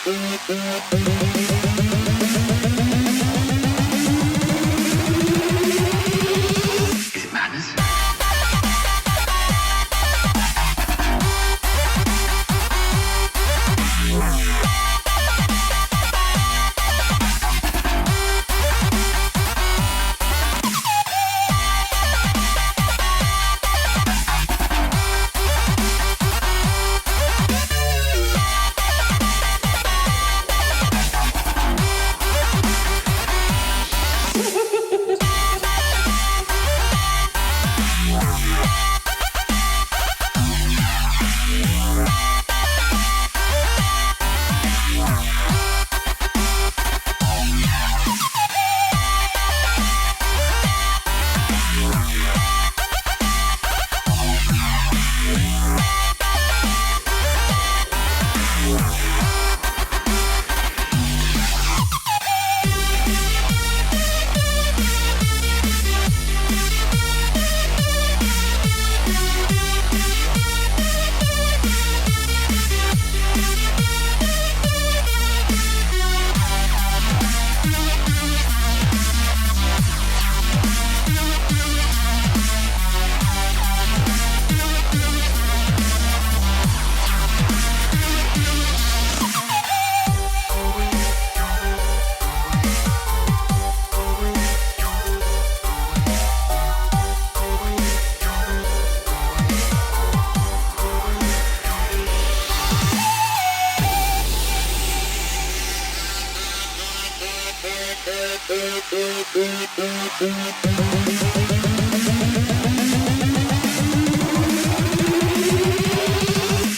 Is it madness?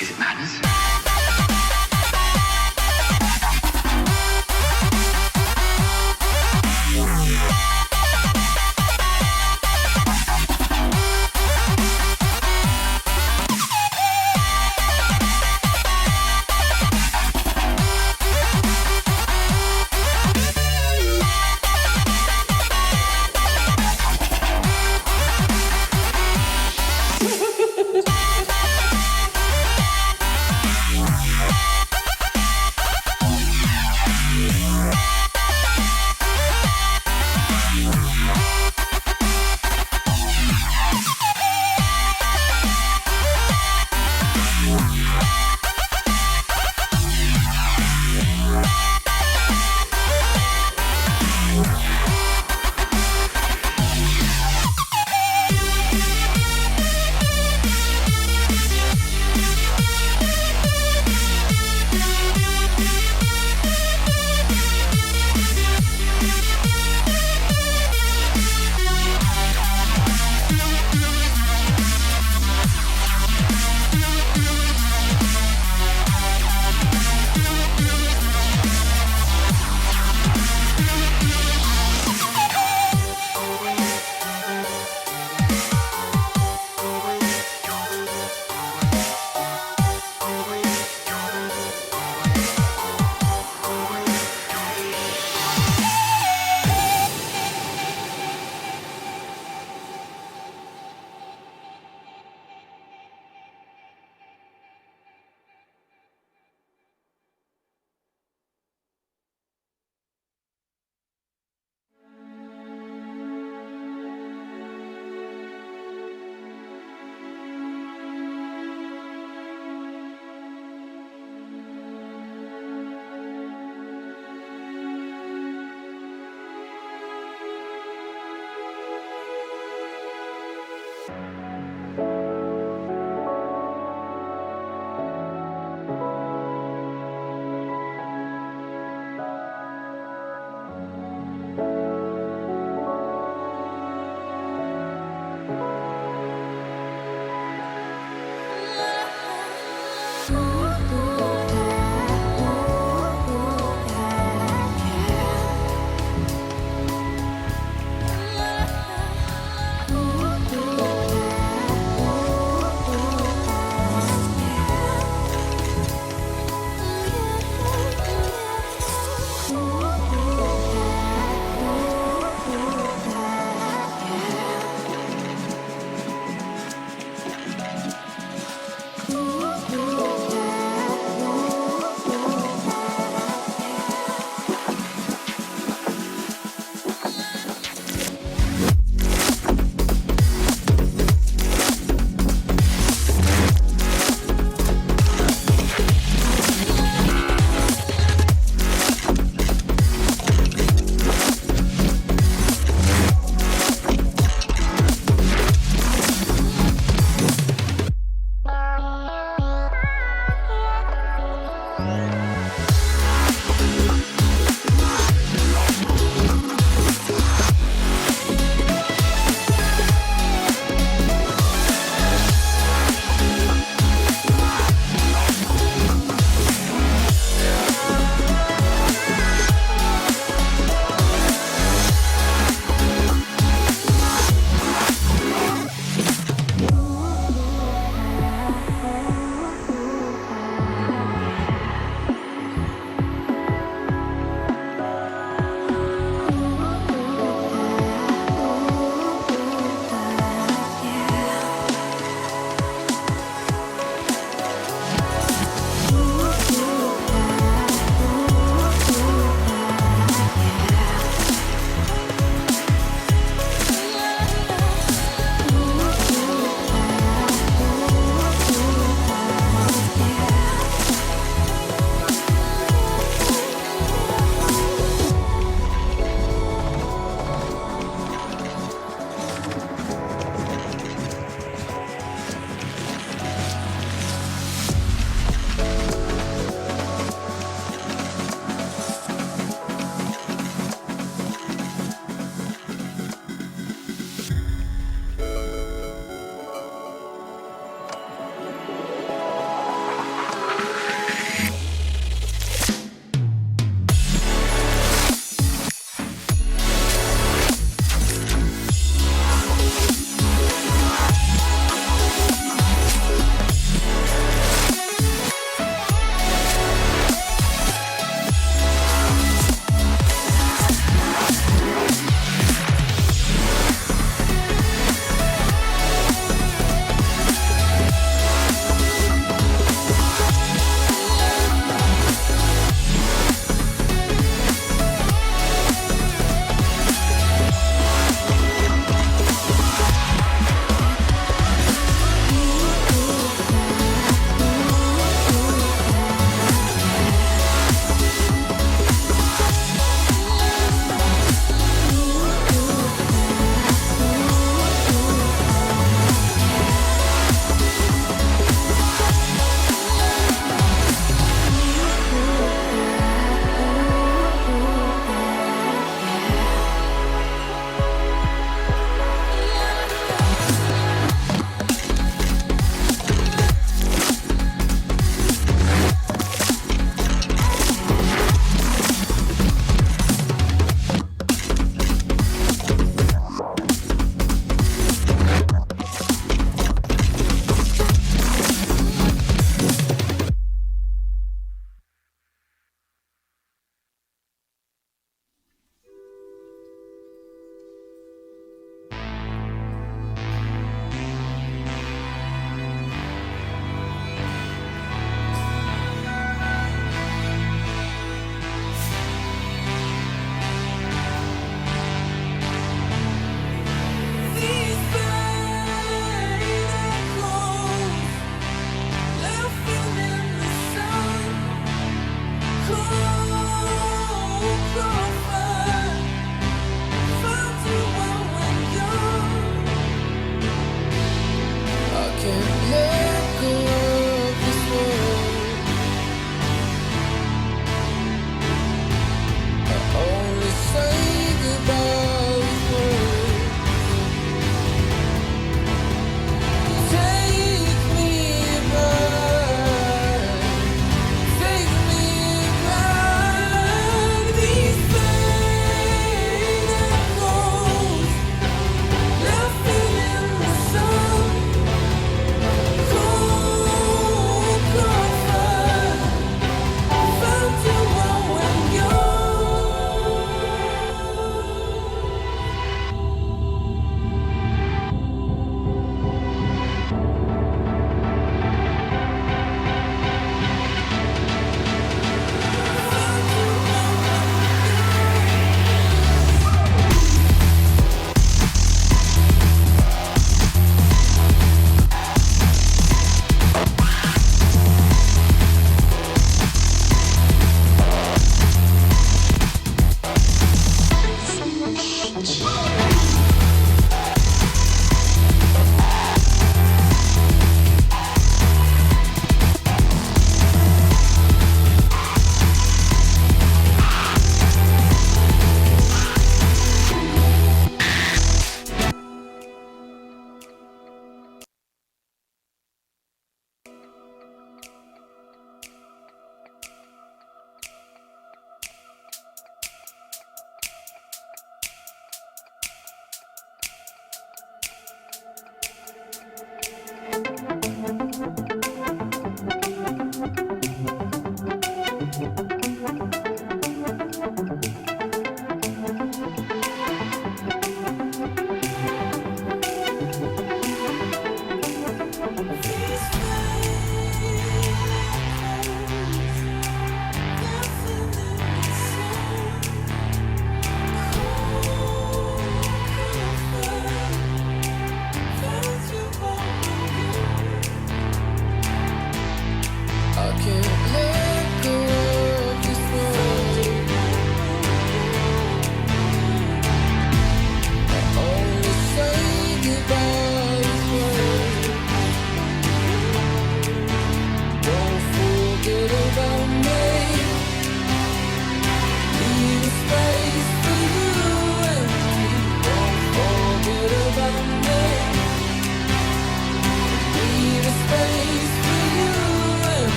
Is it madness?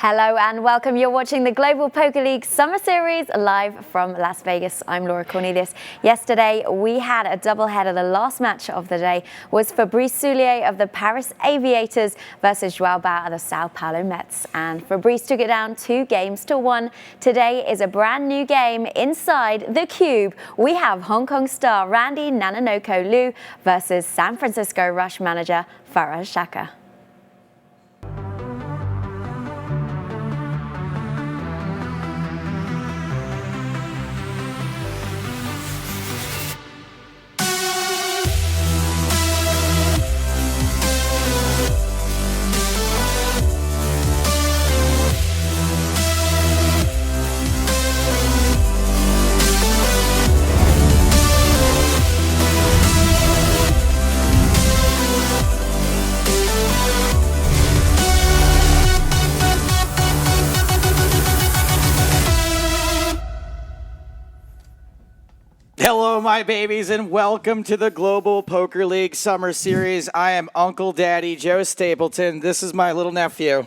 Hello and welcome. You're watching the Global Poker League Summer Series live from Las Vegas. I'm Laura Cornelius. Yesterday we had a doubleheader. The last match of the day was Fabrice Soulier of the Paris Aviators versus Joao Bau of the Sao Paulo Mets. And Fabrice took it down 2-1. Today is a brand new game inside the cube. We have Hong Kong star Randy Nanonoko Liu versus San Francisco Rush manager Faraz Jaka. Hello, my babies, and welcome to the Global Poker League Summer Series. I am Uncle Daddy Joe Stapleton. This is my little nephew,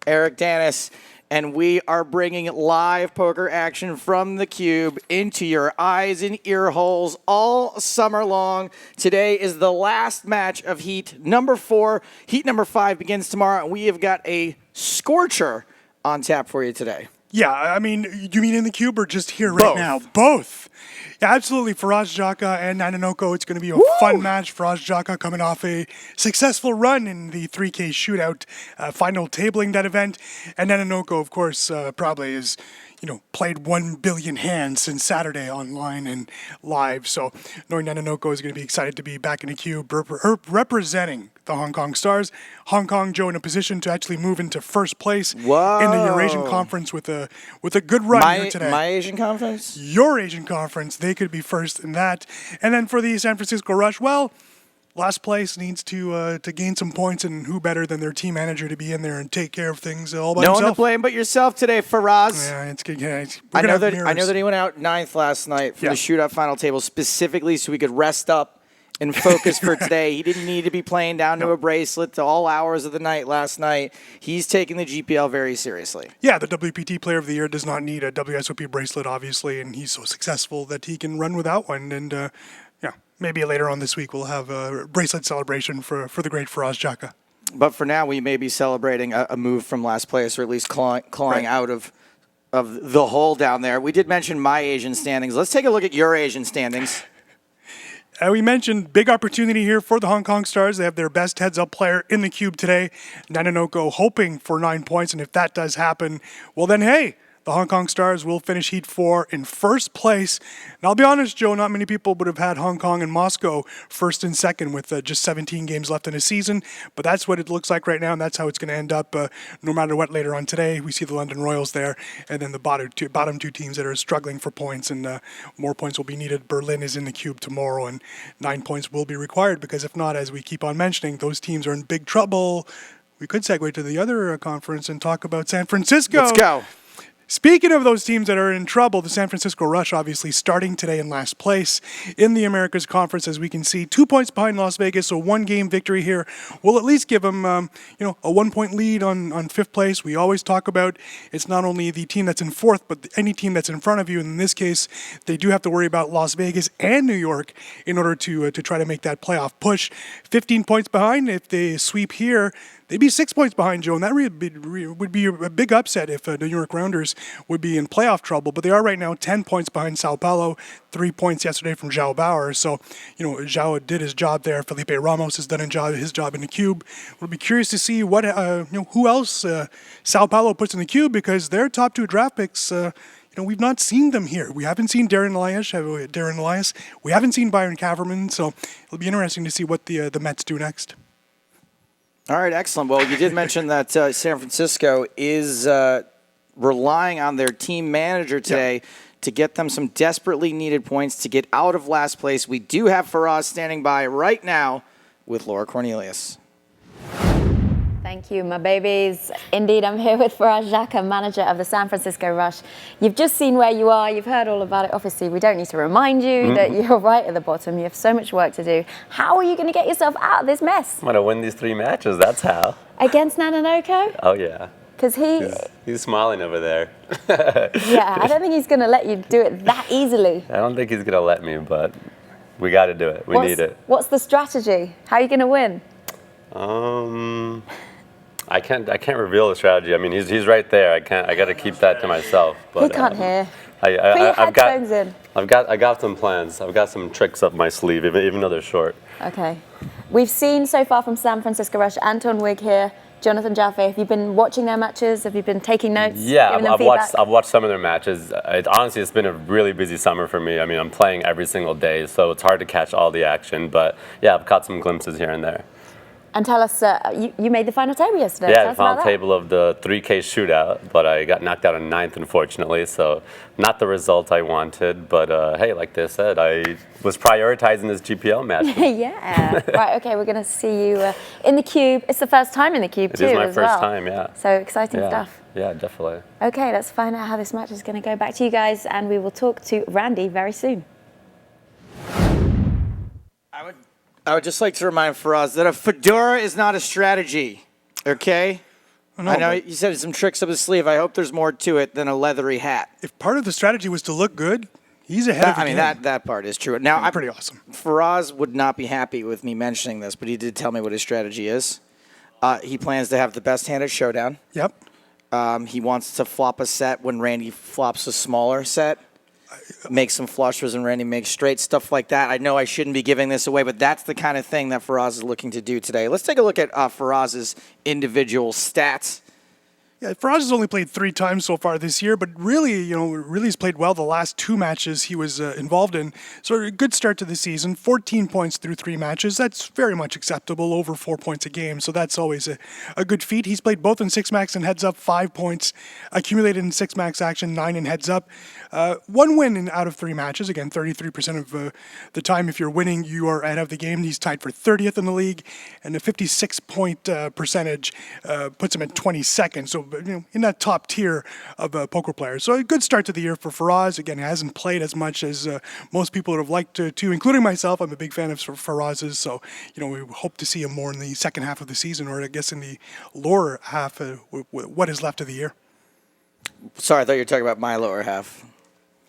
Eric Dennis, and we are bringing live poker action from the cube into your eyes and ear holes all summer long. Today is the last match of Heat number 4. Heat number 5 begins tomorrow, and we have got a scorcher on tap for you today. Yeah, I mean, you mean in the cube or just here right now? Both. Yeah, absolutely. Faraz Jaka and Nanonoko, it's going to be a fun match. Faraz Jaka coming off a successful run in the 3K shootout, final tabling that event. And Nanonoko, of course, probably is, played 1 billion hands since Saturday online and live. So knowing Nanonoko is going to be excited to be back in the cube representing the Hong Kong Stars. Hong Kong, Joe, in a position to actually move into first place in the Eurasian Conference with a good run here today. My Asian Conference? Your Asian Conference, they could be first in that. And then for the San Francisco Rush, well, last place needs to gain some points, and who better than their team manager to be in there and take care of things all by himself? No one to blame but yourself today, Faraz. Yeah, it's good. Yeah, I know that he went out 9th last night for the shootout final table specifically so he could rest up and focus for today. He didn't need to be playing down to a bracelet to all hours of the night last night. He's taking the GPL very seriously. Yeah, the WPT Player of the Year does not need a WSOP bracelet, obviously, and he's so successful that he can run without one. And maybe later on this week we'll have a bracelet celebration for the great Faraz Jaka. But for now, we may be celebrating a move from last place, or at least clawing out of the hole down there. We did mention my Asian standings. Let's take a look at your Asian standings. We mentioned big opportunity here for the Hong Kong Stars. They have their best heads-up player in the cube today, Nanonoko, hoping for 9 points. And if that does happen, well then, hey, the Hong Kong Stars will finish Heat 4 in first place. And I'll be honest, Joe, not many people would have had Hong Kong and Moscow first and second with just 17 games left in a season. But that's what it looks like right now, and that's how it's going to end up no matter what later on today. We see the London Royals there, and then the bottom two teams that are struggling for points, and more points will be needed. Berlin is in the cube tomorrow, and 9 points will be required, because if not, as we keep on mentioning, those teams are in big trouble. We could segue to the other conference and talk about San Francisco. Let's go. Speaking of those teams that are in trouble, the San Francisco Rush obviously starting today in last place in the Americas Conference, as we can see. 2 points behind Las Vegas, so 1-game victory here will at least give them, a 1-point lead on fifth place. We always talk about it's not only the team that's in fourth, but any team that's in front of you. And in this case, they do have to worry about Las Vegas and New York in order to try to make that playoff push. 15 points behind. If they sweep here, they'd be 6 points behind, Joe, and that would be a big upset if the New York Rounders would be in playoff trouble. But they are right now 10 points behind Sao Paulo, 3 points yesterday from Joao Bauer. So, Joao did his job there. Felipe Ramos has done his job in the cube. We'll be curious to see what who else Sao Paulo puts in the cube, because their top 2 draft picks. We've not seen them here. We haven't seen Darren Elias. We haven't seen Byron Kaverman. So it'll be interesting to see what the Mets do next. All right, excellent. Well, you did mention that San Francisco is relying on their team manager today to get them some desperately needed points to get out of last place. We do have Faraz standing by right now with Laura Cornelius. Thank Thank you, my babies. Indeed, I'm here with Faraz Jaka, manager of the San Francisco Rush. You've just seen where you are. You've heard all about it. Obviously, we don't need to remind you that you're right at the bottom. You have so much work to do. How are you going to get yourself out of this mess? I'm going to win these 3 matches, that's how. Against Nanonoko? Oh, yeah. Because He's smiling over there. Yeah, I don't think he's going to let you do it that easily. I don't think he's going to let me, but we got to do it. We need it. What's the strategy? How are you going to win? I can't reveal the strategy. I mean, he's right there. I got to keep that to myself. But, He can't hear. Put your headphones in. I got some plans. I've got some tricks up my sleeve, even though they're short. Okay. We've seen so far from San Francisco Rush, Anton Wigg here, Jonathan Jaffe. Have you been watching their matches? Have you been taking notes? Yeah, I've watched some of their matches. Honestly, it's been a really busy summer for me. I mean, I'm playing every single day, so it's hard to catch all the action. But yeah, I've caught some glimpses here and there. And tell us, you made the final table yesterday. Yeah, the final table of the 3K shootout, but I got knocked out in 9th, unfortunately, so not the result I wanted. But hey, like they said, I was prioritizing this GPL match. Yeah. Right, okay, we're going to see you in the Cube. It's the first time in the Cube, too, It is my as first well. time, yeah. So exciting stuff. Yeah, definitely. Okay, let's find out how this match is going to go. Back to you guys, and we will talk to Randy very soon. I would just like to remind Faraz that a fedora is not a strategy, okay? I know you said some tricks up his sleeve. I hope there's more to it than a leathery hat. If part of the strategy was to look good, he's ahead of the game. That part is true. Now, pretty awesome. Faraz would not be happy with me mentioning this, but he did tell me what his strategy is. He plans to have the best hand at Showdown. Yep. He wants to flop a set when Randy flops a smaller set. Make some flushers and Randy makes straight, stuff like that. I know I shouldn't be giving this away, but that's the kind of thing that Faraz is looking to do today. Let's take a look at Faraz's individual stats. Yeah, Faraz has only played 3 times so far this year, but really, really has played well the last 2 matches he was involved in. So a good start to the season, 14 points through 3 matches. That's very much acceptable, over 4 points a game. So that's always a good feat. He's played both in 6-max and heads up, 5 points accumulated in 6-max action, 9 in heads up. 1 win out of 3 matches. Again, 33% of the time, if you're winning, you are out of the game. He's tied for 30th in the league, and a 56-point percentage puts him at 22nd. So in that top tier of poker players. So a good start to the year for Faraz. Again, he hasn't played as much as most people would have liked to, including myself. I'm a big fan of Faraz's, so we hope to see him more in the second half of the season, or I guess in the lower half, what is left of the year. Sorry, I thought you were talking about my lower half.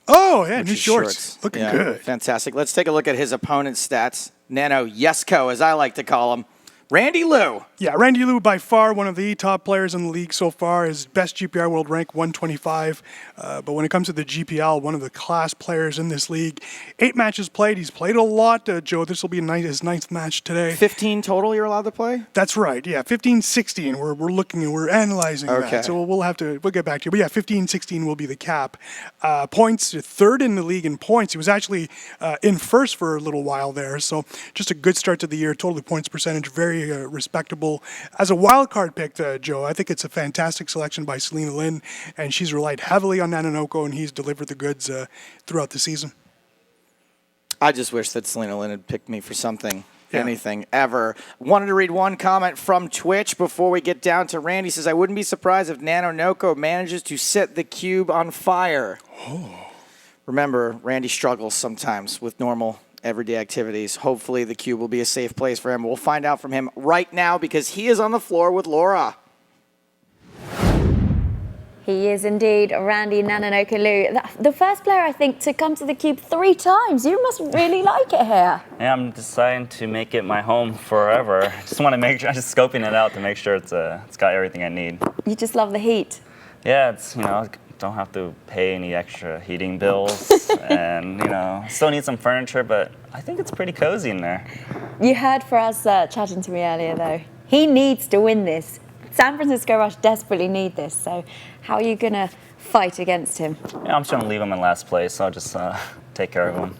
Oh, yeah, new shorts. Looking good. Fantastic. Let's take a look at his opponent's stats. Nano Yesko, as I like to call him. Randy Liu. Yeah, Randy Liu, by far one of the top players in the league so far. His best GPR world rank, 125. But when it comes to the GPL, one of the class players in this league. 8 matches played. He's played a lot, Joe. This will be his 9th match today. 15 total you're allowed to play? That's right. Yeah, 15, 16. We're looking and we're analyzing that. So we'll get back to you. But yeah, 15, 16 will be the cap. Points, 3rd in the league in points. He was actually in first for a little while there. So just a good start to the year. Total points percentage, very respectable. As a wild card pick, Joe, I think it's a fantastic selection by Selena Lin, and she's relied heavily on Nanonoko, and he's delivered the goods throughout the season. I just wish that Selena Lin had picked me for something, anything, ever. Wanted to read one comment from Twitch before we get down to Randy. Says, I wouldn't be surprised if Nanonoko manages to set the cube on fire. Oh. Remember, Randy struggles sometimes with normal everyday activities. Hopefully the cube will be a safe place for him. We'll find out from him right now because he is on the floor with Laura. He is indeed Randy Nanonoko Liu, the first player, I think, to come to the cube 3 times. You must really like it here. Yeah, I'm deciding to make it my home forever. Just want to make sure, I'm just scoping it out to make sure it's got everything I need. You just love the heat. Yeah, it's, don't have to pay any extra heating bills, and still need some furniture, but I think it's pretty cozy in there. You heard Faraz chatting to me earlier, though. He needs to win this. San Francisco Rush desperately need this. So, how are you gonna fight against him? Yeah, I'm just gonna leave him in last place. So I'll just take care of him.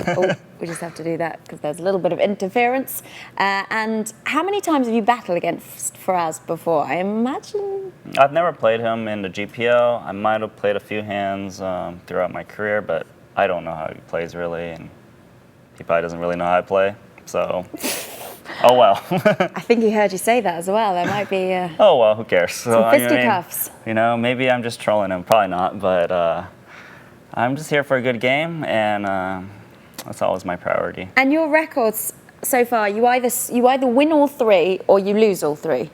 Oh, we just have to do that because there's a little bit of interference. And how many times have you battled against Faraz before? I imagine... I've never played him in the GPL. I might have played a few hands throughout my career, but I don't know how he plays really, and he probably doesn't really know how I play. So Oh, well. I think he heard you say that as well. There might be Oh, well, who cares? So, some fisticuffs. You know, maybe I'm just trolling him. Probably not, but I'm just here for a good game, and that's always my priority. And your records so far, you either win all 3 or you lose all 3.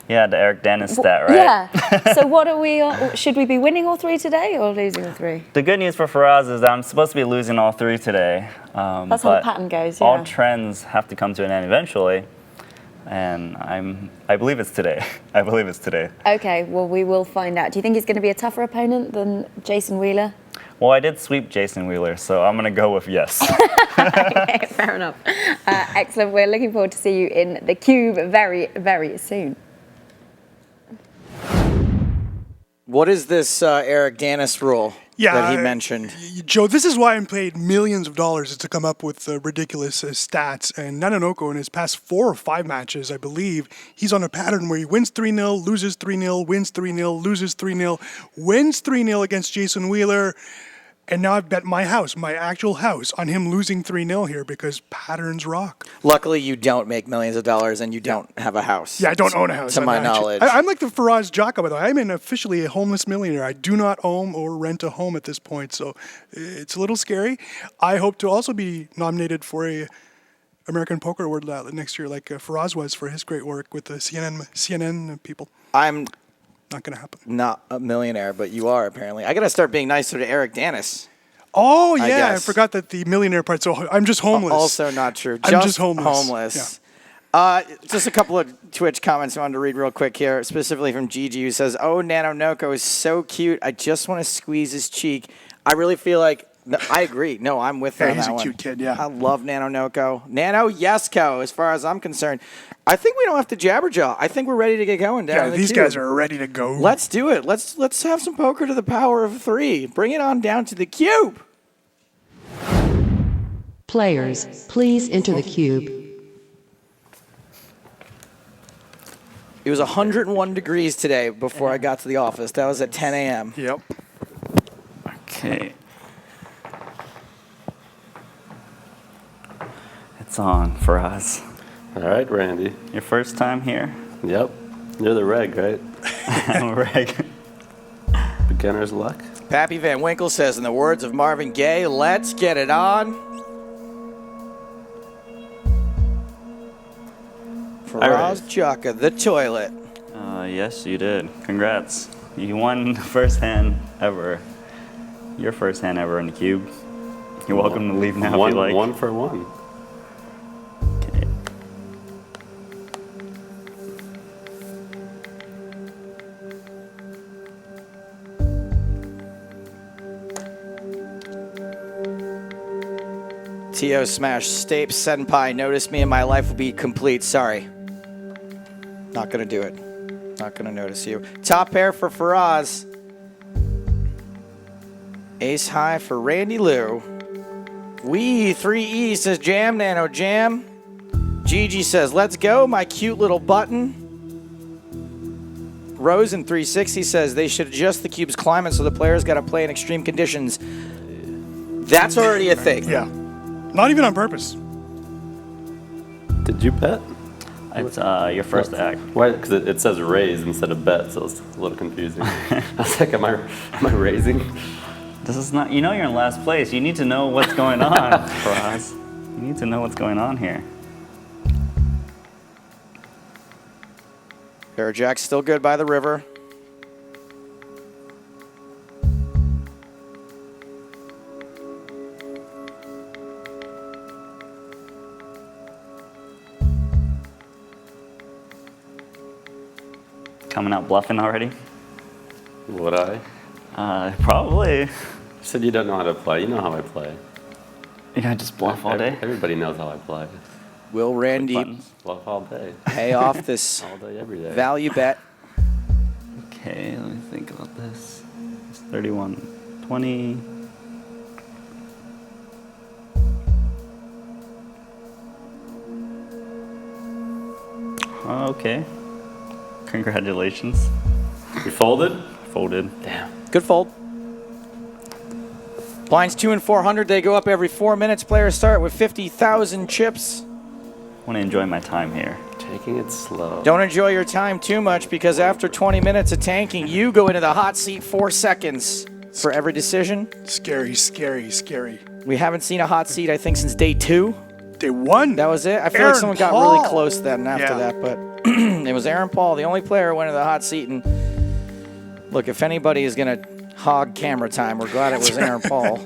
Yeah, the Eric Dennis stat, right? Yeah. So what are we? Should we be winning all 3 today or losing all 3? The good news for Faraz is that I'm supposed to be losing all 3 today. That's how the pattern goes. Yeah. All trends have to come to an end eventually, and I believe it's today. I believe it's today. Okay. Well, we will find out. Do you think he's going to be a tougher opponent than Jason Wheeler? Well, I did sweep Jason Wheeler, so I'm going to go with yes. Okay, fair enough. Excellent. We're looking forward to see you in the cube very, very soon. What is this Eric Danis rule that he mentioned? Joe, this is why I'm paid millions of dollars to come up with ridiculous stats. And Nanonoko, in his past 4 or 5 matches, I believe, he's on a pattern where he wins 3-0, loses 3-0, wins 3-0, loses 3-0, wins 3-0 against Jason Wheeler. And now I've bet my house, my actual house, on him losing 3-0 here because patterns rock. Luckily, you don't make millions of dollars and you don't have a house. Yeah, I don't own a house. To my knowledge. I'm like the Faraz Jaka, by the way. I'm officially a homeless millionaire. I do not own or rent a home at this point, so it's a little scary. I hope to also be nominated for a American Poker Award next year, like Faraz was for his great work with the CNN people. I'm not going to happen. Not a millionaire, but you are apparently. I got to start being nicer to Eric Danis. Oh, yeah. I forgot that the millionaire part. So I'm just homeless. Also not true. I'm just homeless. Yeah. Just a couple of Twitch comments I wanted to read real quick here, specifically from Gigi, who says, "Oh, Nanonoko is so cute. I just want to squeeze his cheek." I really feel like, I agree. No, I'm with her on he's that a one. cute kid, yeah. I love Nanonoko. Nano Yesko, as far as I'm concerned. I think we don't have to jabberjaw. I think we're ready to get going down in the these cube. guys are ready to go. Let's do it. Let's have some poker to the power of 3. Bring it on down to the cube. Players, please enter the cube. It was 101 degrees today before I got to the office. That was at 10 a.m. Yep. Okay. It's on for us. All right, Randy. Your first time here? Yep. You're the reg, right? I'm a reg. Beginner's luck. Pappy Van Winkle says, in the words of Marvin Gaye, let's get it on. Faraz Jaka, the toilet. Yes, you did. Congrats. You won the first hand ever. Your first hand ever in the cube. You're welcome to leave now if you like. 1 for 1. Okay. T.O. Smash Stape Senpai, notice me and my life will be complete. Sorry. Not going to do it. Not going to notice you. Top pair for Faraz. Ace high for Randy Lou. Wee 3E says jam, Nano jam. Gigi says let's go, my cute little button. Rose in 360 says they should adjust the cube's climate so the players got to play in extreme conditions. That's already a thing. Yeah. Not even on purpose. Did you bet? It's your first act. Why? Because it says raise instead of bet, so it's a little confusing. I was like, am I raising? This is not. You know you're in last place. You need to know what's going on, Faraz. You need to know what's going on here. Jack's still good by the river. Coming out bluffing already? Would I? Probably. You said you don't know how to play. You know how I play. Yeah, just bluff all day. Everybody knows how I play. Will Randy Bluff all day. pay off this All day, every day. value bet? Okay, let me think about this. It's 31.20. Okay. Congratulations. You folded? Folded. Damn. Good fold. Blinds 2 and 400. They go up every 4 minutes. Players start with 50,000 chips. want to enjoy my time here. Taking it slow. Don't enjoy your time too much because after 20 minutes of tanking, you go into the hot seat 4 seconds for every decision. Scary, scary, scary. We haven't seen a hot seat, I think, since day 2. Day 1? That was it. I feel Aaron like someone got Paul. really close then after that, but it was Aaron Paul, the only player who went into the hot seat. And look, if anybody is going to hog camera time, we're glad it was Aaron Paul.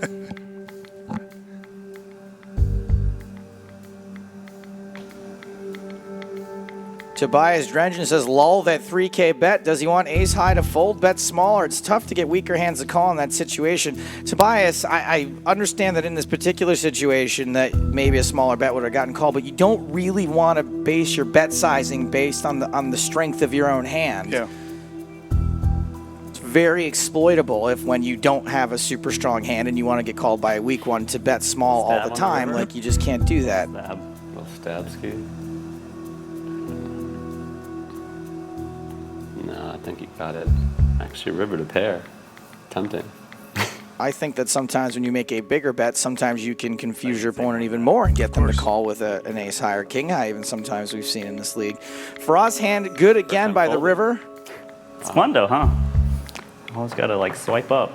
Tobias Drengen says, lol, that 3K bet. Does he want ace high to fold? Bet smaller. It's tough to get weaker hands to call in that situation. Tobias, I understand that in this particular situation that maybe a smaller bet would have gotten called, but you don't really want to base your bet sizing based on the strength of your own hand. Yeah. It's very exploitable if when you don't have a super strong hand and you want to get called by a weak one to bet small all Stab the on the time. river. Like, you just can't do that. Stab. Little stab ski. No, I think you got it. Actually, river to pair. Tempting. I think that sometimes when you make a bigger bet, sometimes you can confuse your opponent even more and get them to call with an ace high or king high, even sometimes we've seen in this league. Faraz hand good again by the river. It's fun though, huh? Always gotta like swipe up.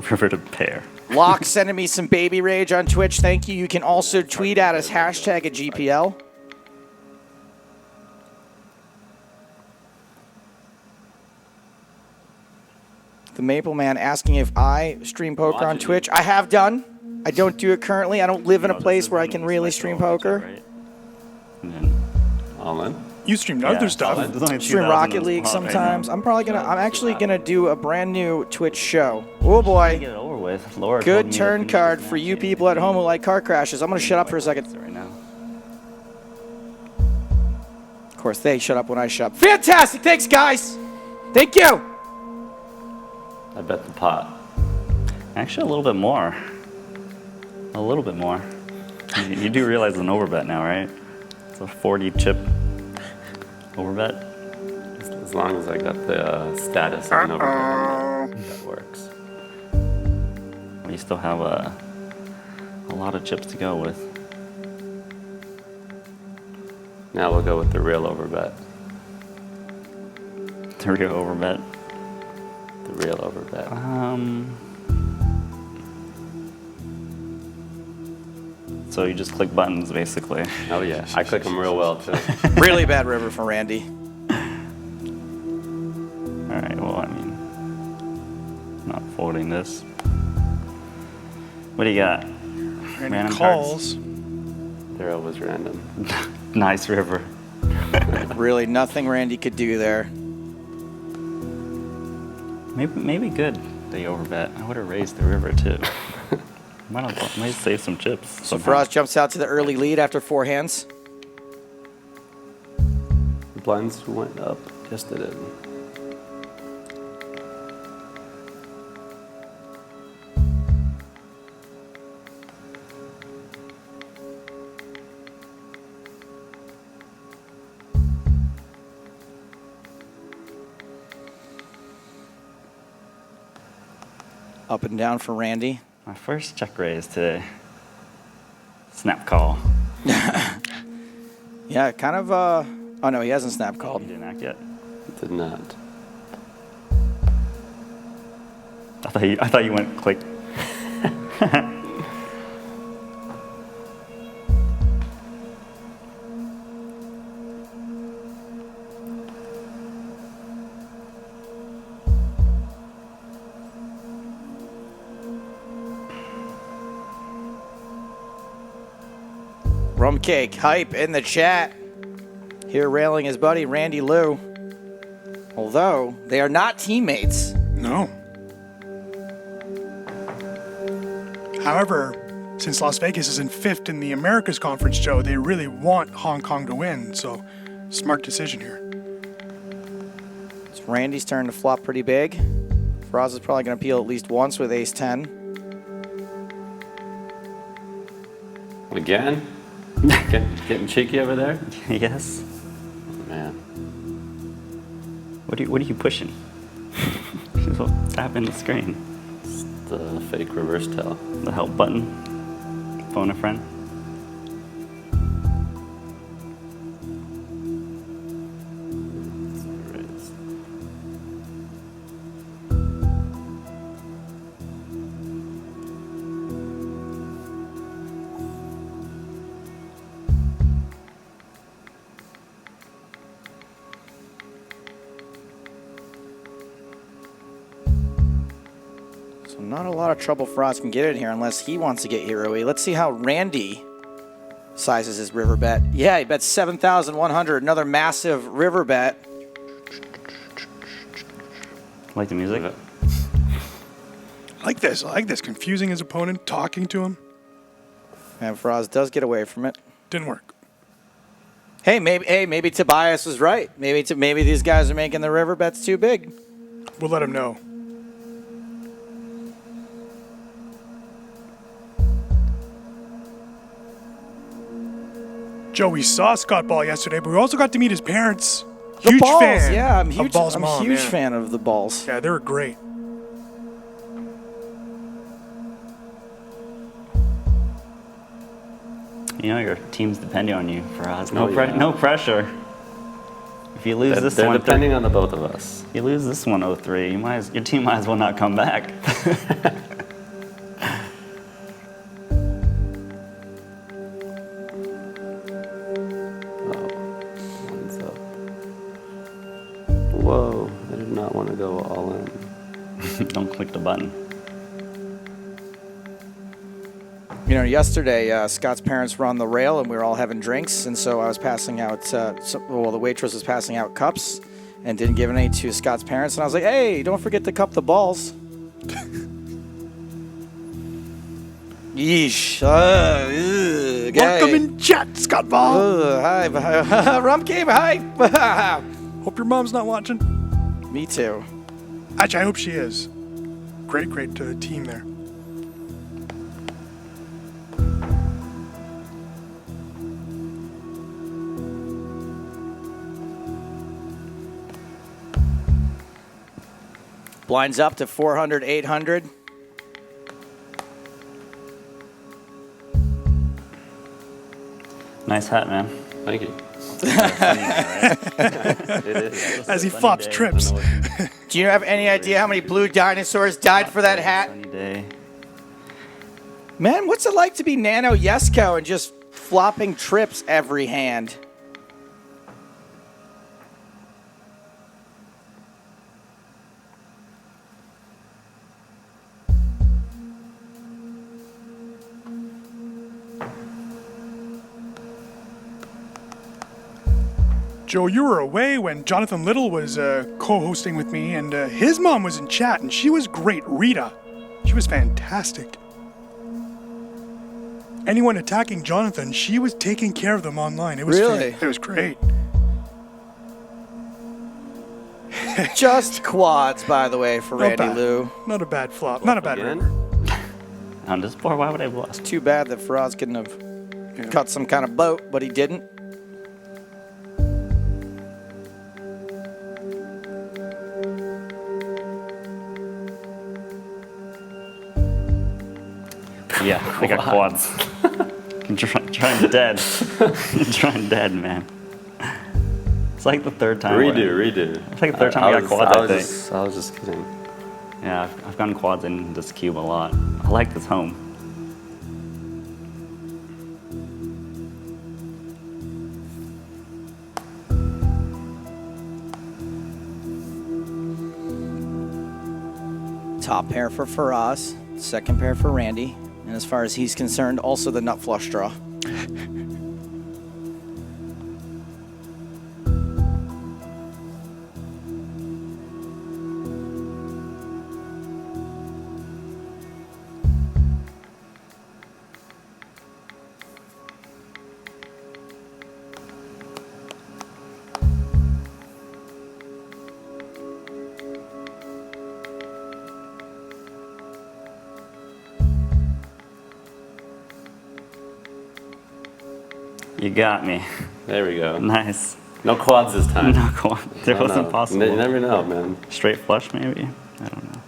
River to pair. Locke sending me some baby rage on Twitch. Thank you. You can also tweet at us, hashtag at GPL. The Maple Man asking if I stream poker on Twitch. I have done. I don't do it currently. I don't live in a place where I can really stream poker. Right? And then All in. You streamed other stuff. there's only Stream 2,000 Rocket in League this pot right sometimes. now. I'm actually gonna do a brand new Twitch show. Oh boy. Get it over with. Laura told Good me to turn finish card this for match you here. people at home who like car crashes. I'm gonna shut up for a second. Right now. Of course, they shut up when I shut up. Fantastic! Thanks, guys! Thank you! I bet the pot. Actually, a little bit more. A little bit more. You do realize it's an overbet now, right? It's a 40 chip overbet. As long as I got the status of an overbet, that works. We still have a lot of chips to go with. Now we'll go with the real overbet. The real overbet. The real overbet. So you just click buttons, basically. Oh yeah, I click them real well too. Really bad river for Randy. All right. Well, I mean, not folding this. What do you got? Random calls. They're always random. Nice river. Really, nothing Randy could do there. Maybe good. The overbet. I would have raised the river too. Might save some chips. So Faraz jumps out to the early lead after 4 hands. The blinds went up. Yes, they did. Up and down for Randy. My first check raise today. Snap call. Yeah, kind of, oh no, he hasn't snap called. He didn't act yet. Did not. I thought you went click. Rum Cake, hype in the chat. Here railing his buddy Randy Lou. Although they are not teammates. No. However, since Las Vegas is in 5th in the Americas Conference, Joe, they really want Hong Kong to win. So, smart decision here. It's Randy's turn to flop pretty big. Faraz is probably going to peel at least once with ace 10. Again? Getting cheeky over there? Yes. Man. What are you pushing? Just tap in the screen. It's the fake reverse tail. The help button. Phone a friend. So not a lot of trouble Faraz can get in here unless he wants to get hero-y. Let's see how Randy sizes his river bet. Yeah, he bets 7,100. Another massive river bet. Like the music? I like this. I like this. Confusing his opponent, talking to him. And Faraz does get away from it. Didn't work. Hey, maybe Tobias was right. Maybe these guys are making the river bets too big. We'll let him know. Joe, we saw Scott Ball yesterday, but we also got to meet his parents. The Huge balls, fan. yeah, I'm of huge. Ball's I'm mom, a huge yeah. fan of the balls. Yeah, they were great. You know your team's depending on you, Faraz. Oh, yeah. No pressure. If you lose this They're one, depending on the both of us. you lose this one 0-3. Your team might as well not come back. One's up. Whoa, I did not want to go all in. Don't click the button. You know, yesterday Scott's parents were on the rail and we were all having drinks, and so I was passing out. The waitress was passing out cups and didn't give any to Scott's parents, and I was like, "Hey, don't forget to cup the balls." Yeesh. Welcome in chat, Scott Ball. Hi, Rum Game. Hi. Hope your mom's not watching. Me too. Actually, I hope she is. Great team there. Blinds up to 400, 800. Nice hat, man. Thank you. It is. As he flops trips. Do you have any idea how many blue dinosaurs died for that hat? Sunny day. Man, what's it like to be Nano Yesko and just flopping trips every hand? Joe, you were away when Jonathan Little was co-hosting with me, and his mom was in chat, and she was great. Rita. She was fantastic. Anyone attacking Jonathan, she was taking care of them online. It was Really? It was great. Just quads, by the way, for Not Randy bad. Lou. Not a bad flop. Not a bad Again? river. On this board, why would I have lost? Too bad that Faraz couldn't have cut some kind of boat, but he didn't. Yeah, I got quads. I'm trying dead. I'm trying dead, man. It's like the third time. Redo. It's like the third time I got quads, I think. I was just kidding. Yeah, I've gotten quads in this cube a lot. I like this home. Top pair for Faraz, second pair for Randy, and as far as he's concerned, also the nut flush draw. You got me. There we go. Nice. No quads this time. No quad. It was No. impossible. You never know, man. Straight flush, maybe? I don't know.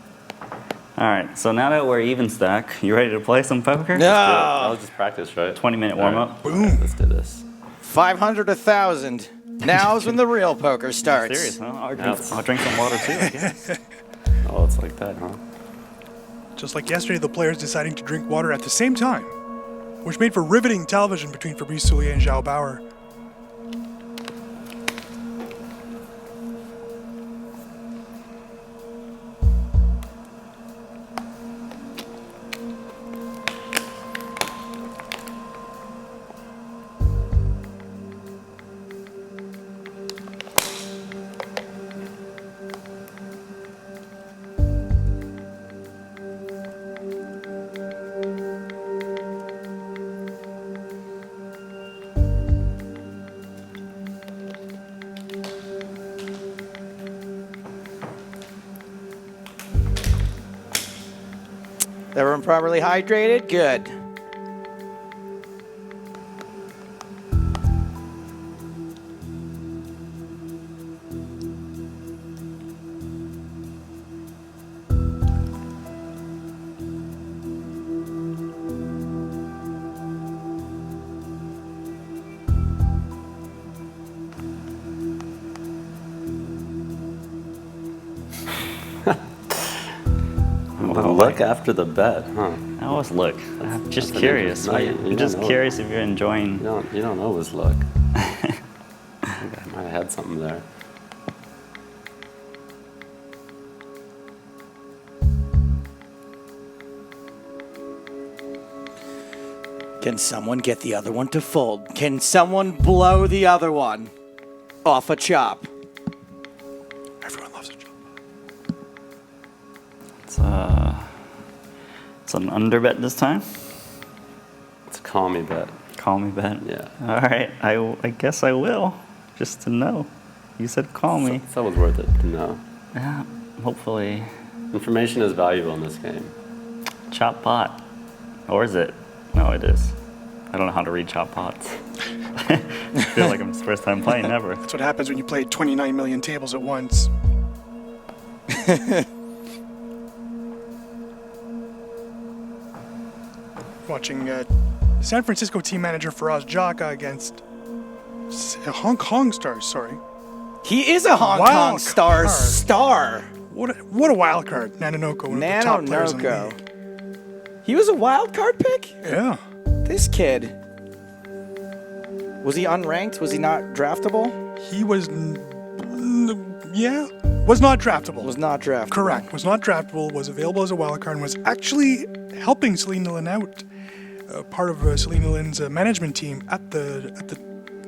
All right, so now that we're even stack, you ready to play some poker? That was just practice, right? 20-minute warm-up. Boom. Let's do this. 500, 1,000. Now's when the real poker starts. Serious, huh? I'll drink some water too, I guess. Oh, it's like that, huh? Just like yesterday, the players deciding to drink water at the same time, which made for riveting television between Fabrice Soulier and Zhao Bauer. Everyone properly hydrated? Good. Look after the bet, huh? I always look. I'm just That's curious. an interest- I'm just curious if you're enjoying. You don't always look. I think I might have had something there. Can someone get the other one to fold? Can someone blow the other one off a chop? Everyone loves a chop. It's an underbet this time. It's a call me bet. Call me bet. Yeah. All right. I guess I will, just to know. You said call me. It's always worth it to know. Yeah. Hopefully, Information is valuable in this game. chop pot, or is it? No, it is. I don't know how to read chop pots. I feel like it's the first time playing ever. That's what happens when you play 29 million tables at once. Watching San Francisco team manager Faraz Jaka against Hong Kong stars, sorry. He is a Hong Wild Kong card. star. What a wild card. Nanonoko, one of the top players in the league. Nanonoko. He was a wild card pick? Yeah. This kid. Was he unranked? Was he not draftable? He was, was not draftable. Was not draftable. Correct. Was not draftable, was available as a wild card, and was actually helping Selena Lynn out. Part of Selena Lynn's management team at the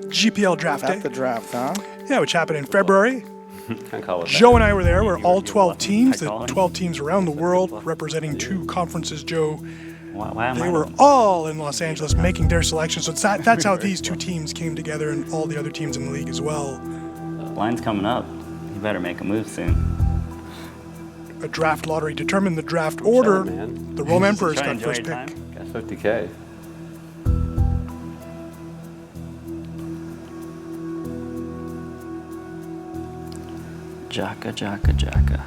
GPL draft day. At the draft, huh? Yeah, which happened in February. Can't call it Joe that. and I were there. We're all 12 lucky. teams, the I call it. 12 teams around the world, representing 2 conferences, Joe. Why am They I? were all in Los Angeles making their selection. So that's how these 2 teams came together, and all the other teams in the league as well. Line's coming up. You better make a move soon. A draft lottery determined the draft order. man. The Rome Emperors Try to got enjoy first your pick. time. Got 50K. Jaka, Jaka, Jaka.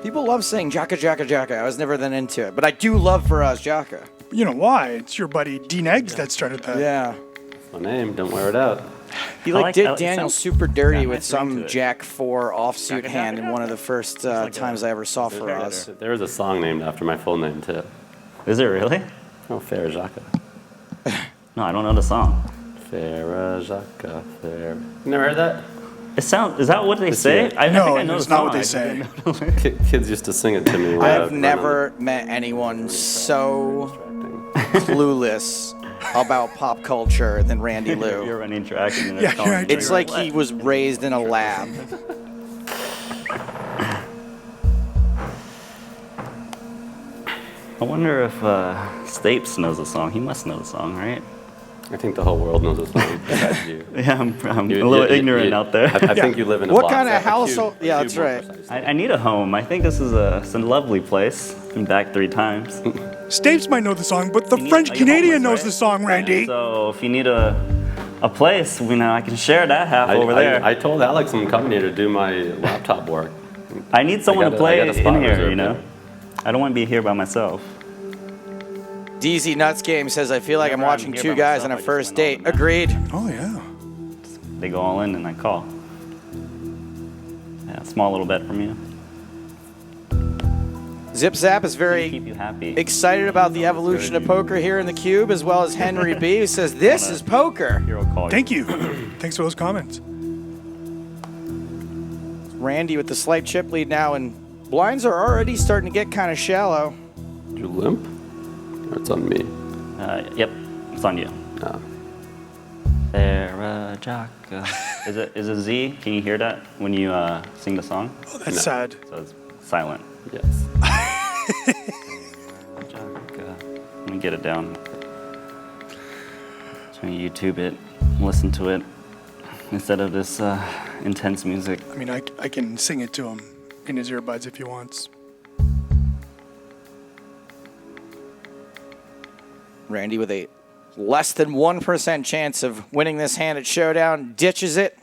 People love saying Jaka, Jaka, Jaka. I was never that into it. But I do love Faraz Jaka. You know why? It's your buddy Dean Eggs that started that. Yeah. My name, don't wear it out. He I did like- Daniel sounds- super dirty yeah, with nice ring some to it. Jack 4 offsuit Jaka, hand Jaka, in one of Jaka. the first like times a- I ever saw Faraz. There is a song named after my full name, too. Is it really? Oh, Faraz Jaka. No, I don't know the song. Faraz Jaka, Fair. You never heard that? It sounds. Is that what they say? it. I No, think I know it's the not song. what they I just say. didn't know. Kids used to sing it to me. I have never met anyone so clueless about pop culture than Randy You're Lou. running track and Yeah, they're calling you're you. right. It's like he was raised in a lab. I wonder if Stapes knows the song. He must know the song, right? I think the whole world knows this song besides you. Yeah, I'm a little ignorant out there. I think you live in a What box. kind of A cube- household? a Yeah, cube that's more right. precisely. I need a home. I think this is it's a lovely place. Been back 3 times. Stapes might know the song, but the You need- French are you Canadian knows homeless, right? the song, Randy. So if you need a place, I can share that half over there. I told Alex I'm coming here to do my laptop work. I need someone to I play got a in spot here, reserved, you know? yeah. I don't want to be here by myself. DZ Nuts Game says, I feel like I'm Whenever I'm watching here 2 by guys myself, on a I just first went date. all the net. Agreed. Oh, yeah. They go all in and I call. Yeah, small little bet from you. Zip Zap is Keep very you happy. excited about the evolution of poker here in the cube, as well as Henry B, who says, this is poker. Hero call. Thank you. Thanks for those comments. Randy with the slight chip lead now, and blinds are already starting to get kind of shallow. Did you limp? Or it's on me? Yep, it's on you. Oh. Faraz Jaka. Is it Z? Can you hear that when you sing the song? Oh, that's sad. So it's silent. Yes. Jaka. Let me get it down. So you YouTube it, listen to it, instead of this intense music. I mean, I can sing it to him in his earbuds if he wants. Randy with a less than 1% chance of winning this hand at Showdown. Ditches it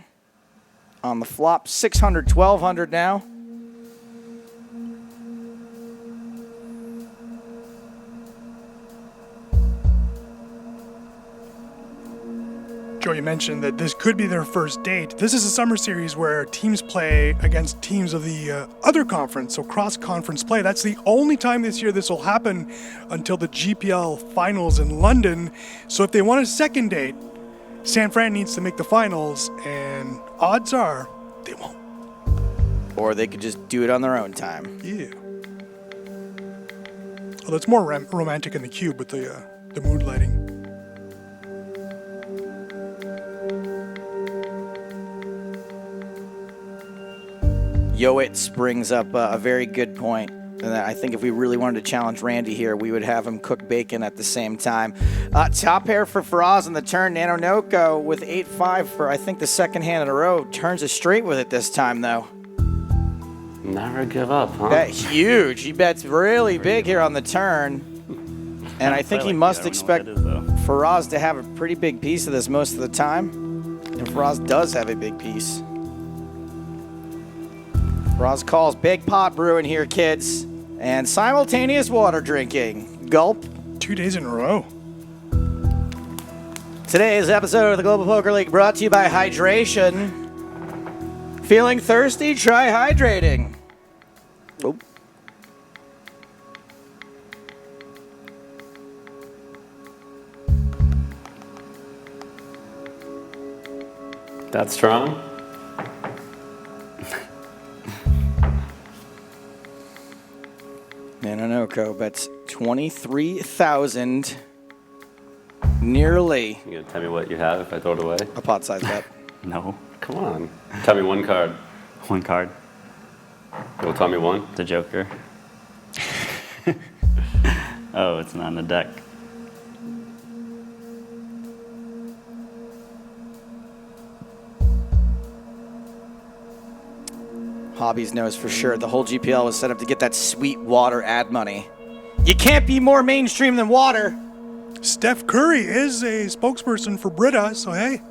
on the flop. 600, 1200 now. Joe, you mentioned that this could be their first date. This is a summer series where teams play against teams of the other conference, so cross-conference play. That's the only time this year this will happen until the GPL finals in London. So if they want a second date, San Fran needs to make the finals, and odds are they won't. Or they could just do it on their own time. Yeah. Although it's more romantic in the cube with the mood lighting. Yoitz brings up a very good point. And I think if we really wanted to challenge Randy here, we would have him cook bacon at the same time. Top pair for Faraz on the turn. Nanonoko with 8-5 for, I think, the second hand in a row. Turns it straight with it this time, though. Never give up, huh? Yeah, huge. He bets really big here on the turn. And I think he must expect Faraz to have a pretty big piece of this most of the time. And Faraz does have a big piece. Faraz calls big pot brewing here, kids. And simultaneous water drinking. Gulp. 2 days in a row. Today's episode of the Global Poker League brought to you by hydration. Feeling thirsty? Try hydrating. Oh. That's strong. Nanonoko bets 23,000. Nearly. You gonna tell me what you have if I throw it away? A pot size bet. No. Come on. Tell me one card. One card. You'll tell me one? The Joker. Oh, it's not on the deck. Hobbies knows for sure the whole GPL was set up to get that sweet water ad money. You can't be more mainstream than water. Steph Curry is a spokesperson for Brita, so hey.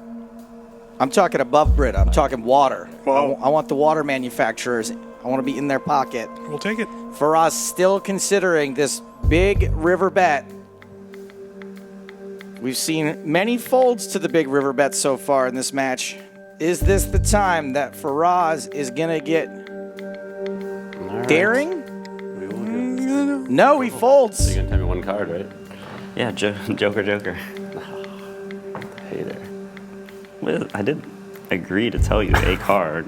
I'm talking above Brita. I'm talking water. Wow. I want the water manufacturers. I want to be in their pocket. We'll take it. Faraz still considering this big river bet. We've seen many folds to the big river bet so far in this match. Is this the time that Faraz is going to get daring? No, he folds. So you're going to tell me one card, right? Yeah, Joker. Hey there. Well, I did agree to tell you a card.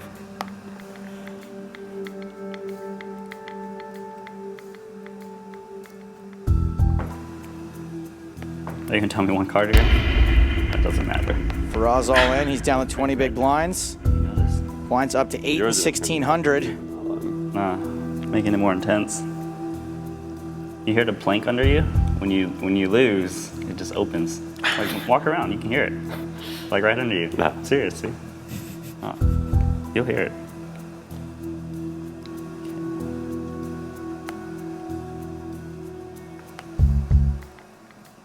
Are you going to tell me one card again? That doesn't matter. Faraz all in. He's down to 20 big blinds. Blinds up to 8 and Yours is 1,600. Nah, making it more intense. You hear the plank under you? When you lose, it just opens. Like, walk around, you can hear it. Like right under you. No. Seriously. Oh, you'll hear it.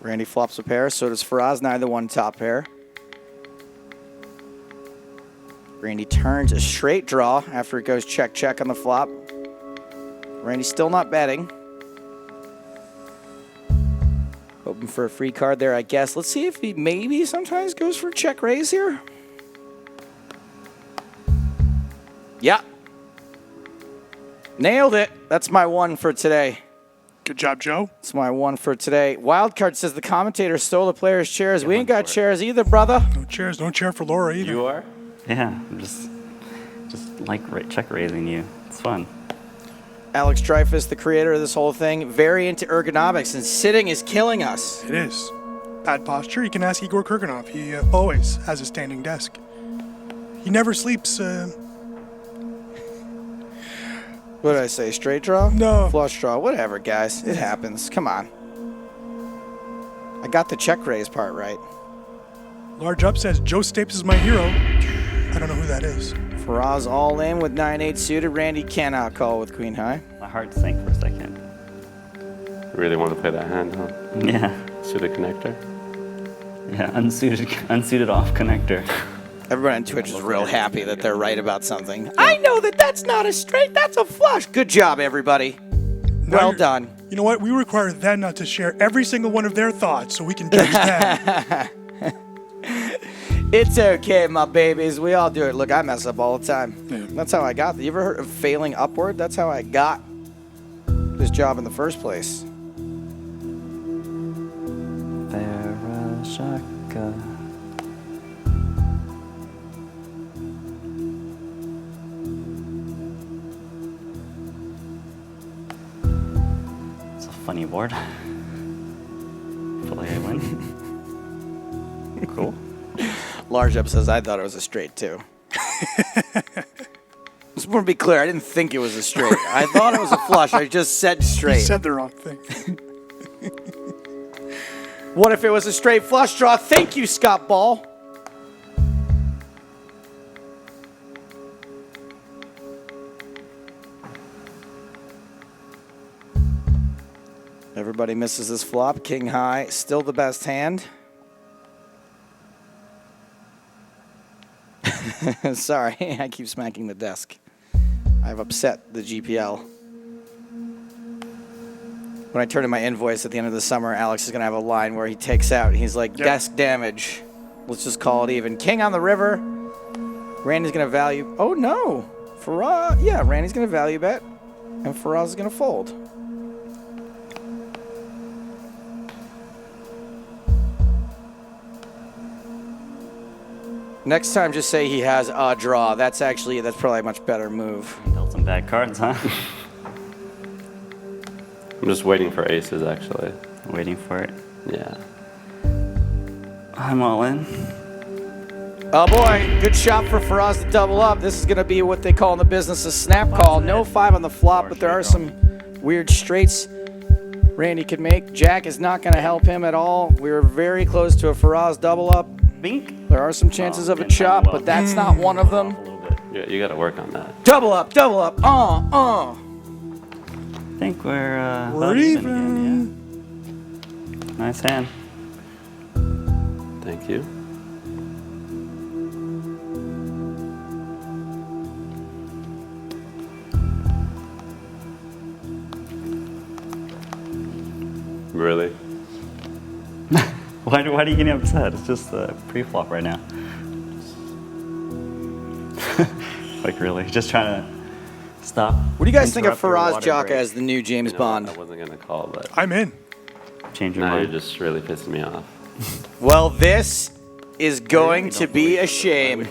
Randy flops a pair, so does Faraz, neither one top pair. Randy turns a straight draw after it goes check on the flop. Randy's still not betting. Hoping for a free card there, I guess. Let's see if he maybe sometimes goes for check raise here. Yeah. Nailed it. That's my one for today. Good job, Joe. That's my one for today. Wildcard says the commentator stole the players' chairs. We ain't got chairs either, brother. No chairs. No chair for Laura either. You are? Yeah, I'm just like check raising you. It's fun. Alex Dreyfus, the creator of this whole thing, very into ergonomics, and sitting is killing us. It is. Bad posture. You can ask Igor Kurganov. He always has a standing desk. He never sleeps. What did I say? Straight draw? No. Flush draw. Whatever, guys. It happens. Come on. I got the check raise part right. Large Up says, Joe Stapes is my hero. I don't know who that is. Faraz all in with 9-8 suited. Randy cannot call with queen high. My heart sank for a second. Really want to play that hand, huh? Yeah. Suited connector. Yeah, unsuited off connector. Everybody on Twitch is real happy that they're right about something. I know that that's not a straight, that's a flush. Good job, everybody. Well done. You know what? We require them not to share every single one of their thoughts so we can judge them. It's okay, my babies. We all do it. Look, I mess up all the time. Yeah. That's how I got. You ever heard of failing upward? That's how I got this job in the first place. Faraz Jaka. It's a funny board. Feel like I win. Cool. Large Up says, I thought it was a straight, too. Just want to be clear, I didn't think it was a straight. I thought it was a flush. I just said You straight. said the wrong thing. What if it was a straight flush draw? Thank you, Scott Ball. Everybody misses this flop. King high, still the best hand. Sorry, I keep smacking the desk. I've upset the GPL. When I turn in my invoice at the end of the summer, Alex is going to have a line where he takes out, he's like, desk damage. Let's just call it even. King on the river. Randy's going to value. Oh, no. Faraz. Yeah, Randy's going to value bet. And Faraz is going to fold. Next time, just say he has a draw. That's probably a much better move. Dealt some bad cards, huh? I'm just waiting for aces, actually. Waiting for it. Yeah. I'm all in. Oh boy, good shot for Faraz to double up. This is going to be what they call in the business a snap call. No 5 on the flop, but there are some weird straights Randy could make. Jack is not going to help him at all. We were very close to a Faraz double up. Bink. There are some chances of a chop, but that's not one of them. A little bit. Yeah, you got to work on that. Double up, double up. I think we're about even. Again, yeah. Nice hand. Thank you. Really? Why are you getting upset? It's just pre-flop right now. Like really? Just trying to stop. What do you guys think of interrupt your Faraz water Jaka break. as the new James Bond? I wasn't going to call, but I'm in. Change your now you're mind? just really pissing me off. Well, this is going to be a shame.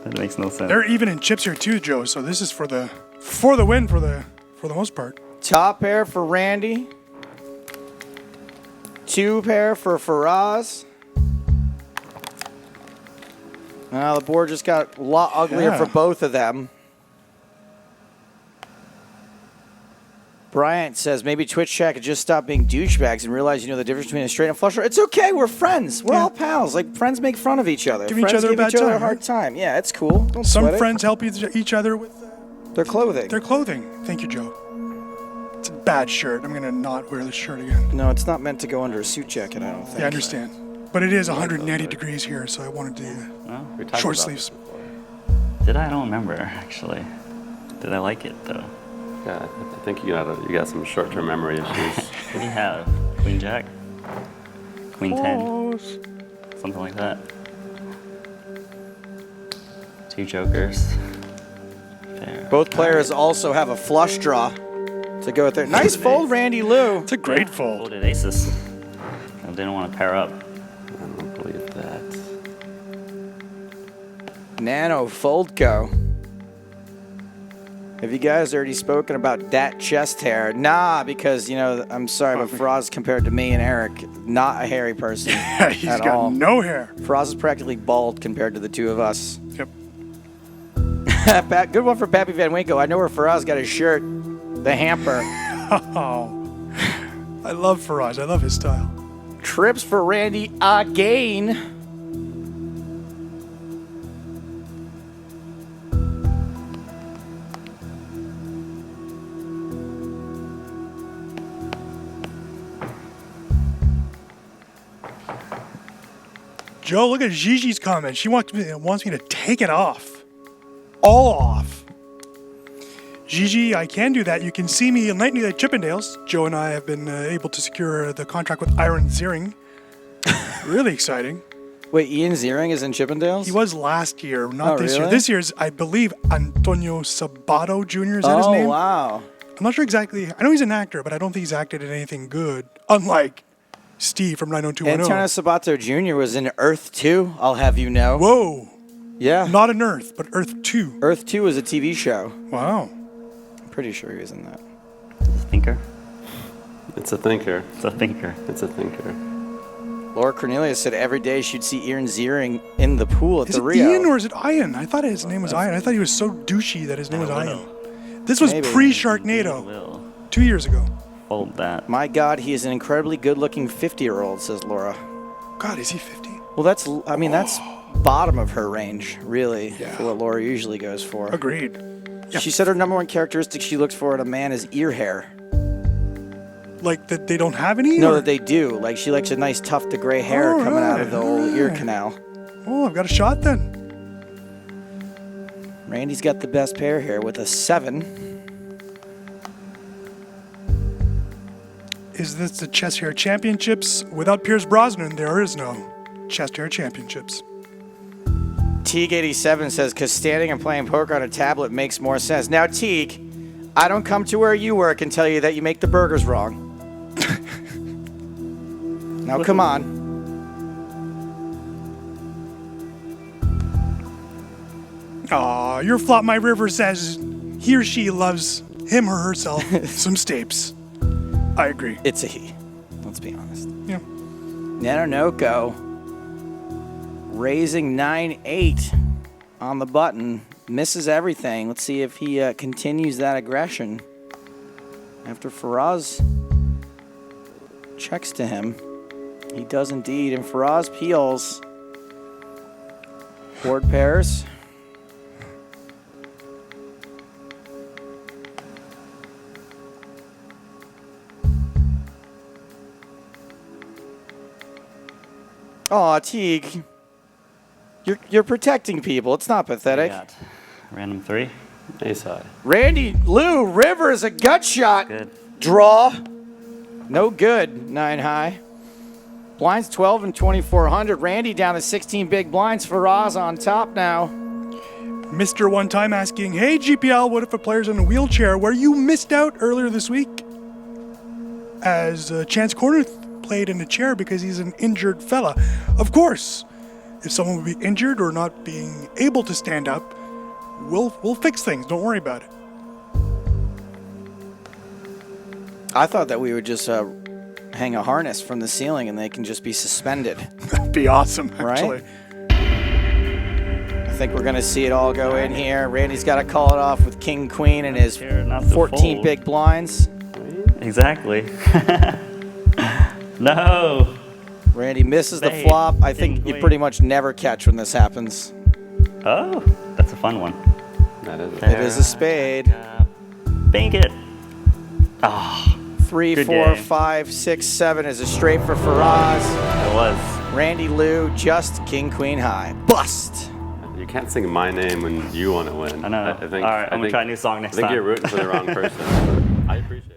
That makes no sense. They're even in chips here too, Joe. So this is for the win for the most part. Top pair for Randy. 2 pair for Faraz. Now the board just got a lot uglier for both of them. Bryant says maybe Twitch chat could just stop being douchebags and realize you know the difference between a straight and flush draw. It's okay, we're friends. We're all pals. Like friends make fun of each other. Give each friends other a give bad each other a time, hard right? time. Yeah, it's cool. Don't Some sweat it. friends help each other with Their clothing. their clothing. Thank you, Joe. It's a bad shirt. I'm gonna not wear this shirt again. No, it's not meant to go under a suit jacket, I don't think. Yeah, I understand. But it is 180 degrees here, so I wanted to No? We talked short about sleeves. this before. Did I? I don't remember actually. Did I like it though? Yeah, I think you got some short-term memory issues. What do you have? Queen Jack? Queen 10? Something like that. 2 jokers. Fair. Both players also have a flush draw to go with there. Nice fold, Randy Lou. It's a great fold. Folded aces. I didn't want to pair up. I don't believe that. Nano Foldco. Have you guys already spoken about that chest hair? Nah, because, you know, I'm sorry, but Faraz compared to me and Eric, not a hairy person Yeah, he's at got all. no hair. Faraz is practically bald compared to the two of us. Yep. Good one for Pappy Van Winkle. I know where Faraz got his shirt. The hamper. Oh, I love Faraz. I love his style. Trips for Randy again. Joe, look at Gigi's comment. She wants me to take it off. All off. Gigi, I can do that. You can see me nightly at Chippendales. Joe and I have been able to secure the contract with Iron Ziering. Really exciting. Wait, Ian Ziering is in Chippendales? He was last year, not this year. Really? This year's, I believe, Antonio Sabato Jr. Is that his name? Oh, wow. I'm not sure exactly. I know he's an actor, but I don't think he's acted in anything good. Unlike Steve from 90210. Antonio Sabato Jr. was in Earth 2, I'll have you know. Whoa. Yeah. Not an Earth, but Earth 2. Earth 2 was a TV show. Wow. I'm pretty sure he was in that. Thinker. It's a thinker. It's a thinker. It's a thinker. Laura Cornelius said every day she'd see Ian Ziering in the pool at Is the it Rio. Ian or is it Ian? I thought his name was Ian. I thought he was so douchey that his name was Ian. This was Maybe. pre-Sharknado, Will 2 years ago. hold that. My God, he is an incredibly good-looking 50-year-old, says Laura. God, is he 50? Well, that's bottom of her range, really, for what Laura usually goes for. Agreed. Yeah. She said her number one characteristic she looks for in a man is ear hair. Like that they don't have any? No, or- that they do. Like, she likes a nice tuft of gray hair coming out of the old ear canal. Oh, I've got a shot then. Randy's got the best pair here with a 7. Is this the Chest Hair Championships? Without Pierce Brosnan, there is no Chest Hair Championships. Teague87 says, because standing and playing poker on a tablet makes more sense. Now, Teague, I don't come to where you work and tell you that you make the burgers wrong. Now, come on. Aw, your Flop My River says he or she loves him or herself some Stapes. I agree. It's a he. Let's be honest. Yeah. Nanonoko raising 9-8 on the button. Misses everything. Let's see if he continues that aggression after Faraz checks to him. He does indeed, and Faraz peels. Board pairs. Aw, Teague. You're protecting people. It's not pathetic. Got random 3. Ace high. Randy Lou Rivers, a gut shot. Good. Draw. No good. 9 high. Blinds 12 and 2400. Randy down to 16 big blinds. Faraz on top now. Mr. One Time asking, hey GPL, what if a player's in a wheelchair where you missed out earlier this week? As Chance Corner played in a chair because he's an injured fella. Of course, if someone would be injured or not being able to stand up, we'll fix things. Don't worry about it. I thought that we would just hang a harness from the ceiling and they can just be suspended. That'd be awesome, actually. Right? I think we're going to see it all go in here. Randy's got to call it off with King Queen and his Here, not to 14 fold. big blinds. Exactly. No. Randy misses the Spade. flop. I think King you queen. pretty much never catch when this happens. Oh, that's a fun one. That is It is a spade. Bank it. Ah, 3, Good 4, game. 5, 6, 7 is a straight for Faraz. it was. Randy Lou, just King Queen high. Bust. You can't sing my name when you want to win. I know. I think, All right, I'm gonna try a new song next I think time. you're rooting for the wrong person. But I appreciate it.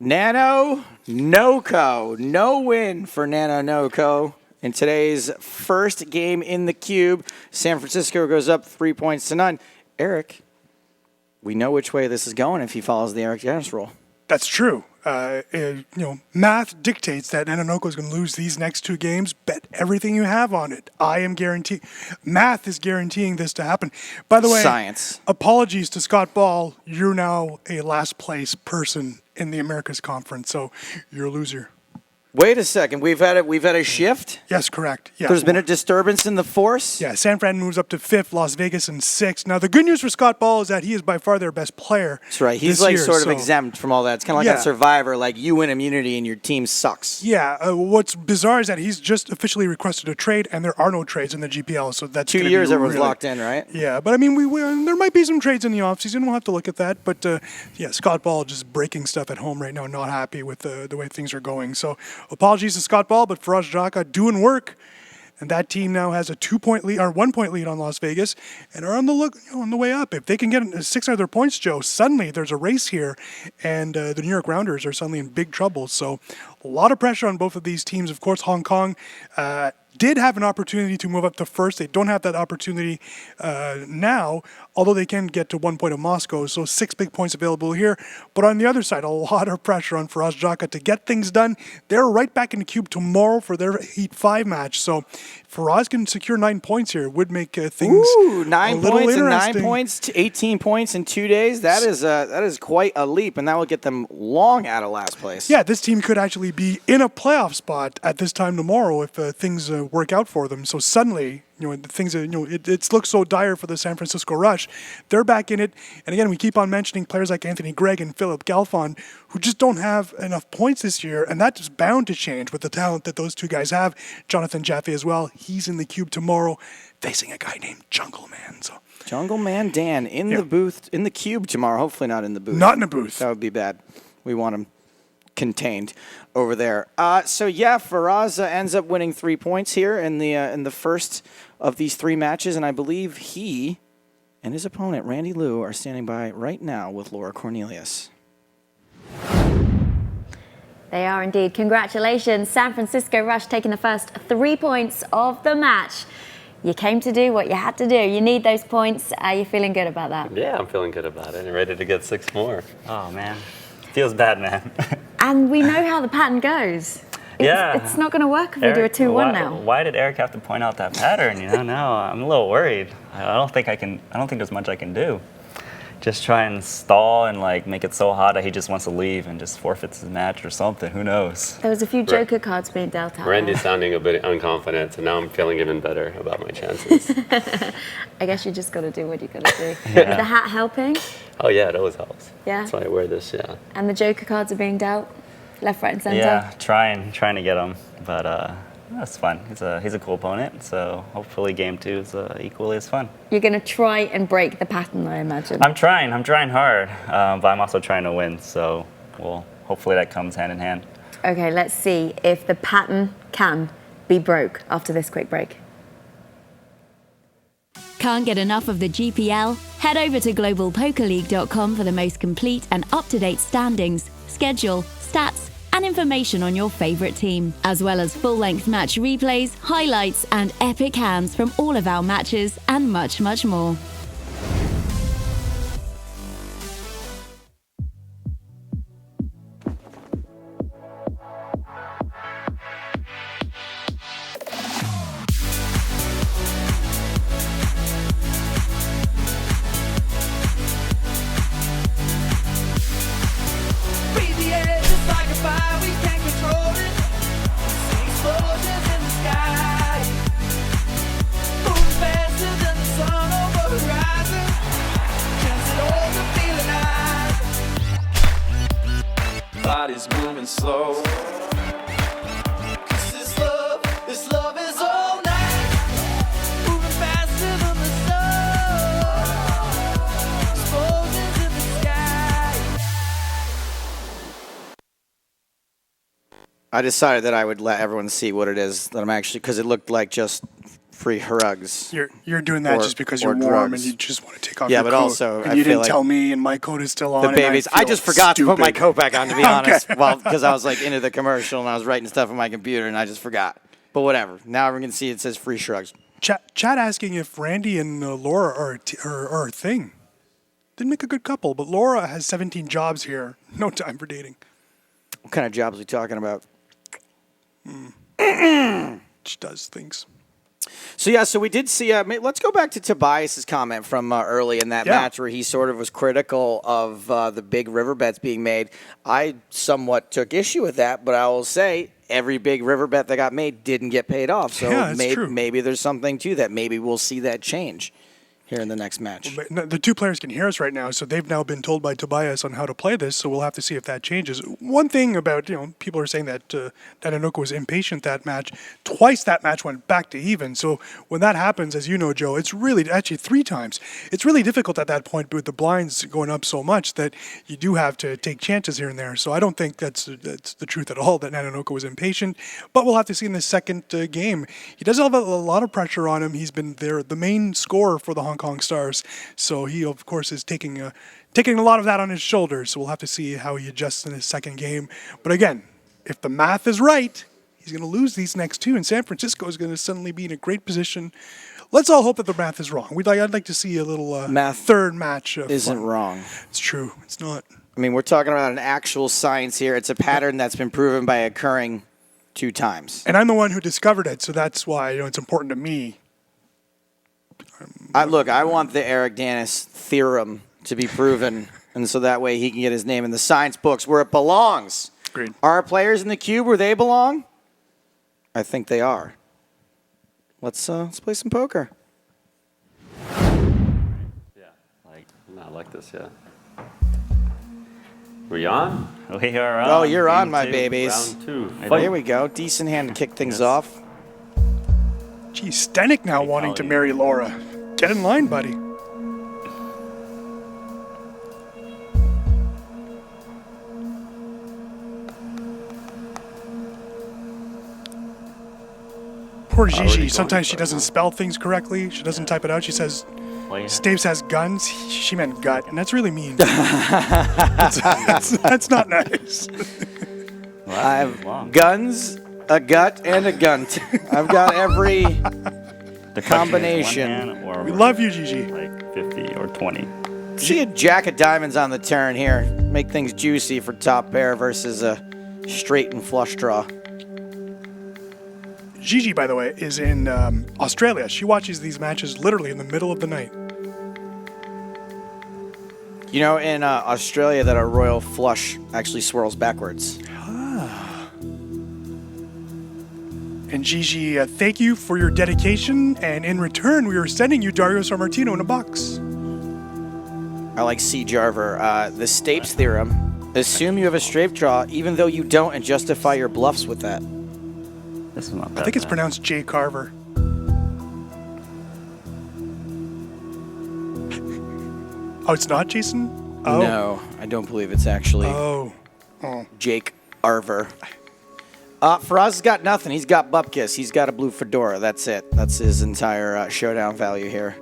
Nanonoko. No win for Nanonoko in today's first game in the cube. San Francisco goes up 3 points to none. Eric, we know which way this is going if he follows the Eric Dennis rule. That's true. Math dictates that Nanonoko is going to lose these next 2 games. Bet everything you have on it. I am guaranteeing. Math is guaranteeing this to happen. By the way, Science. Apologies to Scott Ball. You're now a last place person in the Americas Conference, so you're a loser. Wait a second. We've had a shift. Yes, correct. Yeah. There's been a disturbance in the force. Yeah, San Fran moves up to 5th, Las Vegas in 6th. Now, the good news for Scott Ball is that he is by far their best player. That's right. He's this like year, sort of so- exempt from all that. It's kind of like Yeah. on Survivor. Like you win immunity and your team sucks. Yeah, what's bizarre is that he's just officially requested a trade, and there are no trades in the GPL, so that's 2 gonna years be everyone's really- locked in, right? Yeah, but I mean, we there might be some trades in the offseason. We'll have to look at that. But yeah, Scott Ball just breaking stuff at home right now, not happy with the way things are going. So apologies to Scott Ball, but Faraz Jaka doing work And that team now has a 2-point lead or 1-point lead on Las Vegas, and are on the way up. If they can get 6 other points, Joe, suddenly there's a race here, and the New York Rounders are suddenly in big trouble. So a lot of pressure on both of these teams. Of course, Hong Kong did have an opportunity to move up to first. They don't have that opportunity now, although they can get to 1 point of Moscow. So 6 big points available here. But on the other side, a lot of pressure on Faraz Jaka to get things done. They're right back in the cube tomorrow for their Heat 5 match. So Faraz can secure 9 points here. It would make things Ooh, 9 a little points and interesting. 9 points to 18 points in 2 days. That is quite a leap, and that will get them long out of last place. Yeah, this team could actually be in a playoff spot at this time tomorrow if things work out for them. So suddenly, the things it looks so dire for the San Francisco Rush. They're back in it, and again, we keep on mentioning players like Anthony Gregg and Philip Galfond who just don't have enough points this year, and that is bound to change with the talent that those two guys have. Jonathan Jaffe as well. He's in the cube tomorrow, facing a guy named Jungle Man. So Jungle Man Dan in the booth, in the cube tomorrow. Hopefully not in the booth. Not in the booth. That would be bad. We want him contained over there. Faraz ends up winning 3 points here in the first of these 3 matches, and I believe he and his opponent Randy Liu are standing by right now with Laura Cornelius. They are indeed. Congratulations, San Francisco Rush taking the first 3 points of the match. You came to do what you had to do. You need those points. Are you feeling good about that? Yeah, I'm feeling good about it and ready to get 6 more. Oh, man. Feels bad, man. And we know how the pattern goes. It's not going to work if we do a 2-1 now. Why did Eric have to point out that pattern? Now I'm a little worried. I don't think there's much I can do. Just try and stall and make it so hot that he just wants to leave and just forfeits the match or something. Who knows? There was a few Joker cards being dealt out. Randy's sounding a bit unconfident, so now I'm feeling even better about my chances. I guess you just got to do what you got to do. Yeah. Is the hat helping? Oh yeah, it always helps. Yeah. That's why I wear this. Yeah. And the Joker cards are being dealt left, right, and center. Yeah, trying to get him, but that's fun. He's a cool opponent, so hopefully game 2 is equally as fun. You're going to try and break the pattern, I imagine. I'm trying hard, but I'm also trying to win, so hopefully that comes hand in hand. Okay, let's see if the pattern can be broke after this quick break. Can't get enough of the GPL? Head over to globalpokerleague.com for the most complete and up-to-date standings, schedule, stats, and information on your favorite team, as well as full-length match replays, highlights, and epic hands from all of our matches, and much, much more. Body's moving slow. This love is all night. Moving faster than the sun. Exploding to the sky. I decided that I would let everyone see what it is that I'm actually, because it looked like just free rugs. You're doing that just because you're warm and you just want to take off your coat. Yeah, but also and I you feel didn't like tell me, and my coat is still on. the babies. I just forgot to put my coat back on, to be honest. Okay. Well, because I was into the commercial and I was writing stuff on my computer and I just forgot. But whatever. Now everyone can see it says free shrugs. Chat asking if Randy and Laura are a thing. Didn't make a good couple, but Laura has 17 jobs here. No time for dating. What kind of jobs are we talking about? She does things. So we did see, let's go back to Tobias's comment from early in that match where he sort of was critical of the big river bets being made. I somewhat took issue with that, but I will say every big river bet that got made didn't get paid off. So Yeah, that's true. maybe there's something to that. Maybe we'll see that change. here in the next match. The two players can hear us right now, so they've now been told by Tobias on how to play this, so we'll have to see if that changes. One thing about, people are saying that Nanonoko was impatient that match. Twice that match went back to even, so when that happens, as you know, Joe, it's really, actually 3 times, it's really difficult at that point with the blinds going up so much that you do have to take chances here and there. So I don't think that's the truth at all, that Nanonoko was impatient, but we'll have to see in the second game. He does have a lot of pressure on him. He's been the main scorer for the Hong Kong Stars, so he of course is taking a lot of that on his shoulders. So we'll have to see how he adjusts in his second game. But again, if the math is right, he's going to lose these next 2, and San Francisco is going to suddenly be in a great position. Let's all hope that the math is wrong. I'd like to see a little math third match. Isn't wrong. It's true. It's not. I mean, we're talking about an actual science here. It's a pattern that's been proven by occurring 2 times. And I'm the one who discovered it, so that's why it's important to me. I want the Eric Danis theorem to be proven, and so that way he can get his name in the science books where it belongs. Agreed. Are our players in the cube where they belong? I think they are. Let's play some poker. Yeah, I like this, yeah. We on? We are on. Oh, you're on, Game my 2. babies. Round 2. Here we go. Decent hand to kick things off. Geez, Stenik now wanting to marry Laura. Get in line, buddy. Poor Gigi. Sometimes she doesn't spell things correctly. She doesn't type it out. She says, Stave says guns. She meant gut, and that's really mean. that's not nice. I have guns, a gut, and a gunt. I've got every combination. We love you, Gigi. Like 50 or 20. See a jack of diamonds on the turn here. Make things juicy for top pair versus a straight and flush draw. Gigi, by the way, is in Australia. She watches these matches literally in the middle of the night. You know, in Australia, that a royal flush actually swirls backwards. And Gigi, thank you for your dedication, and in return, we are sending you Dario Sammartino in a box. I like C. Jarver. The Stapes theorem. Assume you have a straight draw, even though you don't, and justify your bluffs with that. This is not bad. I think it's pronounced J. Carver. Oh, it's not, Jason? Oh. No, I don't believe it's actually Jake Arver. Faraz has got nothing. He's got Bupkis. He's got a blue fedora. That's it. That's his entire showdown value here.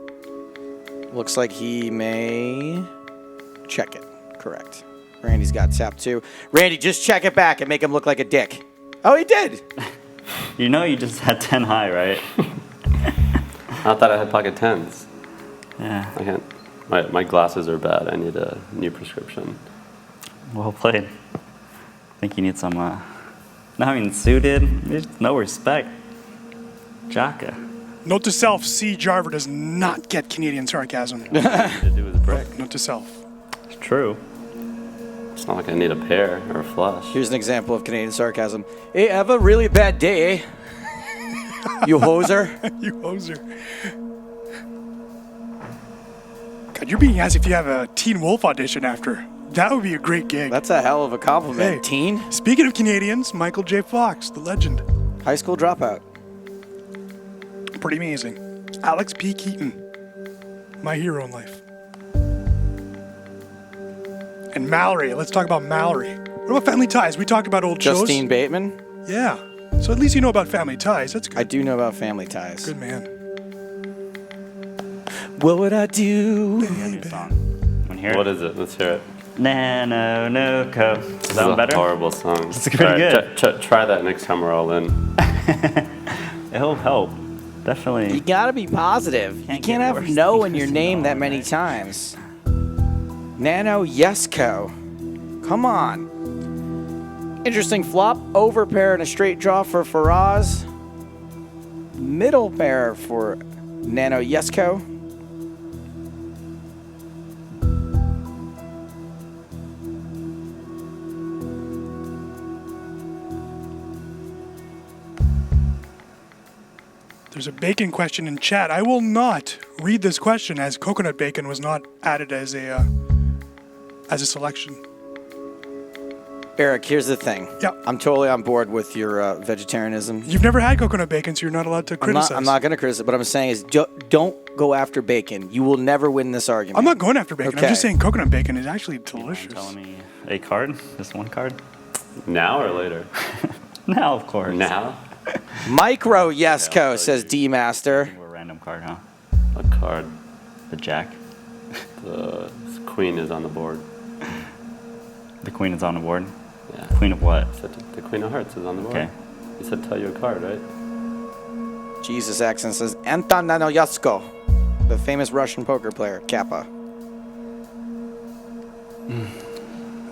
Looks like he may check it. Correct. Randy's got tap too. Randy, just check it back and make him look like a dick. Oh, he did. You know you just had 10 high, right? I thought I had pocket 10s. Yeah. I can't. My glasses are bad. I need a new prescription. Well played. I think you need some, not having suited, there's no respect. Jaka. Note to self, C. Jarver does not get Canadian sarcasm. To do with brick. Note to self. It's true. It's not like I need a pair or a flush. Here's an example of Canadian sarcasm. Hey, have a really bad day, eh? You hoser. You hoser. God, you're being asked if you have a Teen Wolf audition after. That would be a great gig. That's a hell of a compliment, Hey. teen. Speaking of Canadians, Michael J. Fox, the legend. High school dropout. Pretty amazing. Alex P. Keaton, my hero in life. And Mallory, let's talk about Mallory. What about Family Ties? We talked about old shows. Justine Bateman. Yeah. So at least you know about Family Ties. That's good. I do know about Family Ties. Good man. What would I do? When hear What it? is it? Let's hear it. Nanonoko. Is This that is one a better? horrible song. It's pretty good. Try that next time we're all in. It'll help. You Definitely. gotta be positive. You Can't can't get have worse no than in your this name that going, many right? times. Nano Yesko. Come on. Interesting flop. Over pair and a straight draw for Faraz. Middle pair for Nano Yesko. There's a bacon question in chat. I will not read this question as coconut bacon was not added as a selection. Eric, here's the thing. Yeah. I'm totally on board with your vegetarianism. You've never had coconut bacon, so you're not allowed to criticize. I'm not going to criticize. What I'm saying is don't go after bacon. You will never win this argument. I'm not going after bacon. Okay. I'm just saying coconut bacon is actually delicious. Telling me a card? Just one card? Now or later? Now, of course. Now? Micro Yesco, says D-Master. We're a random card, huh? What card? The jack. The queen is on the board. The queen is on the board? Yeah. Queen of what? The queen of hearts is on the board. Okay. You said tell you a card, right? Jesus accent says Anton Nanoyasko, the famous Russian poker player, Kappa.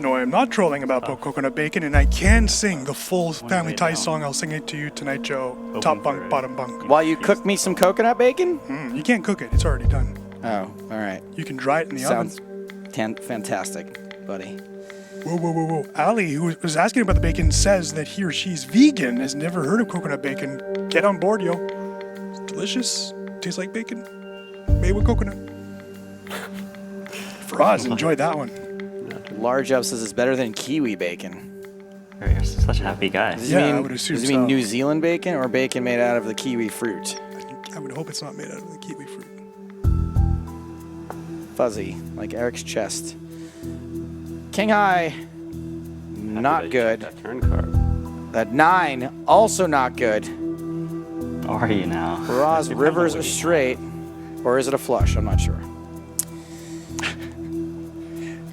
No, I'm not trolling about coconut bacon, and I can sing the full Family Ties song. I'll sing it to you tonight, Joe. Top bunk, bottom bunk. While you cook me some coconut bacon? You can't cook it. It's already done. Oh, all right. You can dry it in the Sounds oven. fantastic, buddy. Whoa. Ali, who was asking about the bacon, says that he or she's vegan, has never heard of coconut bacon. Get on board, yo. It's delicious. Tastes like bacon. Made with coconut. Faraz, enjoy that one. Large Up says it's better than kiwi bacon. You're such a happy guy. I would assume Does it mean so. New Zealand bacon or bacon made out of the kiwi fruit? I would hope it's not made out of the kiwi fruit. Fuzzy, like Eric's chest. King High, not good. That turn card. That 9, also not good. Are you now? Faraz, rivers are straight. Or is it a flush? I'm not sure.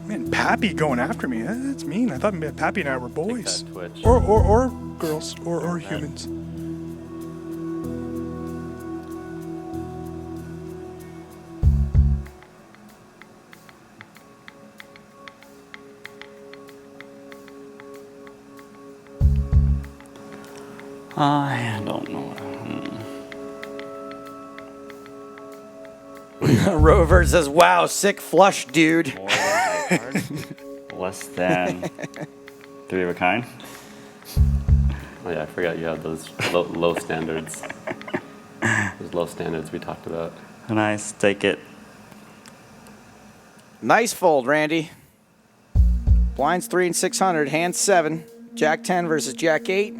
Man, Pappy going after me. That's mean. I thought Pappy and I were boys. Take that, Twitch. Or girls. Or humans. I don't know. Rover says, wow, sick flush, dude. More than high card? Less than 3 of a kind? Oh yeah, I forgot you have those low standards. Those low standards we talked about. Nice, take it. Nice fold, Randy. Blinds 3 and 600, hand 7. Jack 10 versus Jack 8.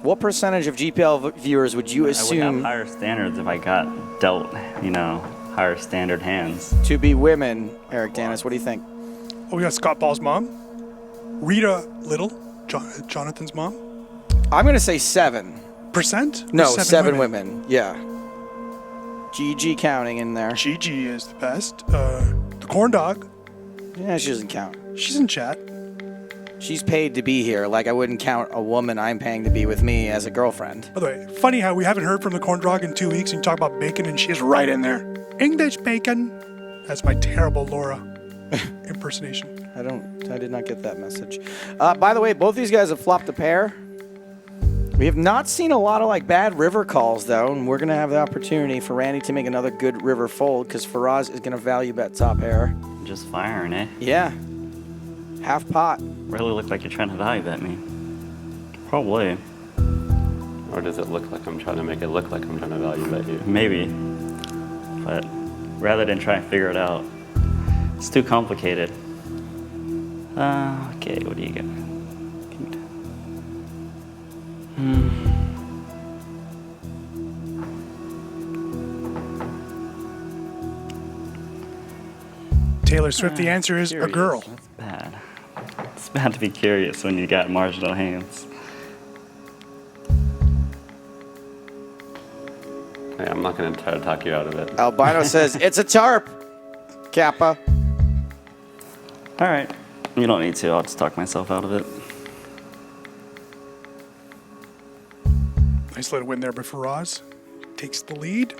What percentage of GPL viewers would you I would assume have higher standards if I got dealt, higher standard hands. to be women? Eric Dennis, what do you think? Oh, we got Scott Ball's mom. Rita Little, Jonathan's mom. I'm going to say 7. Percent? No, 7 women. Yeah. GG counting in there. Gigi is the best. The corn dog. Yeah, she doesn't count. She's in chat. She's paid to be here. Like I wouldn't count a woman I'm paying to be with me as a girlfriend. By the way, funny how we haven't heard from the corn dog in 2 weeks, and you talk about bacon, and she's right in there. English bacon. That's my terrible Laura impersonation. I did not get that message. By the way, both these guys have flopped a pair. We have not seen a lot of bad river calls though, and we're gonna have the opportunity for Randy to make another good river fold because Faraz is gonna value bet top pair. Just firing, eh? Yeah. Half pot. Really look like you're trying to value bet me. Probably. Or does it look like I'm trying to make it look like I'm trying to value bet you? Maybe. But rather than try and figure it out, it's too complicated. Okay, what do you got? Taylor Swift, the answer is a girl. That's bad. It's bad to be curious when you got marginal hands. Hey, I'm not going to try to talk you out of it. Albino says, it's a tarp, Kappa. All right. You don't need to. I'll just talk myself out of it. Nice little win there by Faraz. Takes the lead.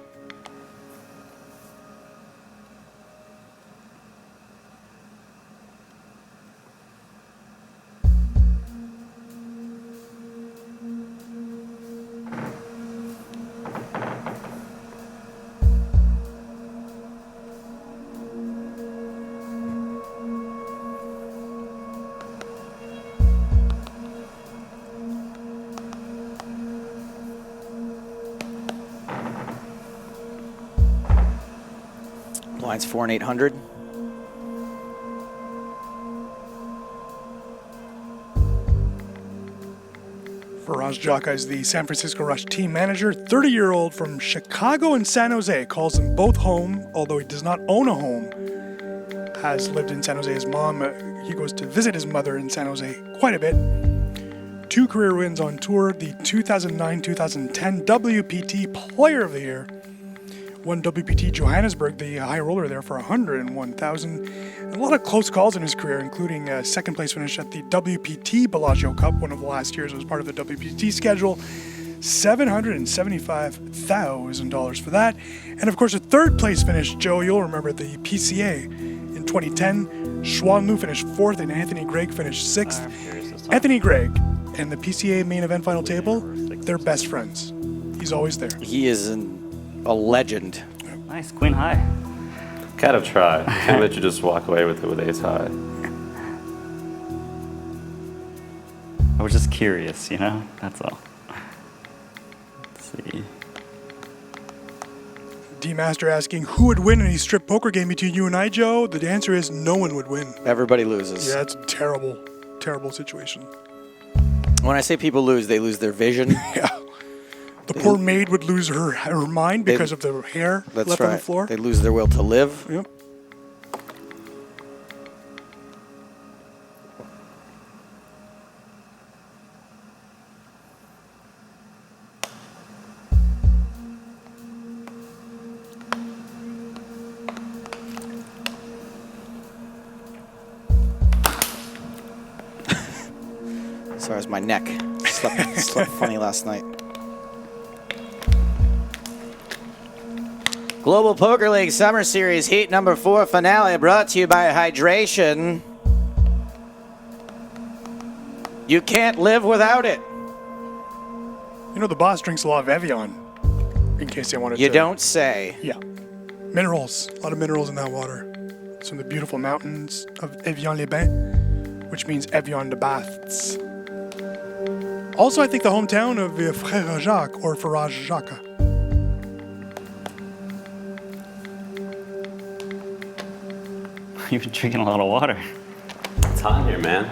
Lines 4 and 800. Faraz Jaka is the San Francisco Rush team manager. 30-year-old from Chicago and San Jose. Calls them both home, although he does not own a home. Has lived in San Jose. His mom, he goes to visit his mother in San Jose quite a bit. 2 career wins on tour. The 2009-2010 WPT Player of the Year. Won WPT Johannesburg, the high roller there, for $101,000. A lot of close calls in his career, including a second place finish at the WPT Bellagio Cup, one of the last years. It was part of the WPT schedule. $775,000 for that. And of course, a third place finish, Joe, you'll remember the PCA in 2010. Xuan Lu finished 4th and Anthony Gregg finished 6th. Anthony Gregg and the PCA main event final table, they're best friends. He's always there. He is a legend. Nice, queen high. Gotta try. Can't let you just walk away with it with ace high. I was just curious, you know? That's all. Let's see. D-Master asking who would win in a strip poker game between you and I, Joe? The answer is no one would win. Everybody loses. Yeah, it's a terrible, terrible situation. When I say people lose, they lose their vision. Yeah. The poor maid would lose her mind because of the hair left on the floor. They lose their will to live. Yep. Sorry, it's my neck. Slept funny last night. Global Poker League Summer Series Heat number 4 finale brought to you by Hydration. You can't live without it. You know, the boss drinks a lot of Evian, in case you wanted to. You don't say. Yeah. Minerals. A lot of minerals in that water. It's from the beautiful mountains of Evian-les-Bains, which means Evian de Baths. Also, I think the hometown of Frère Jacques, or Faraz Jaka. You've been drinking a lot of water. It's hot here, man.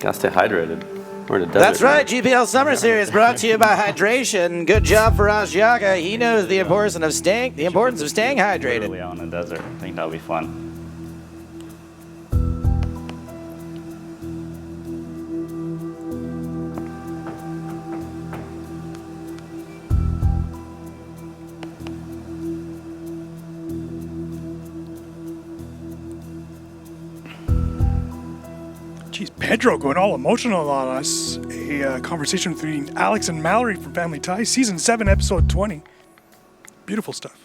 Gotta stay hydrated. We're in a desert. That's right, GPL Summer Series brought to you by Hydration. Good job, Faraz Jaka. He knows the importance of staying hydrated. Literally out in the desert. I think that'll be fun. Geez, Pedro going all emotional on us. A conversation between Alex and Mallory from Family Ties, Season 7, Episode 20. Beautiful stuff.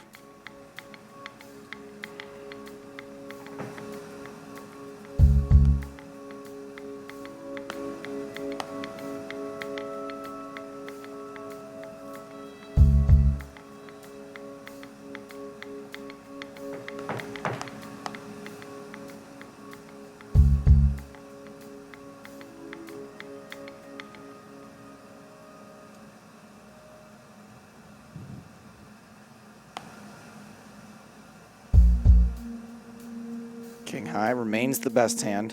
King High remains the best hand.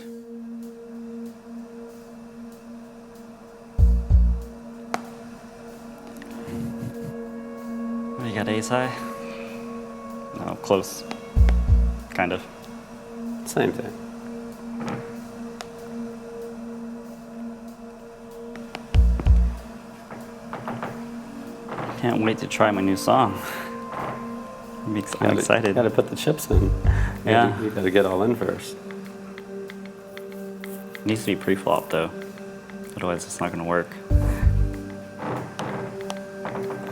You got ace high? No, close. Kind of. Same thing. Can't wait to try my new song. I'm excited. Gotta put the chips in. Yeah. You gotta get all in first. It needs to be pre-flop though. Otherwise it's not gonna work.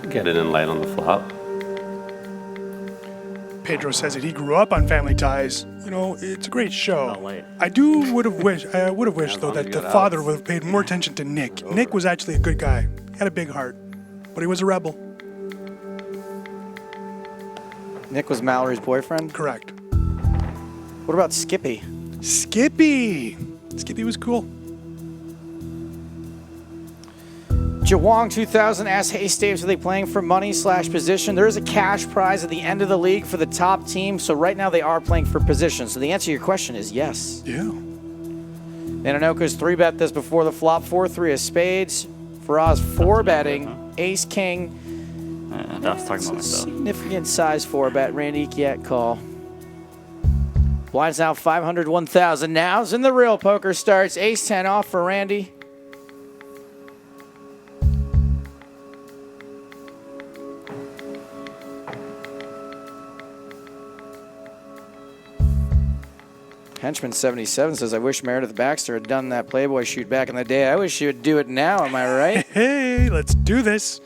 Get it in light on the flop. Pedro says that he grew up on Family Ties. You know, it's a great show. Not late. I would have wished though that the father would have paid more attention to Nick. Nick was actually a good guy. He had a big heart, but he was a rebel. Nick was Mallory's boyfriend? Correct. What about Skippy? Skippy was cool. Jawong 2000 asks, hey, Staves, are they playing for money / position? There is a cash prize at the end of the league for the top team, so right now they are playing for position. So the answer to your question is yes. Yeah. Nanonoko's 3-bet this before the flop, 4-3 of spades. Faraz 4-betting, ace king. That was talking about myself. Significant size 4-bet, Randy Kiet call. Blinds now 500, 1,000. Now's in the real poker starts. Ace 10 off for Randy. Henchman 77 says, I wish Meredith Baxter had done that Playboy shoot back in the day. I wish she would do it now, am I right? Hey, let's do this.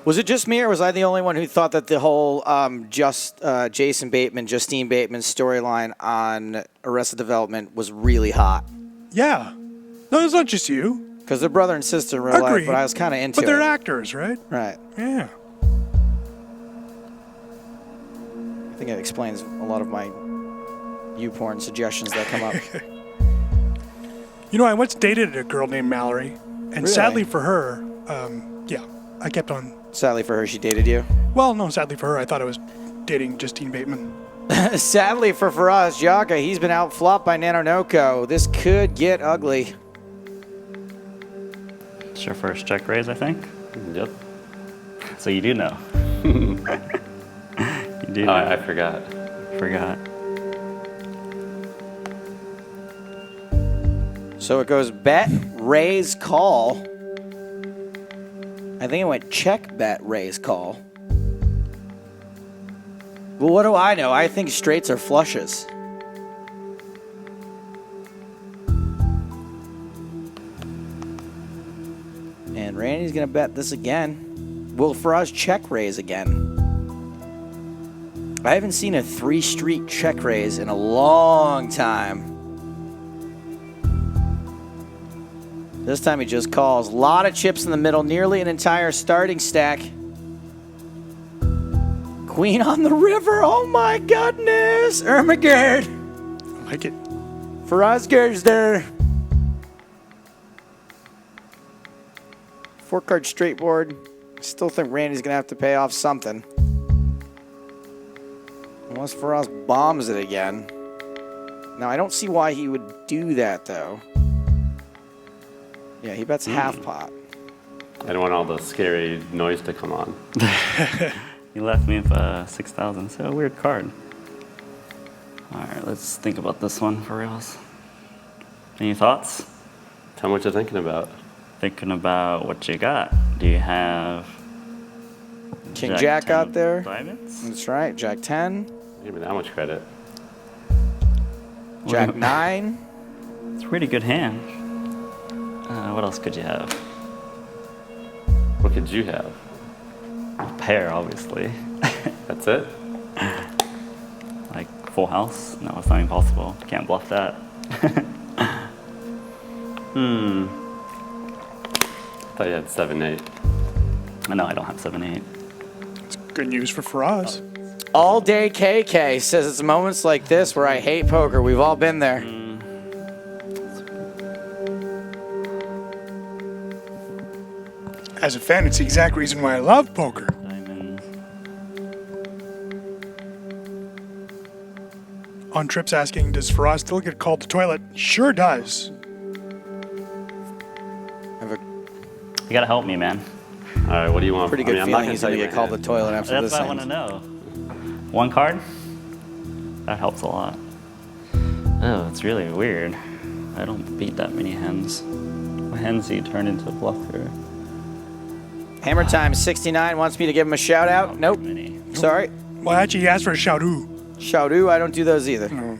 Was it just me, or was I the only one who thought that the whole Justine Bateman storyline on Arrested Development was really hot? Yeah. No, it's not just you. Because they're brother and sister in real life, but I was kind of into it. But they're actors, right? Right. Yeah. I think it explains a lot of my YouPorn suggestions that come up. You know, I once dated a girl named Mallory, and Really? sadly for her, yeah, I kept on. Sadly for her, she dated you? Well, no, sadly for her, I thought I was dating Justine Bateman. Sadly for Faraz Jaka, he's been outflopped by Nanonoko. This could get ugly. It's your first check raise, I think. Yep. So you do know. You do know. I forgot. Forgot. So it goes bet, raise, call. I think it went check, bet, raise, call. Well, what do I know? I think straights are flushes. And Randy's going to bet this again. Will Faraz check raise again? I haven't seen a 3-street check raise in a long time. This time he just calls. A lot of chips in the middle, nearly an entire starting stack. Queen on the river, oh my goodness! Ermagerd! I like it. Farazgerd's there. 4-card straight board. I still think Randy's gonna have to pay off something. Unless Faraz bombs it again. Now I don't see why he would do that though. Yeah, he bets half pot. I don't want all the scary noise to come on. You left me with 6,000. So a weird card. All right, let's think about this one for reals. Any thoughts? Tell me what you're thinking about. Thinking about what you got. Do you have King Jack 10 out there. diamonds? That's right. Jack 10. Give me that much credit. Jack 9. It's a pretty good hand. What else could you have? What could you have? A pair, obviously. That's it? Like full house? No, it's not impossible. Can't bluff that. I thought you had 7-8. No, I don't have 7-8. It's good news for Faraz. All day KK says it's moments like this where I hate poker. We've all been there. As a fan, it's the exact reason why I love poker. Diamonds. On Trips asking, does Faraz still get called to toilet? Sure does. You gotta help me, man. All right, what do you want? Pretty good I'm not feeling he's tell going to you get my called to hand. the toilet after That's this what I want to hand. know. One card? That helps a lot. Oh, it's really weird. I don't beat that many hens. What hens do you turn into a bluffer? Hammer Time 69 wants me to give him a shout out. Nope. Many. Sorry. Well, actually, he asked for a shout-oo. Shout-oo, I don't do those either. Now,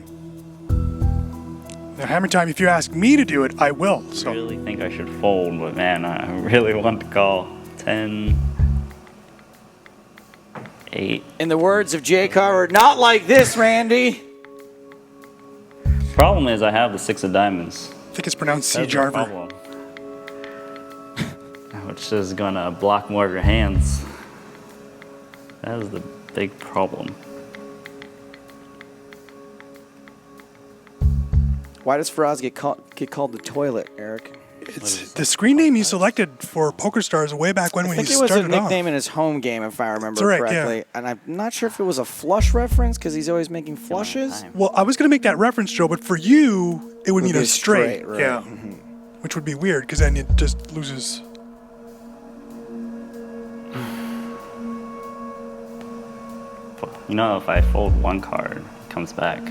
Hammer Time, if you ask me to do it, I will. I So really think I should fold, but man, I really want to call 10, 8. In the words of Jay Carver, not like this, Randy. Problem is, I have the 6 of diamonds. I think it's pronounced C. That's the Jarver. problem. Which is gonna block more of your hands. That is the big problem. Why does Faraz get called the toilet, Eric? It's the screen name you selected for PokerStars way back when I we think it started was a off. nickname in his home game, if I remember That's right, correctly. yeah. And I'm not sure if it was a flush reference because he's always making flushes. Well, I was going to make that reference, Joe, but for you, it would mean be a straight. right? Yeah. Which would be weird because then it just loses. You know, if I fold one card, it comes back.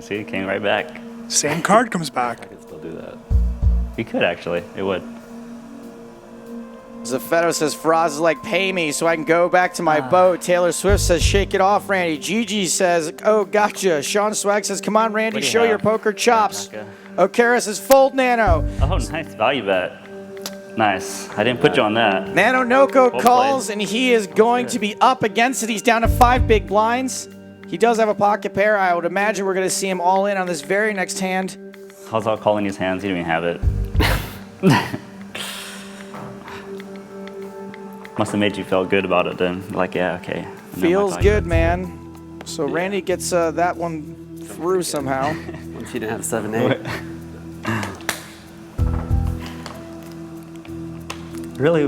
See, it came right back. Same card comes back. I can still do that. You could actually. It would. Zafetto says, Faraz is like, pay me so I can go back to my boat. Taylor Swift says, shake it off, Randy. Gigi says, oh, gotcha. Sean Swag says, come on, Randy, What do you show your have? poker chops. Okay. Okara says, fold Nano. Oh, nice. Value bet. Nice. I didn't put you on that. Nanonoko Well calls, played. and he is going to be up against it. He's down to 5 big blinds. He does have a pocket pair. I would imagine we're going to see him all in on this very next hand. How's all calling his hands? He didn't even have it. Must have made you feel good about it then. Like, yeah, okay. I know my Feels value good, bets. man. So Randy gets that one through somehow. Once you didn't have 7-8. Really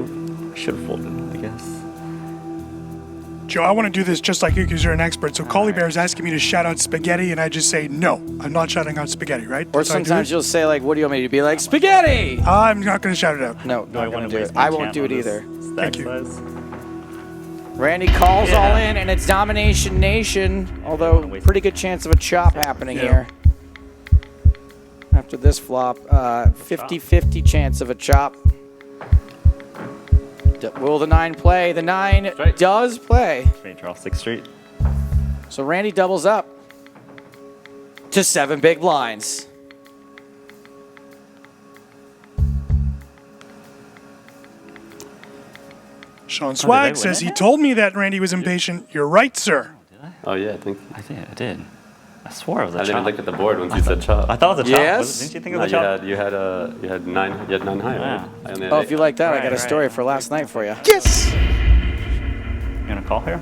should have folded, I guess. Joe, I want to do this just like you because you're an expert. So Collie Bear is asking me to shout out spaghetti, and I just say, no, I'm not shouting out spaghetti, right? Or That's how I do sometimes it? you'll say, like, what do you want me to be like? Spaghetti! I'm not going to shout it out. No, Do I not want gonna to do waste it. my I won't chance do it on this either. stack Thank you. size? Randy calls Yeah. all in, and it's Domination Nation. Although, waste pretty good chance of a chop happening Yeah. here. After this flop, 50-50 chance of a chop. Will the 9 play? The 9 Straight. does play. Straight draw 6th Street. So Randy doubles up to 7 big blinds. Sean I Swag win says it? he told me that Randy was impatient. You're right, sir. Oh, yeah, I think. I did. I swore it was a I didn't chop. even look at the board once you said chop. I thought it was a chop. Yes? Didn't you think it No, was a chop? you had 9 high, Yeah. right? I only had Oh, 8. if you like that, I got a Right, story right. for last night for you. Yes. You gonna call here?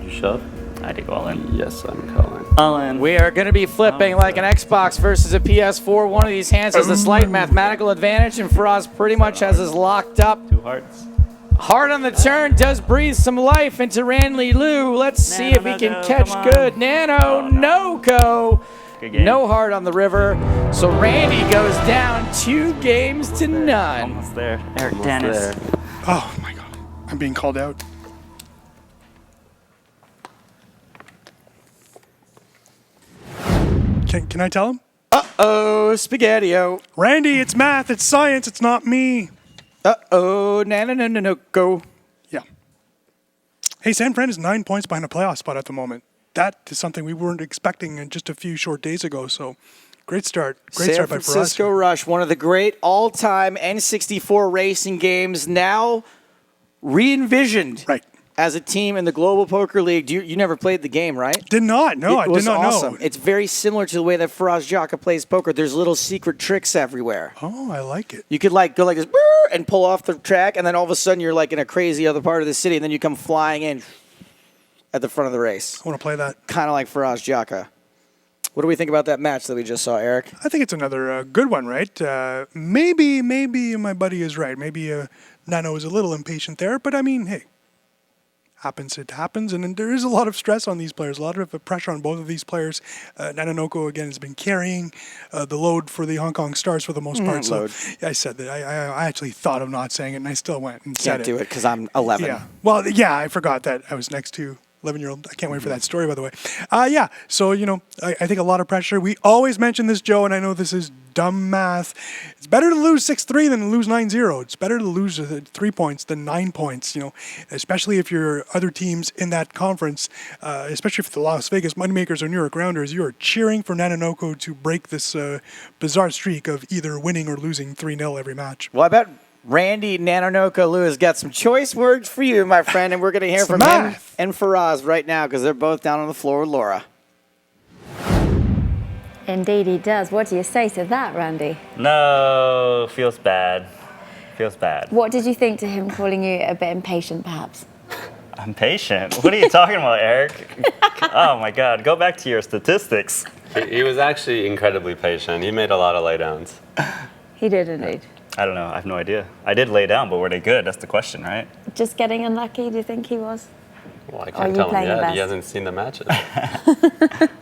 You shove? I did go all in. Yes, I'm calling. All in. We are going to be flipping like an Xbox versus a PS4. One of these hands has a slight mathematical advantage, and Faraz pretty much has us locked up. 2 hearts. Hard on the turn, does breathe some life into Randy Lou. Let's see if he can Nanonoko, catch come on. good. Nanonoko. Good game. No hard on the river. So Randy goes down 2 games to none. Almost there. Eric Almost Dennis. there. Oh, my God. I'm being called out. Can I tell him? Uh-oh, Spaghetti-O. Randy, it's math, it's science, it's not me. Uh-oh, Nanonoko. Yeah. Hey, San Fran is 9 points behind a playoff spot at the moment. That is something we weren't expecting in just a few short days ago. So, great start. Great San start by Faraz. Francisco Rush, one of the great all-time N64 racing games, now re-envisioned Right. as a team in the Global Poker League. You never played the game, right? Did not. No, I It did was not awesome. know. It's very similar to the way that Faraz Jaka plays poker. There's little secret tricks everywhere. Oh, I like it. You could like go like this and pull off the track, and then all of a sudden you're like in a crazy other part of the city, and then you come flying in at the front of the race. I want to play that. Kind of like Faraz Jaka. What do we think about that match that we just saw, Eric? I think it's another good one, right? Maybe my buddy is right. Maybe Nano is a little impatient there, but I mean, hey, it happens, and then there is a lot of stress on these players, a lot of pressure on both of these players. Nanonoko, again, has been carrying the load for the Hong Kong Stars for the most part. load. So yeah, I said that. I actually thought of not saying it, and I still went and said Can't do it because I'm 11. Yeah. Well, yeah, I forgot that I was next to 11-year-old. I can't wait for that story, by the way. Yeah, so, I think a lot of pressure. We always mention this, Joe, and I know this is dumb math. It's better to lose 6-3 than to lose 9-0. It's better to lose 3 points than 9 points, especially if you're other teams in that conference, especially if the Las Vegas Moneymakers or New York Rounders, you are cheering for Nanonoko to break this bizarre streak of either winning or losing 3-0 every match. Well, I bet Randy Nanonoko Lou has got some choice words for you, my friend, and we're going to hear It's from the him math. and Faraz right now because they're both down on the floor with Laura. Indeed he does. What do you say to that, Randy? No, feels bad. Feels bad. What did you think to him calling you a bit impatient, perhaps? I'm patient. What are you talking about, Eric? Oh my God, go back to your statistics. He was actually incredibly patient. He made a lot of laydowns. He did indeed. I don't know. I have no idea. I did lay down, but were they good? That's the question, right? Just getting unlucky, do you think he was? Well, I Are can't you tell him playing your yet. best? He hasn't seen the matches.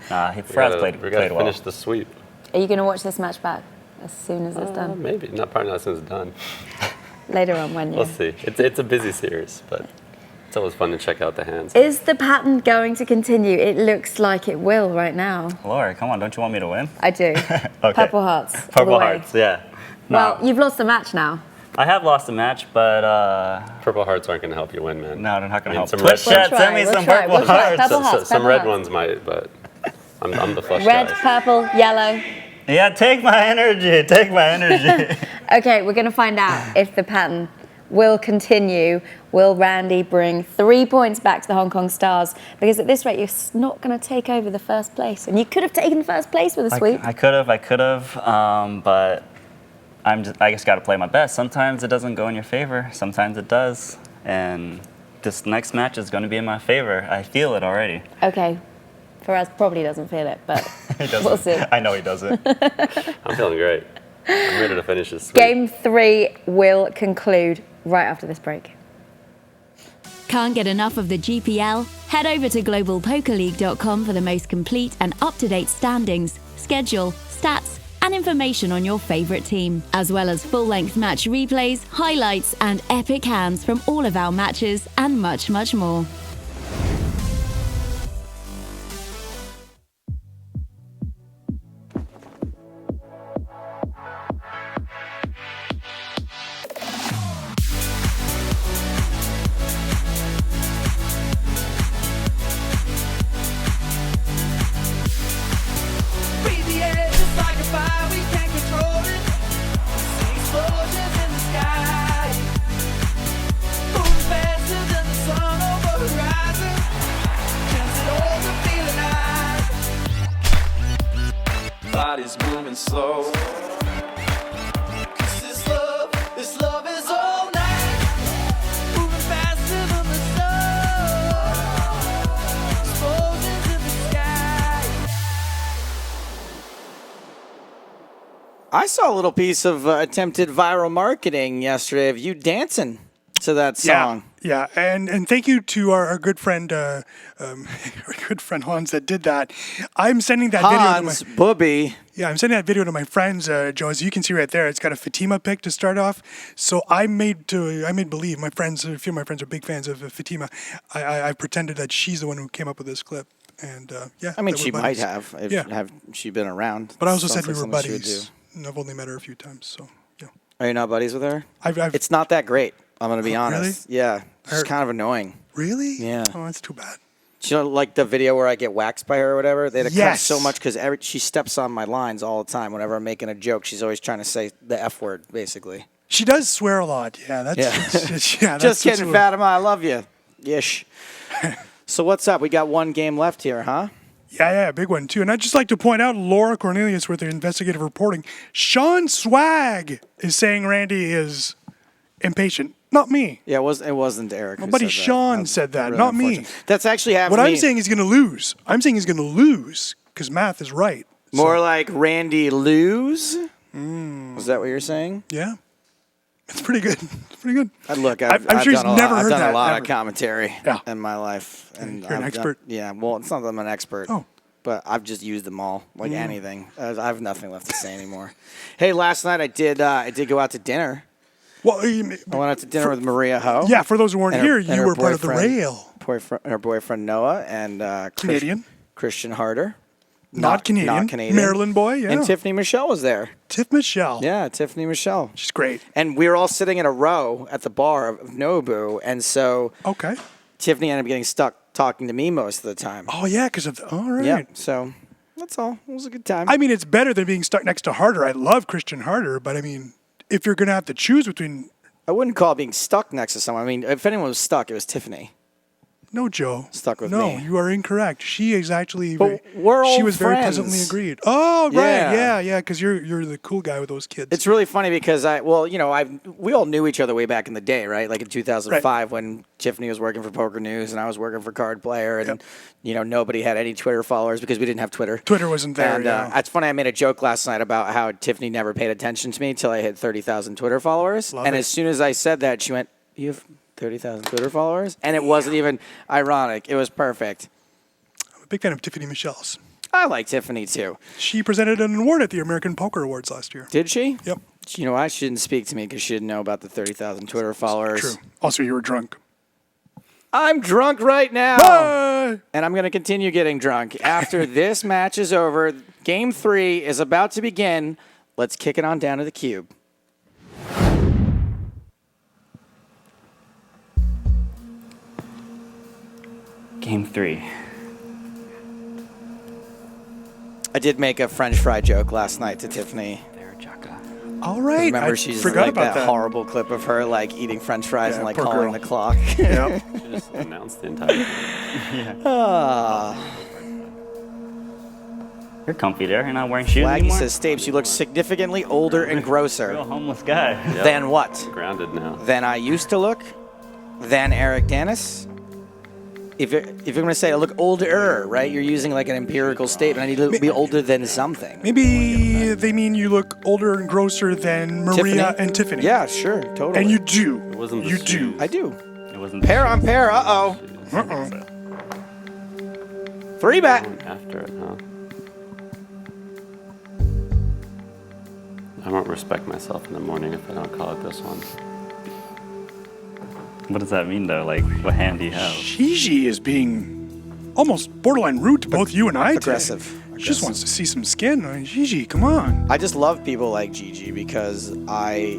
Faraz played We got to well. finish the sweep. Are you going to watch this match back as soon as it's done? Maybe. Probably not as soon as it's done. Later on when you... We'll see. It's a busy series, but it's always fun to check out the hands. Is the pattern going to continue? It looks like it will right now. Laura, come on, don't you want me to win? I do. Okay. Purple hearts. all the Purple way. hearts, yeah. No, Well, you've lost a match now. I have lost a match, but Purple hearts aren't going to help you win, man. no, they're not going to help. some Twitch red- chat, send me some purple We'll try. hearts. Purple hearts. Some purple red hearts. ones might, but I'm the flush Red, guy. purple, yellow. Yeah, take my energy. Take my energy. Okay, we're going to find out if the pattern will continue. Will Randy bring 3 points back to the Hong Kong Stars? Because at this rate, you're not going to take over the first place. And you could have taken first place with a sweep. I could have, but I just got to play my best. Sometimes it doesn't go in your favor. Sometimes it does. And this next match is going to be in my favor. I feel it already. Okay. Faraz probably doesn't feel it, but He doesn't. we'll see. I know he doesn't. I'm feeling great. I'm ready to finish this sweep. Game 3 will conclude right after this break. Can't get enough of the GPL? Head over to globalpokerleague.com for the most complete and up-to-date standings, schedule, stats, and information on your favorite team, as well as full-length match replays, highlights, and epic hands from all of our matches, and much, much more. Breathe the air just like a fire, we can't control it. See explosions in the sky. Moving faster than the sun over horizon. Can't sit hold the feeling high. Body's moving slow. 'Cause this love is all night. Moving faster than the sun. Explosions in the sky. I saw a little piece of attempted viral marketing yesterday of you dancing to that song. Yeah, and thank you to our good friend, our good friend Hans that did that. I'm sending that video to my... Hans Booby. Yeah, I'm sending that video to my friends, Joe. As you can see right there, it's got a Fatima pic to start off. So I made believe my friends, a few of my friends are big fans of Fatima. I pretended that she's the one who came up with this clip, and yeah. I mean, that she we're might buddies. have if Yeah. have she been around. But I also Sounds said we like were something she would buddies. do. And I've only met her a few times, so yeah. Are you not buddies with her? I've It's not that great. I'm gonna be Oh, honest. Yeah, she's kind of annoying. really? Yeah. Oh, that's too bad. You know, like the video where I get waxed by her or whatever. They had to cut Yes. so much because she steps on my lines all the time. Whenever I'm making a joke, she's always trying to say the F word, basically. She does swear a lot. Yeah, that's Yeah. that's Just kidding, what- Fatima. I love you. Ish. So what's up? We got one game left here, huh? Yeah, big one too. And I'd just like to point out Laura Cornelius with her investigative reporting. Sean Swag is saying Randy is impatient. Not me. Yeah, it wasn't Eric. My who buddy said that. Sean That's said that, really not me. unfortunate. That's actually happened. What to I'm me. saying he's going to lose. I'm saying he's going to lose because math is right. More like Randy lose. Is that what you're saying? Yeah. It's pretty good. It's pretty good. Look, I'm I've sure he's done never I've heard done that, a lot ever. of commentary Yeah. in my life, and You're an I've done- expert. yeah, well, it's not that I'm an expert. Oh. But I've just used them all, like anything. I have nothing left to say anymore. Hey, last night I did go out to dinner. Well, I went out to dinner with Maria Ho. yeah, for those who weren't and her- here, and you her were part of the boyfriend- rail. Her boyfriend Noah and Canadian. Christian Harder. Not Canadian. Not Canadian. Maryland boy, yeah. And Tiffany Michelle was there. Tiff Michelle. Yeah, Tiffany Michelle. She's great. And we were all sitting in a row at the bar of Nobu, and so Okay. Tiffany ended up getting stuck talking to me most of the time. Oh, yeah, because of... All right. Yeah, so that's all. It was a good time. I mean, it's better than being stuck next to Harder. I love Christian Harder, but I mean, if you're going to have to choose between... I wouldn't call it being stuck next to someone. I mean, if anyone was stuck, it was Tiffany. No, Joe. Stuck with no, me. you are incorrect. She is actually. But we're she old was very friends. pleasantly agreed. Oh, right. Yeah. Yeah. Because you're the cool guy with those kids. It's really funny because we all knew each other way back in the day, right? Like in 2005 when Tiffany was working for Poker News and I was working for Card Player, and nobody had any Twitter followers because we didn't have Twitter. Twitter wasn't there. And yeah. it's funny. I made a joke last night about how Tiffany never paid attention to me until I hit 30,000 Twitter followers. Love and it. as soon as I said that, she went, "You have 30,000 Twitter followers?" And it wasn't even ironic. It was perfect. I'm a big fan of Tiffany Michelle's. I like Tiffany too. She presented an award at the American Poker Awards last year. Did she? Yep. You know, I shouldn't speak to me because she didn't know about the 30,000 Twitter followers. True. Also, you were drunk. I'm drunk right now. Bye! And I'm going to continue getting drunk. After this match is over, Game 3 is about to begin. Let's kick it on down to the cube. Game 3. I did make a French fry joke last night to Tiffany. Faraz Jaka. All right. Remember, I she's forgot like about that horrible clip of her like eating French fries Yeah, and like poor calling girl. the clock. Yep. She just announced the entire thing. You're comfy there. You're not wearing shoes Flaggy anymore? says, Stapes, you look significantly older and Real grosser homeless guy. Yep. than what? Grounded now. Than I used to look? Than Eric Dennis? If you're going to say I look older, right? You're using like an empirical statement. I need to be older than something. Maybe they mean you look older and grosser than Maria and Tiffany. Yeah, sure, totally. And you do. It wasn't the You do. shoes. I do. It wasn't Pair on pair, uh-oh. Uh-oh. 3-bet. After it, huh? I won't respect myself in the morning if I don't call it this one. What does that mean, though? Like, what hand do you have? Gigi is being almost borderline rude to both you and I today. Aggressive. She just wants to see some skin. I mean, Gigi, come on. I just love people like Gigi because I...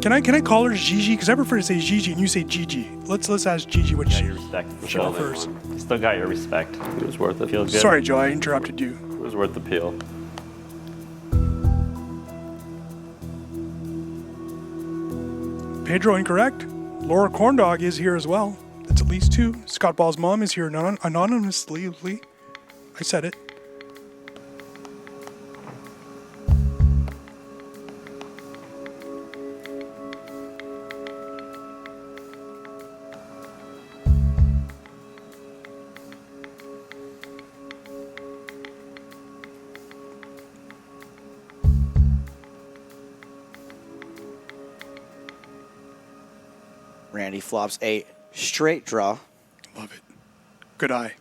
Can I call her Gigi? Because I prefer to say Gigi and you say Gigi. Let's ask Gigi what You got she your respect. she prefers. You still got your respect. It was worth it. Feels good. Sorry, Joe, I interrupted you. It was worth the peel. Pedro incorrect. Laura Corndog is here as well. That's at least 2. Scott Ball's mom is here anonymously. I said it. Randy flops a straight draw. Love it. Good eye.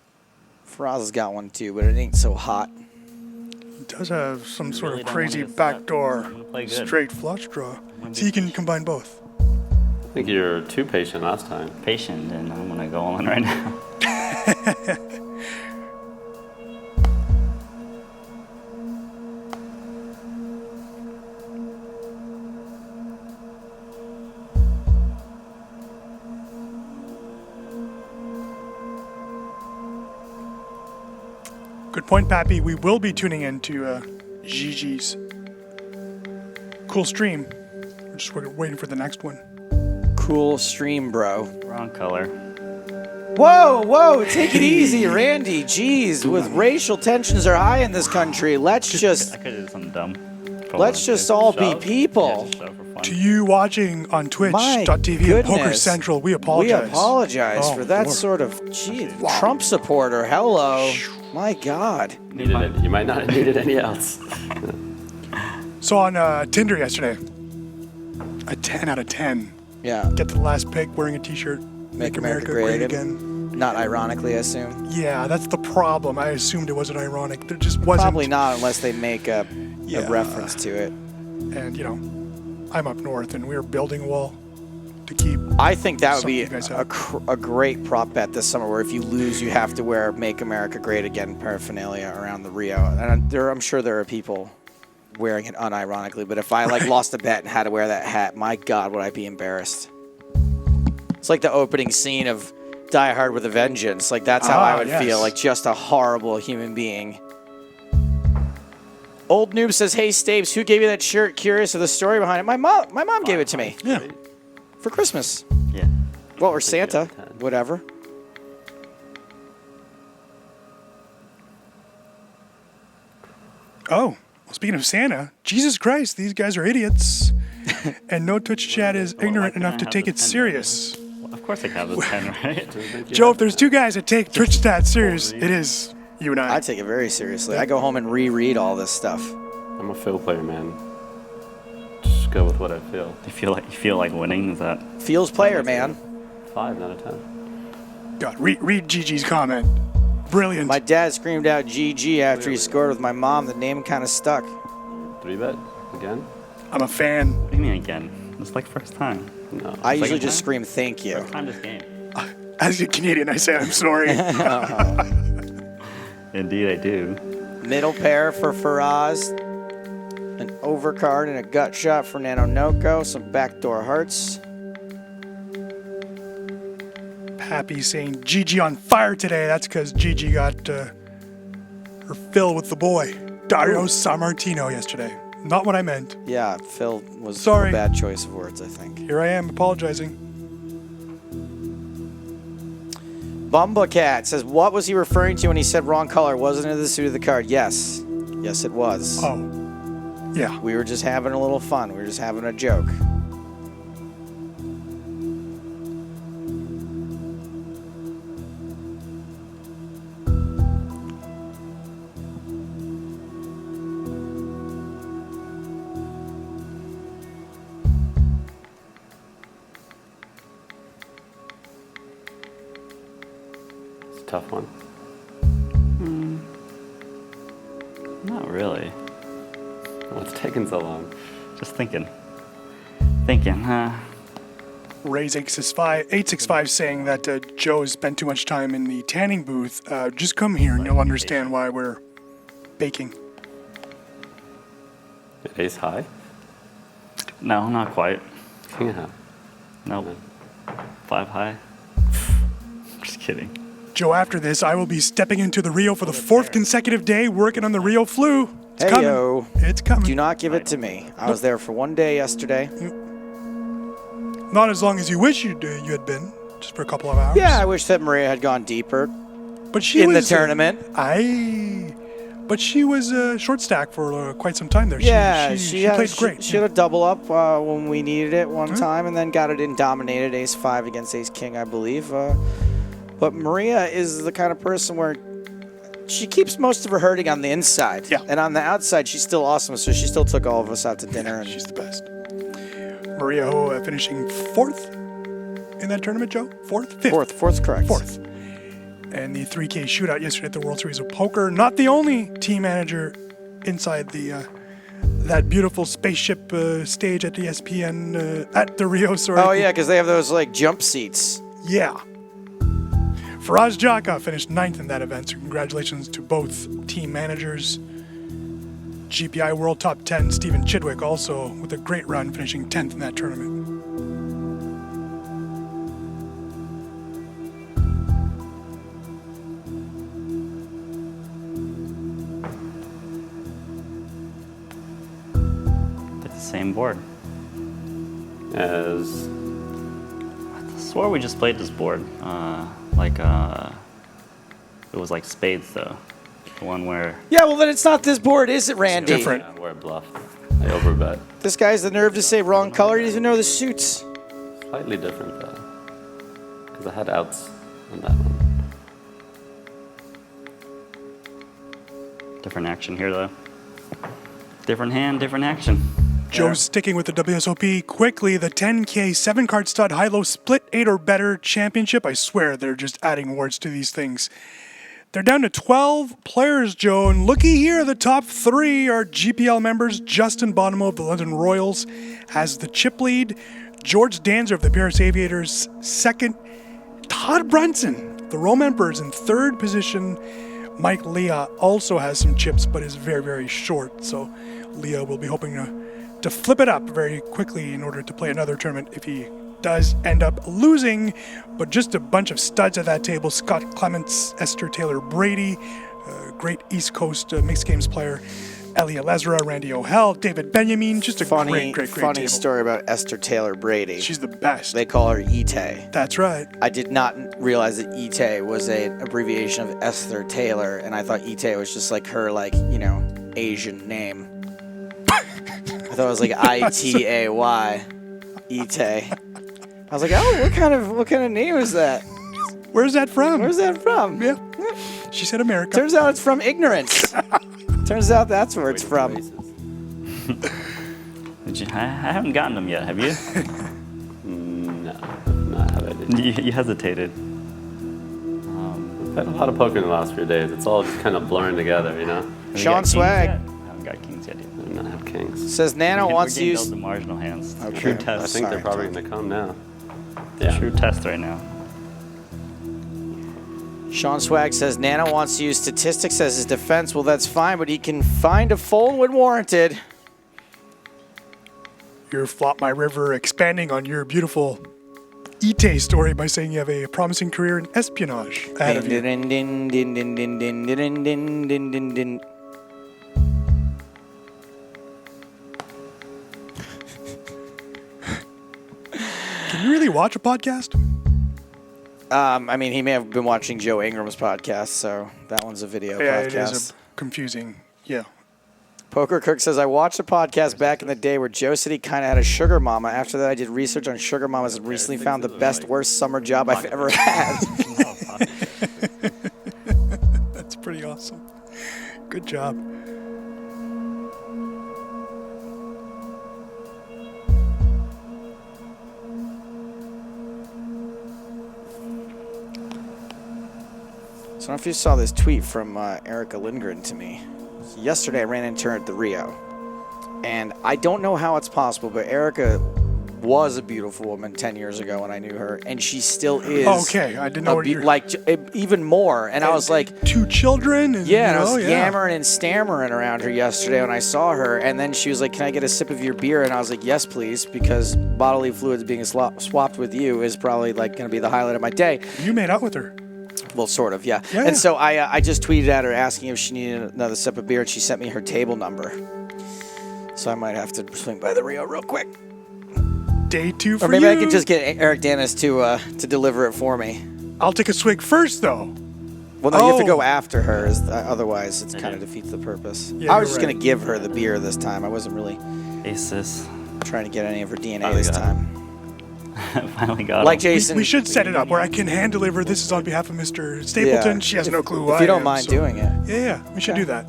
Faraz has got one too, but it ain't so hot. He does have some sort really of don't crazy wanna get set. backdoor I'm gonna play good. straight flush draw. So you can combine both. I think you were too patient last time. Patient, and I'm gonna go all in right now. Good point, Pappy. We will be tuning in to Gigi's cool stream. We're just waiting for the next one. Cool stream, bro. Wrong color. Whoa, take it easy, Randy. Jeez, with racial tensions are high in this country, let's I just could have done something dumb. let's just all be Shove? people. Yeah, just shove for fun. To you watching on My Twitch.tv and Poker goodness. Central, we apologize. We apologize Oh, for that Lord. sort of Trump supporter. Hello. My God. You might not have needed any else. So on Tinder yesterday, a 10 out of 10. Yeah. Get to the last pick wearing a t-shirt. Make America great again. Not ironically, I assume. Yeah, that's the problem. I assumed it wasn't ironic. There just wasn't. Probably not unless they make a Yeah. reference to it. And, you know, I'm up north and we're building a wall to keep. I think that would Something be you guys have. a great prop bet this summer where if you lose, you have to wear Make America Great Again paraphernalia around the Rio. And I'm sure there are people wearing it unironically, but if I lost a bet and had to wear that hat, my God, would I be embarrassed. It's like the opening scene of Die Hard with a Vengeance. Like, that's how I would yes. feel, like just a horrible human being. Old Noob says, hey, Stapes, who gave you that shirt? Curious of the story behind it. My mom gave it to me Yeah. for Christmas. Yeah. Well, or Santa, whatever. Oh, well, speaking of Santa, Jesus Christ, these guys are idiots. And no Twitch chat is ignorant enough to take it serious. Well, of course I have this pen, right? Joe, if there's two guys that take Twitch chat serious, it is you and I. I take it very seriously. I go home and reread all this stuff. I'm a feel player, man. Just go with what I feel. You feel like winning? Is that? Feels player, man. 5 out of 10. God, read Gigi's comment. Brilliant. My dad screamed out GG after he scored with my mom. The name kind of stuck. 3-bet again? I'm a fan. What do you mean again? It's like first time. No. I usually just scream thank you. First time this game. As a Canadian, I say I'm sorry. Indeed, I do. Middle pair for Faraz. An overcard and a gut shot for Nanonoko. Some backdoor hearts. Happy saying Gigi on fire today. That's because Gigi got her fill with the boy, Dario Sammartino, yesterday. Not what I meant. Yeah, Phil was Sorry. a bad choice of words, I think. Here I am apologizing. Bumbacat says, what was he referring to when he said wrong color? Wasn't it the suit of the card? Yes. Yes, it was. Oh. Yeah. We were just having a little fun. We were just having a joke. Tough one. Not really. What's taking so long? Just thinking. Ray's 865 saying that Joe has spent too much time in the tanning booth. Just come here and you'll understand why we're baking. Ace high? No, not quite. Yeah. Nope. 5 high. Just kidding. Joe, after this, I will be stepping into the Rio for the 4th consecutive day, working on the Rio flu. It's coming. Hey-yo. It's coming. Do not give it to me. I was there for one day yesterday. Not as long as you wish you had been, just for a couple of hours. Yeah, I wish that Maria had gone deeper but she in was, the tournament. But she was short stack for quite some time there. Yeah, she played great. She had a double up when we needed it one time, and then got it in dominated ace-5 against ace-king, I believe. But Maria is the kind of person where she keeps most of her hurting on the inside. Yeah. And on the outside, she's still awesome, so she still took all of us out to dinner. And She's the best. Maria Ho finishing 4th in that tournament, Joe? 4th? 5th? Fourth's correct. 4th. And the 3K shootout yesterday at the World Series of Poker. Not the only team manager inside the that beautiful spaceship stage at the ESPN at the Rio. Sorry. Oh, yeah, because they have those, like, jump seats. Yeah. Faraz Jaka finished 9th in that event, so congratulations to both team managers. GPI World Top 10, Stephen Chidwick also with a great run, finishing 10th in that tournament. It's the same board. As I swore we just played this board. It was like spades though. The one where Yeah, well, then it's not this board, is it, Randy? Different. where I bluffed. I overbet. This guy has the nerve to say wrong color. He doesn't even know the suits. Slightly different though. Because I had outs on that one. different action here though. Different hand, different action. Joe's sticking with the WSOP. Quickly, the 10K 7-card stud high-low split 8 or better championship. I swear they're just adding words to these things. They're down to 12 players, Joe, and looky here, the top 3 are GPL members. Justin Bonomo of the London Royals has the chip lead. George Danzer of the Paris Aviators, second. Todd Brunson, the Rome Emperors, in third position. Mike Leah also has some chips, but is very, very short. So Leah will be hoping to flip it up very quickly in order to play another tournament if he does end up losing. But just a bunch of studs at that table. Scott Clements, Esther Taylor Brady, great East Coast mixed games player. Elia Lesra, Randy O'Hell, David Benjamin. Just a great funny table. story about Esther Taylor Brady. She's the best. They call her Ite. That's right. I did not realize that Ite was an abbreviation of Esther Taylor, and I thought Ite was just like her, like, you know, Asian name. I thought it was like Itay. Itay. I was like, oh, what kind of name is that? Where's that from? Where's that from? Yeah. She said America. Turns out it's from ignorance. Turns out that's where it's from. I haven't gotten them yet, have you? No, not have I did. You hesitated. I've had a lot of poker in the last few days. It's all just kind of blurring together, you know? Have you Sean got kings Swag. yet? I haven't got kings yet. I do not have kings. Says Nano wants to We're getting use. those marginal hands. Okay. True I test. think they're Sorry, probably Tom. going to come now. Yeah. True test right now. Sean Swag says Nano wants to use statistics as his defense. Well, that's fine, but he can find a fold when warranted. Your Flop My River expanding on your beautiful Ite story by saying you have a promising career in espionage ahead of you. Din, din, din, din, din, din, din, din, din, din, din. Can you really watch a podcast? I mean, he may have been watching Joe Ingram's podcast, so that one's a video Yeah, podcast. it is confusing. Yeah. Poker Cook says, I watched a podcast back in the day where Joe said he kind of had a sugar mama. After that, I did research on sugar mamas and recently found the best, worst summer job I've ever had. That's pretty awesome. Good job. So I don't know if you saw this tweet from Erica Lindgren to me. Yesterday, I ran into her at the Rio. And I don't know how it's possible, but Erica was a beautiful woman 10 years ago when I knew her. And she still is. Okay, I didn't know what you're... Like, even more. And I was like... 2 children? And, Yeah, and I was yeah. yammering and stammering around her yesterday when I saw her. And then she was like, can I get a sip of your beer? And I was like, yes, please, because bodily fluids being swapped with you is probably like going to be the highlight of my day. You made out with her. Well, sort of, yeah. Yeah. And so I just tweeted at her asking if she needed another sip of beer, and she sent me her table number. So I might have to swing by the Rio real quick. Day 2 for Or maybe you. I can just get Eric Dennis to deliver it for me. I'll take a swig first, though. Well, no, you have to Oh. go after her. Otherwise, it kind of defeats the purpose. Yeah, I was you're just right. going to give her the beer this time. I wasn't really Aces. trying to get any of her DNA Finally this got time. Finally got Like him. Jason. We should set it up where I can hand deliver. This is on behalf of Mr. Stapleton. Yeah. She has no clue who If I you don't am, mind so- doing it, Yeah, we should Okay. do that.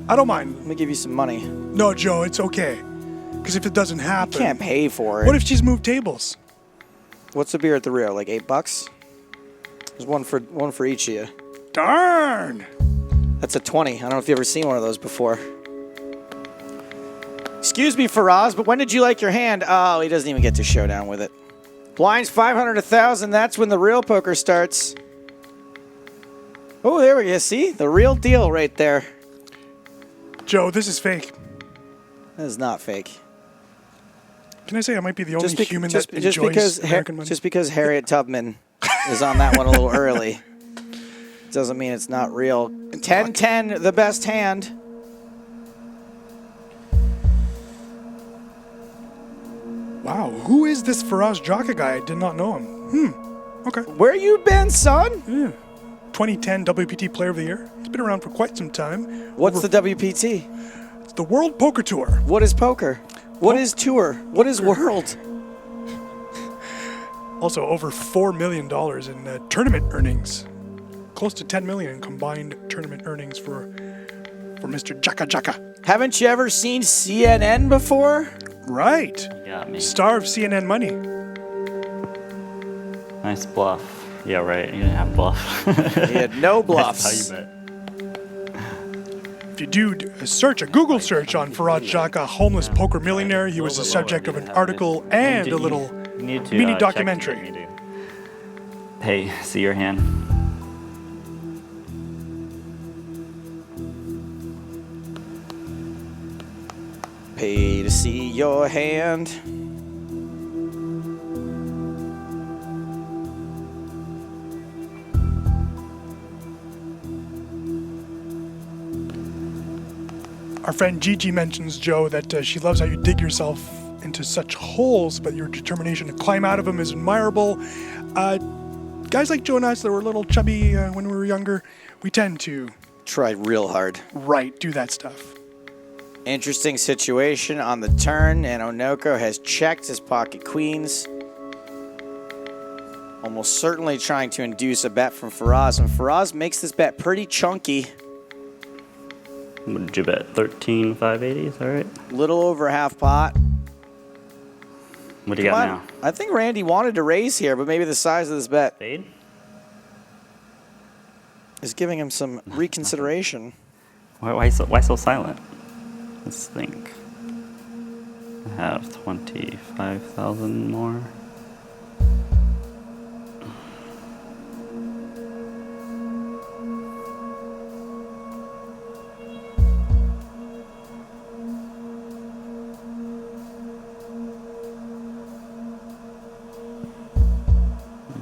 I don't mind. let me give you some money. No, Joe, it's okay. Because if it doesn't happen... Can't pay for it. What if she's moved tables? What's the beer at the Rio? Like $8? There's one for each of you. Darn! That's a 20. I don't know if you've ever seen one of those before. Excuse me, Faraz, but when did you like your hand? Oh, he doesn't even get to showdown with it. Blinds 500, 1,000. That's when the real poker starts. Oh, there we go. See? The real deal right there. Joe, this is fake. That is not fake. Can I say I might be the only human that just enjoys because American money? just because Harriet Tubman is on that one a little early doesn't mean it's not real. 10-10, the best hand. Wow, who is this Faraz Jaka guy? I did not know him. Okay. Where you been, son? 2010 WPT Player of the Year. He's been around for quite some time. What's the WPT? It's the World Poker Tour. What is poker? What is tour? What is world? Also, over $4 million in tournament earnings. Close to $10 million in combined tournament earnings for Mr. Jaka Jaka. Haven't you ever seen CNN before? Right. Got me. Star of CNN money. Nice bluff. Yeah, right. You didn't have bluff. He had no bluffs. That's how you bet. If you do a Google search on Faraz Jaka, homeless poker millionaire, he was the subject of an article and a little mini documentary. Hey, see your hand. Pay to see your hand. Our friend Gigi mentions, Joe, that she loves how you dig yourself into such holes, but your determination to climb out of them is admirable. Guys like Joe and us that were a little chubby when we were younger, we tend to Try real hard. do that stuff. Interesting situation on the turn, and Nanonoko has checked his pocket queens. Almost certainly trying to induce a bet from Faraz, and Faraz makes this bet pretty chunky. What did you bet? 13,580, is that right? Little over half pot. What do you got now? I think Randy wanted to raise here, but maybe the size of this bet Fade? is giving him some reconsideration. Why so silent? Let's think. I have 25,000 more.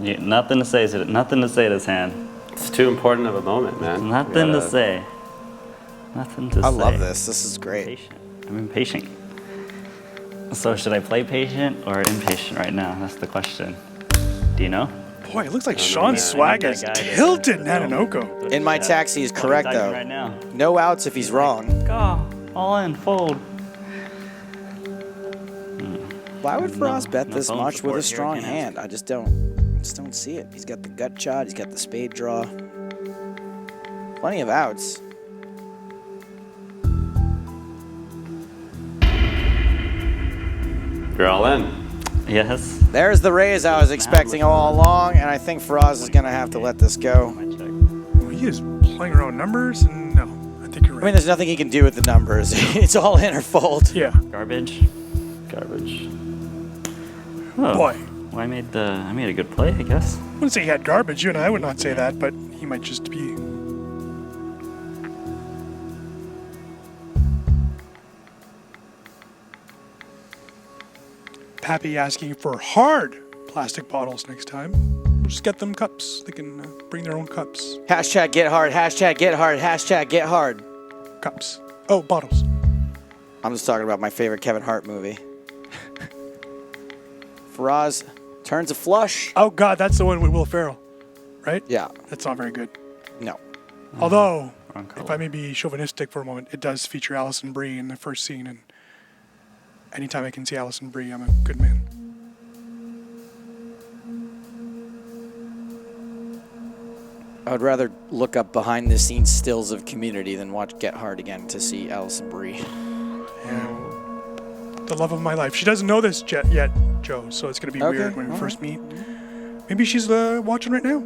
Yeah, nothing to say to this hand. It's too important of a moment, man. Nothing to say. Nothing to say. I love this. This is great. Patient. I'm impatient. So should I play patient or impatient right now? That's the question. Do you know? Boy, it looks like Sean's swag that is guy to- tilted Nanonoko. In my taxi is correct, though. Right now. No outs if he's wrong. Go. All in. Fold. Why would Faraz bet no this phone much with support a here, strong can't hand? I just don't see it. He's got the gut shot. He's got the spade draw. Plenty of outs. You're all in. Yes. There's the raise I was expecting all along, and I think Faraz is going to have to let this go. Well, he is playing around numbers, and no, I think you're I right. mean, there's nothing he can do with the numbers. It's all in or fold. Yeah. Garbage. Garbage. Oh. Boy. Well, I made a good play, I guess. I wouldn't say he had garbage. You and I would not say that, but he might just be. Pappy asking for hard plastic bottles next time. We'll just get them cups. They can bring their own cups. Hashtag get hard. Hashtag get hard. Hashtag get hard. Cups. Oh, bottles. I'm just talking about my favorite Kevin Hart movie. Faraz turns a flush. Oh, God, that's the one with Will Ferrell, right? Yeah. That's not very good. No. Although, Wrong color. if I may be chauvinistic for a moment, it does feature Alison Brie in the first scene, and anytime I can see Alison Brie, I'm a good man. I would rather look up behind-the-scenes stills of Community than watch Get Hard again to see Alison Brie. Yeah, the love of my life. She doesn't know this yet, Joe, so it's going to be Okay, weird when we all first meet. Maybe she's watching right now?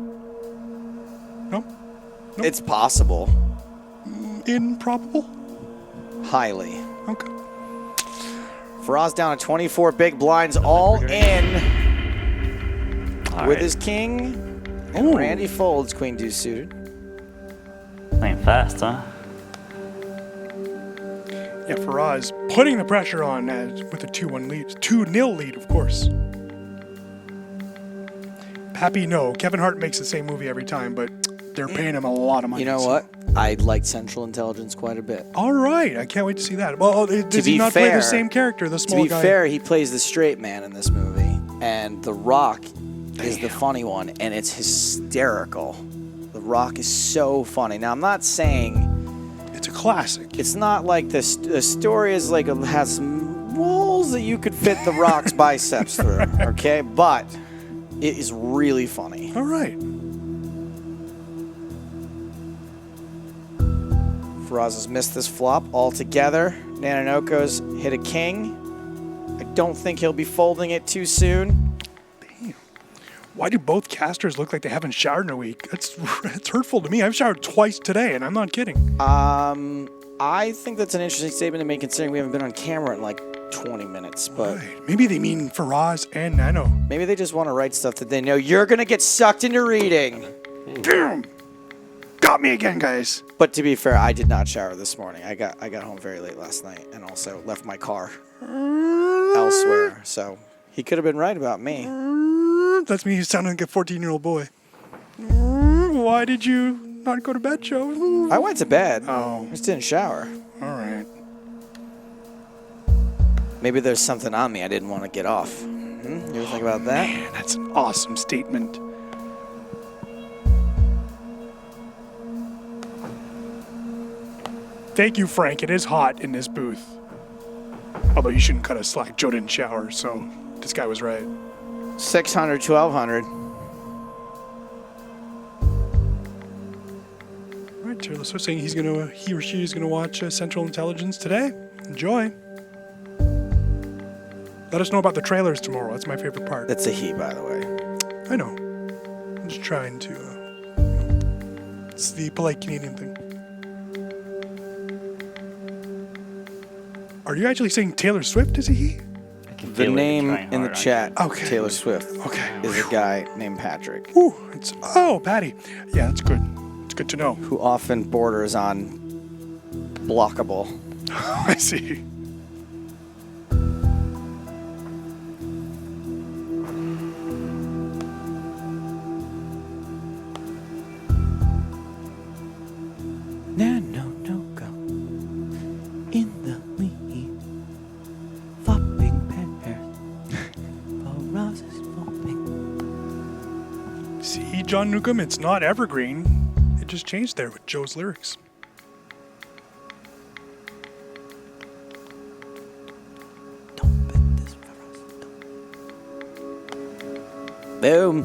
No? It's possible. Improbable? Highly. Okay. Faraz down to 24 big blinds, all in All with right. his king. And Randy folds queen deuce suited. Playing fast, huh? Yeah, Faraz putting the pressure on with a 2-1 lead. 2-0 lead, of course. Pappy, no. Kevin Hart makes the same movie every time, but they're paying him a lot of money. You know so- what? I liked Central Intelligence quite a bit. All right. I can't wait to see that. Well, does be he not play fair- the same character, the To small be guy? fair, he plays the straight man in this movie, and The Rock is the funny one, and it's hysterical. The Rock is so funny. Now, I'm not saying It's a classic. it's not like the story is like has some walls that you could fit The Rock's biceps through, okay? But it is really funny. All right. Faraz has missed this flop altogether. Nanonoko's hit a king. I don't think he'll be folding it too soon. Why do both casters look like they haven't showered in a week? It's hurtful to me. I've showered twice today, and I'm not kidding. I think that's an interesting statement to make considering we haven't been on camera in like 20 minutes, but Right. Maybe they mean Faraz and Nano. maybe they just want to write stuff that they know you're going to get sucked into reading. Damn! Got me again, guys. But to be fair, I did not shower this morning. I got home very late last night and also left my car elsewhere. So he could have been right about me. That's me sounding like a 14-year-old boy. Why did you not go to bed, Joe? I went to bed. Oh. I just didn't shower. All right. Maybe there's something on me I didn't want to get off. You ever think about that? Man, that's an awesome statement. Thank you, Frank. It is hot in this booth. Although you shouldn't cut us slack. Joe didn't shower, so this guy was right. 600, 1200. All right, Taylor Swift saying he or she is gonna watch Central Intelligence today. Enjoy. Let us know about the trailers tomorrow. That's my favorite part. That's a he, by the way. I know. I'm just trying to. It's the polite Canadian thing. Are you actually saying Taylor Swift is a he? The name in the chat, Okay. Taylor Swift, is a guy named Patrick. Ooh, Patty. Yeah, that's good. It's good to know. Who often borders on blockable. I see. Nanonoko in the lead, flopping pear, Faraz is flopping. See, John Newcomb, it's not evergreen. It just changed there with Joe's lyrics. Don't bet this, Faraz. Boom.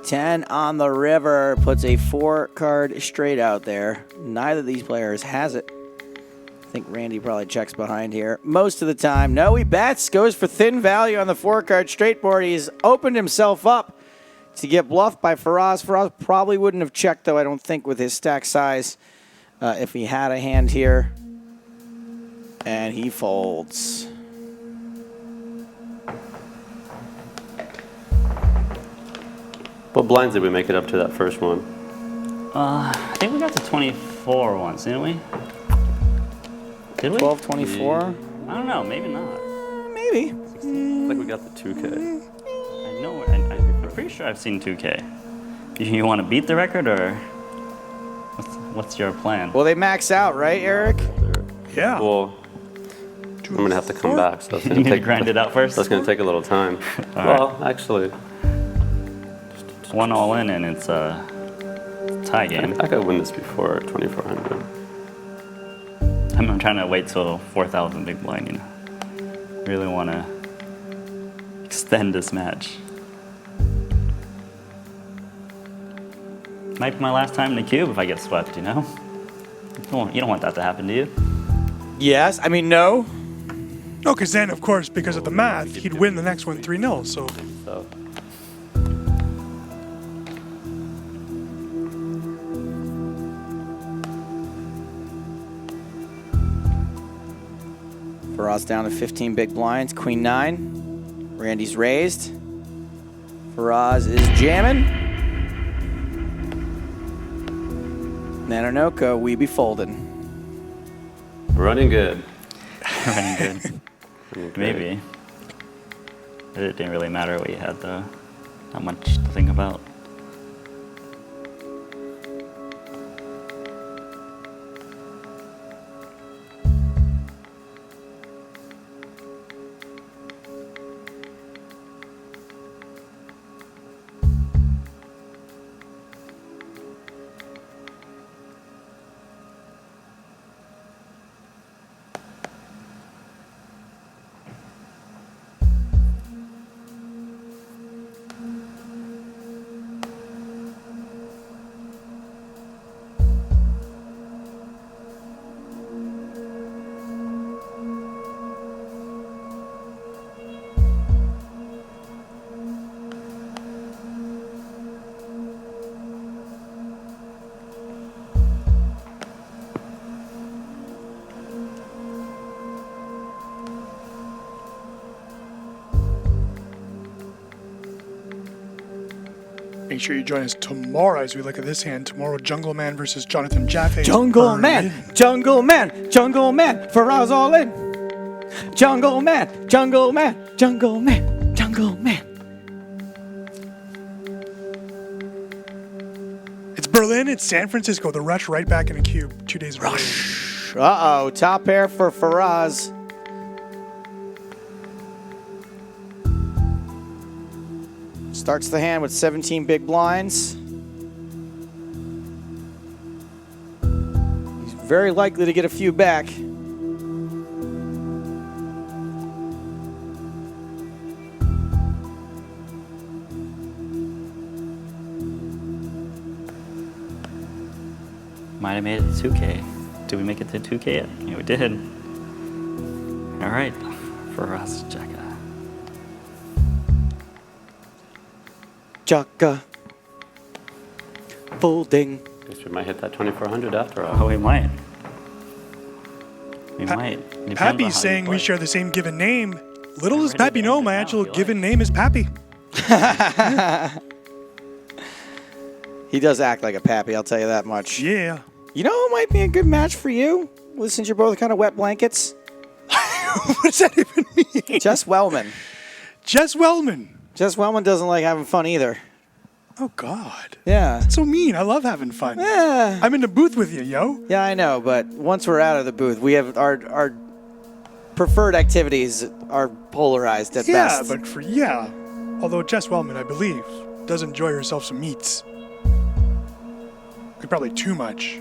10 on the river puts a 4-card straight out there. Neither of these players has it. I think Randy probably checks behind here most of the time. No, he bets, goes for thin value on the 4-card straight board. He's opened himself up to get bluffed by Faraz. Faraz probably wouldn't have checked, though, I don't think, with his stack size if he had a hand here. And he folds. What blinds did we make it up to that first one? I think we got to 24 once, didn't we? Did we? 12, 24? I don't know, maybe not. Maybe. I think we got the 2K. I know, I'm pretty sure I've seen 2K. You want to beat the record, or what's your plan? Well, they max out, right, Eric? Yeah. Well, I'm gonna have to come back, so that's You gonna need to take grind it out first? That's gonna take a little time. Well, actually, one all in and it's a tie game. I could win this before 2400. I'm trying to wait till 4,000 big blind, you know. Really want to extend this match. Might be my last time in the cube if I get swept, you know? You don't want that to happen, do you? Yes. I mean, no. No, because then, of course, because of the math, he'd win the next one 3-0, so. Faraz down to 15 big blinds. Queen 9. Randy's raised. Faraz is jamming. Nanonoko, we be folding. Running good. Running good. Maybe. It didn't really matter what you had, though. Not much to think about. Make sure you join us tomorrow as we look at this hand. Tomorrow, Jungle Man versus Jonathan Jaffe. Jungle Man, Jungle Man, Jungle Man, Faraz all in. Jungle Man, Jungle Man, Jungle Man, Jungle Man. It's Berlin, it's San Francisco. The rush right back in the cube 2 days in a row. Uh-oh, top pair for Faraz. Starts the hand with 17 big blinds. He's very likely to get a few back. Might have made it to 2K. Did we make it to 2K yet? Yeah, we did. All right, Faraz Jaka. Jaka. Folding. Guess we might hit that 2400 after all. Oh, we might. We might. Depends on how Pappy's you saying we play. share the same given name. Little does ready Pappy to know, end my it now actual if you given like. name is Pappy. He does act like a pappy, I'll tell you that much. Yeah. You know who might be a good match for you? Well, since you're both kind of wet blankets? What does that even mean? Jess Wellman. Jess Wellman. Jess Wellman doesn't like having fun either. Oh, God. Yeah. That's so mean. I love having fun. Yeah. I'm in the booth with you, yo. Yeah, I know, but once we're out of the booth, we have our preferred activities are polarized at Yeah, best. but although Jess Wellman, I believe, does enjoy herself some meats. Like probably too much.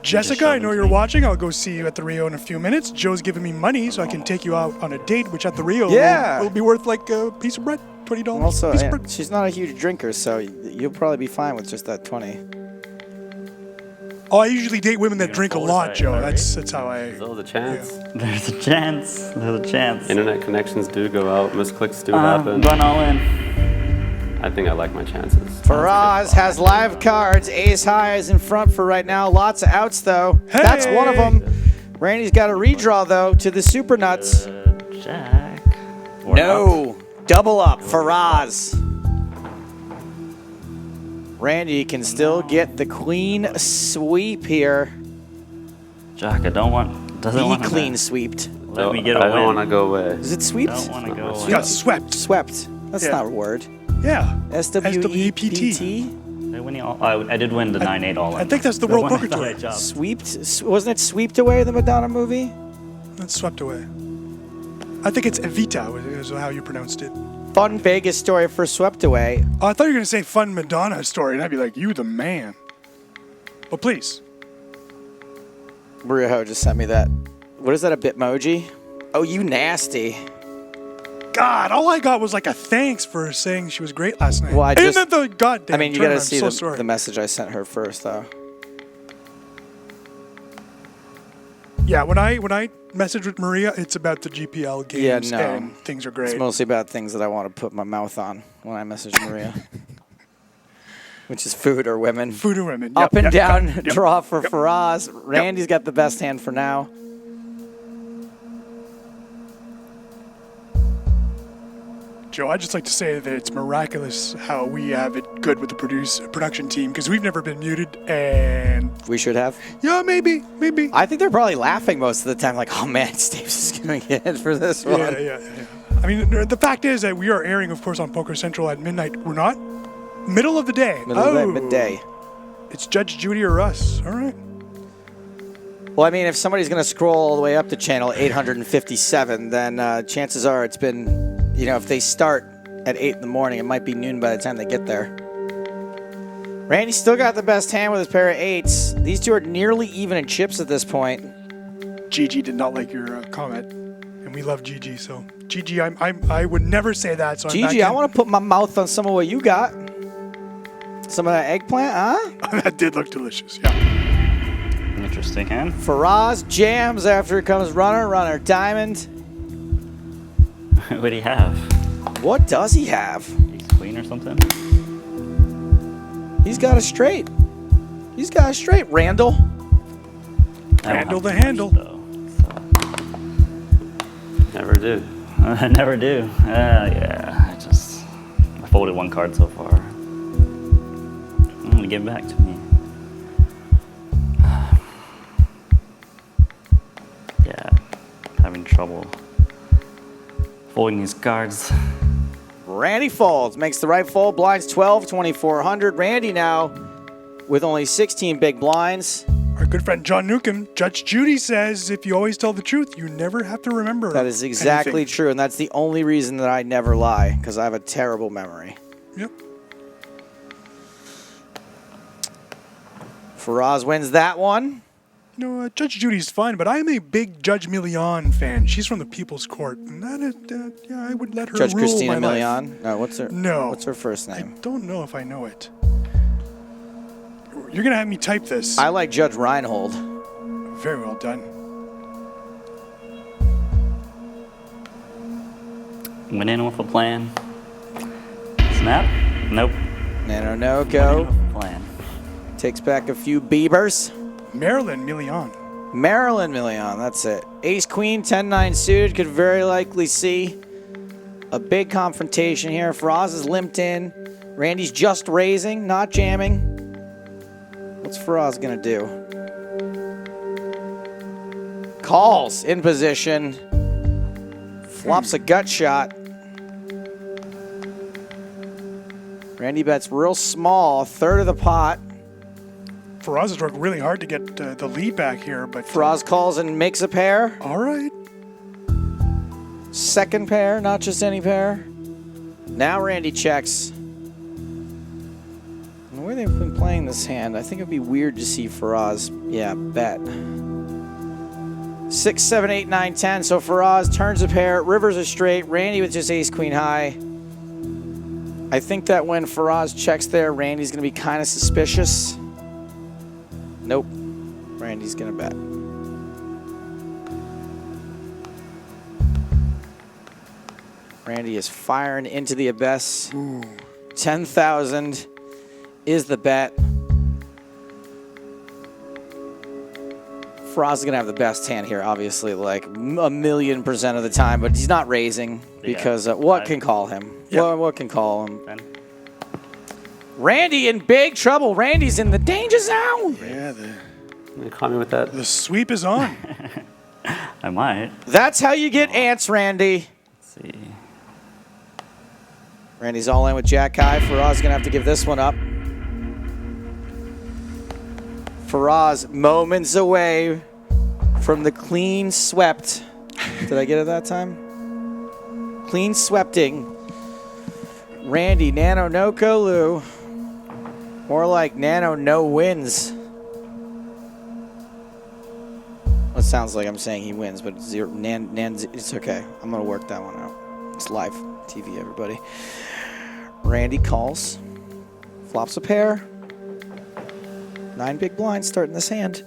Jessica, I know you're watching. I'll go see you at the Rio in a few minutes. Joe's giving me money so I can take you out on a date, which at the Rio will be worth like a piece of bread, $20. Also, piece of bread. she's not a huge drinker, so you'll probably be fine with just that 20. Oh, I usually date women that drink a force lot, that, Joe. right? That's how I. There's always a chance. There's a chance. There's a chance. Internet connections do go out. Misclicks do I'm happen. going all in. I think I like my chances. Faraz has live cards. Ace high is in front for right now. Lots of outs, though. That's one of them. Randy's got a redraw, though, to the Super Nuts. Jack. Or No. Double up. Faraz. Randy can still get the clean sweep here. Jack, I doesn't want Be clean sweeped. Let me get a I win. don't want to go away. Is it sweeped? Don't want to go You away. got swept. Swept. That's Yeah. not a word. Yeah. SWEPT. Did I win I did win the 9-8 all in. I think that's the The World one I Poker thought Tour. I dropped. Sweeped? Wasn't it Sweeped Away, the Madonna movie? That's swept away. I think it's Evita is how you pronounced it. Fun Vegas story for Swept Away. Oh, I thought you were going to say fun Madonna story, and I'd be like, you the man. Well, please. Maria Ho just sent me that. What is that, a Bitmoji? Oh, you nasty. God, all I got was like a thanks for saying she was great last night. Well, I And just- then the goddamn I mean, you gotta tournament, see I'm so sorry. the message I sent her first, though. Yeah, when I message with Maria, it's about the GPL games no. and things are great. It's mostly about things that I want to put my mouth on when I message Maria. Which is food or women. Food and women. Up and down yep, draw for Faraz. Randy's got the best hand for now. Joe, I'd just like to say that it's miraculous how we have it good with the production team because we've never been muted and We should have. yeah, maybe. I think they're probably laughing most of the time, like, oh man, Steve's is going to get it for this one. Yeah. I mean, the fact is that we are airing, of course, on Poker Central at midnight. We're not? Middle of the day. Middle of the midday. It's Judge Judy or us. All right. Well, I mean, if somebody's going to scroll all the way up to channel 857, then chances are it's been, if they start at 8 in the morning, it might be noon by the time they get there. Randy still got the best hand with his pair of 8s. These two are nearly even in chips at this point. Gigi did not like your comment, and we love Gigi. So, Gigi, I would never say that. So Gigi, I want to put my mouth on some of what you got. Some of that eggplant, huh? That did look delicious, yeah. Interesting hand. Faraz jams after it comes runner, diamond. What do you have? What does he have? Ace queen or something? He's got a straight. Randall. Handle the handle. Never do. I never do. Yeah, I folded one card so far. I'm gonna give it back to me. Yeah, having trouble folding these cards. Randy folds, makes the right fold, blinds 12, 2,400. Randy now with only 16 big blinds. Our good friend John Newcomb, Judge Judy says, if you always tell the truth, you never have to remember That is exactly anything. true, and that's the only reason that I never lie, because I have a terrible memory. Yep. Faraz wins that one. You know, Judge Judy's fine, but I'm a big Judge Milian fan. She's from the People's Court, and that is, yeah, I would let her Judge rule Christina my life. Milian? No, what's her? No. What's her first I name? don't know if I know it. You're gonna have me type this. I like Judge Reinhold. Very well done. Went in with a plan. Snap? Nope. Nanonoko Plan. takes back a few beavers. Marilyn Milian. Marilyn Milian, that's it. Ace Queen, 10-9 suited, could very likely see a big confrontation here. Faraz is limped in. Randy's just raising, not jamming. What's Faraz gonna do? Calls in position. Flops a gut shot. Randy bets real small, third of the pot. Faraz has worked really hard to get the lead back here, but Faraz calls and makes a pair. all right. Second pair, not just any pair. Now Randy checks. The way they've been playing this hand, I think it'd be weird to see Faraz, bet. 6, 7, 8, 9, 10. So Faraz turns a pair, rivers a straight, Randy with just ace queen high. I think that when Faraz checks there, Randy's gonna be kind of suspicious. Nope, Randy's gonna bet. Randy is firing into the abyss. 10,000 is the bet. Faraz is gonna have the best hand here, obviously, like 1,000,000% of the time, but he's not raising because what can call him? Yeah. What can call him? Randy in big trouble. Randy's in the danger zone. Yeah, You caught me with that. the sweep is on. I might. That's how you get ants, Randy. Let's see. Randy's all in with Jack High. Faraz gonna have to give this one up. Faraz moments away from the clean swept. Did I get it that time? Clean sweepting. Randy Nanonoko Lou. More like Nano no wins. Well, it sounds like I'm saying he wins, but it's zero. It's okay. I'm gonna work that one out. It's live TV, everybody. Randy calls, flops a pair. 9 big blinds starting this hand.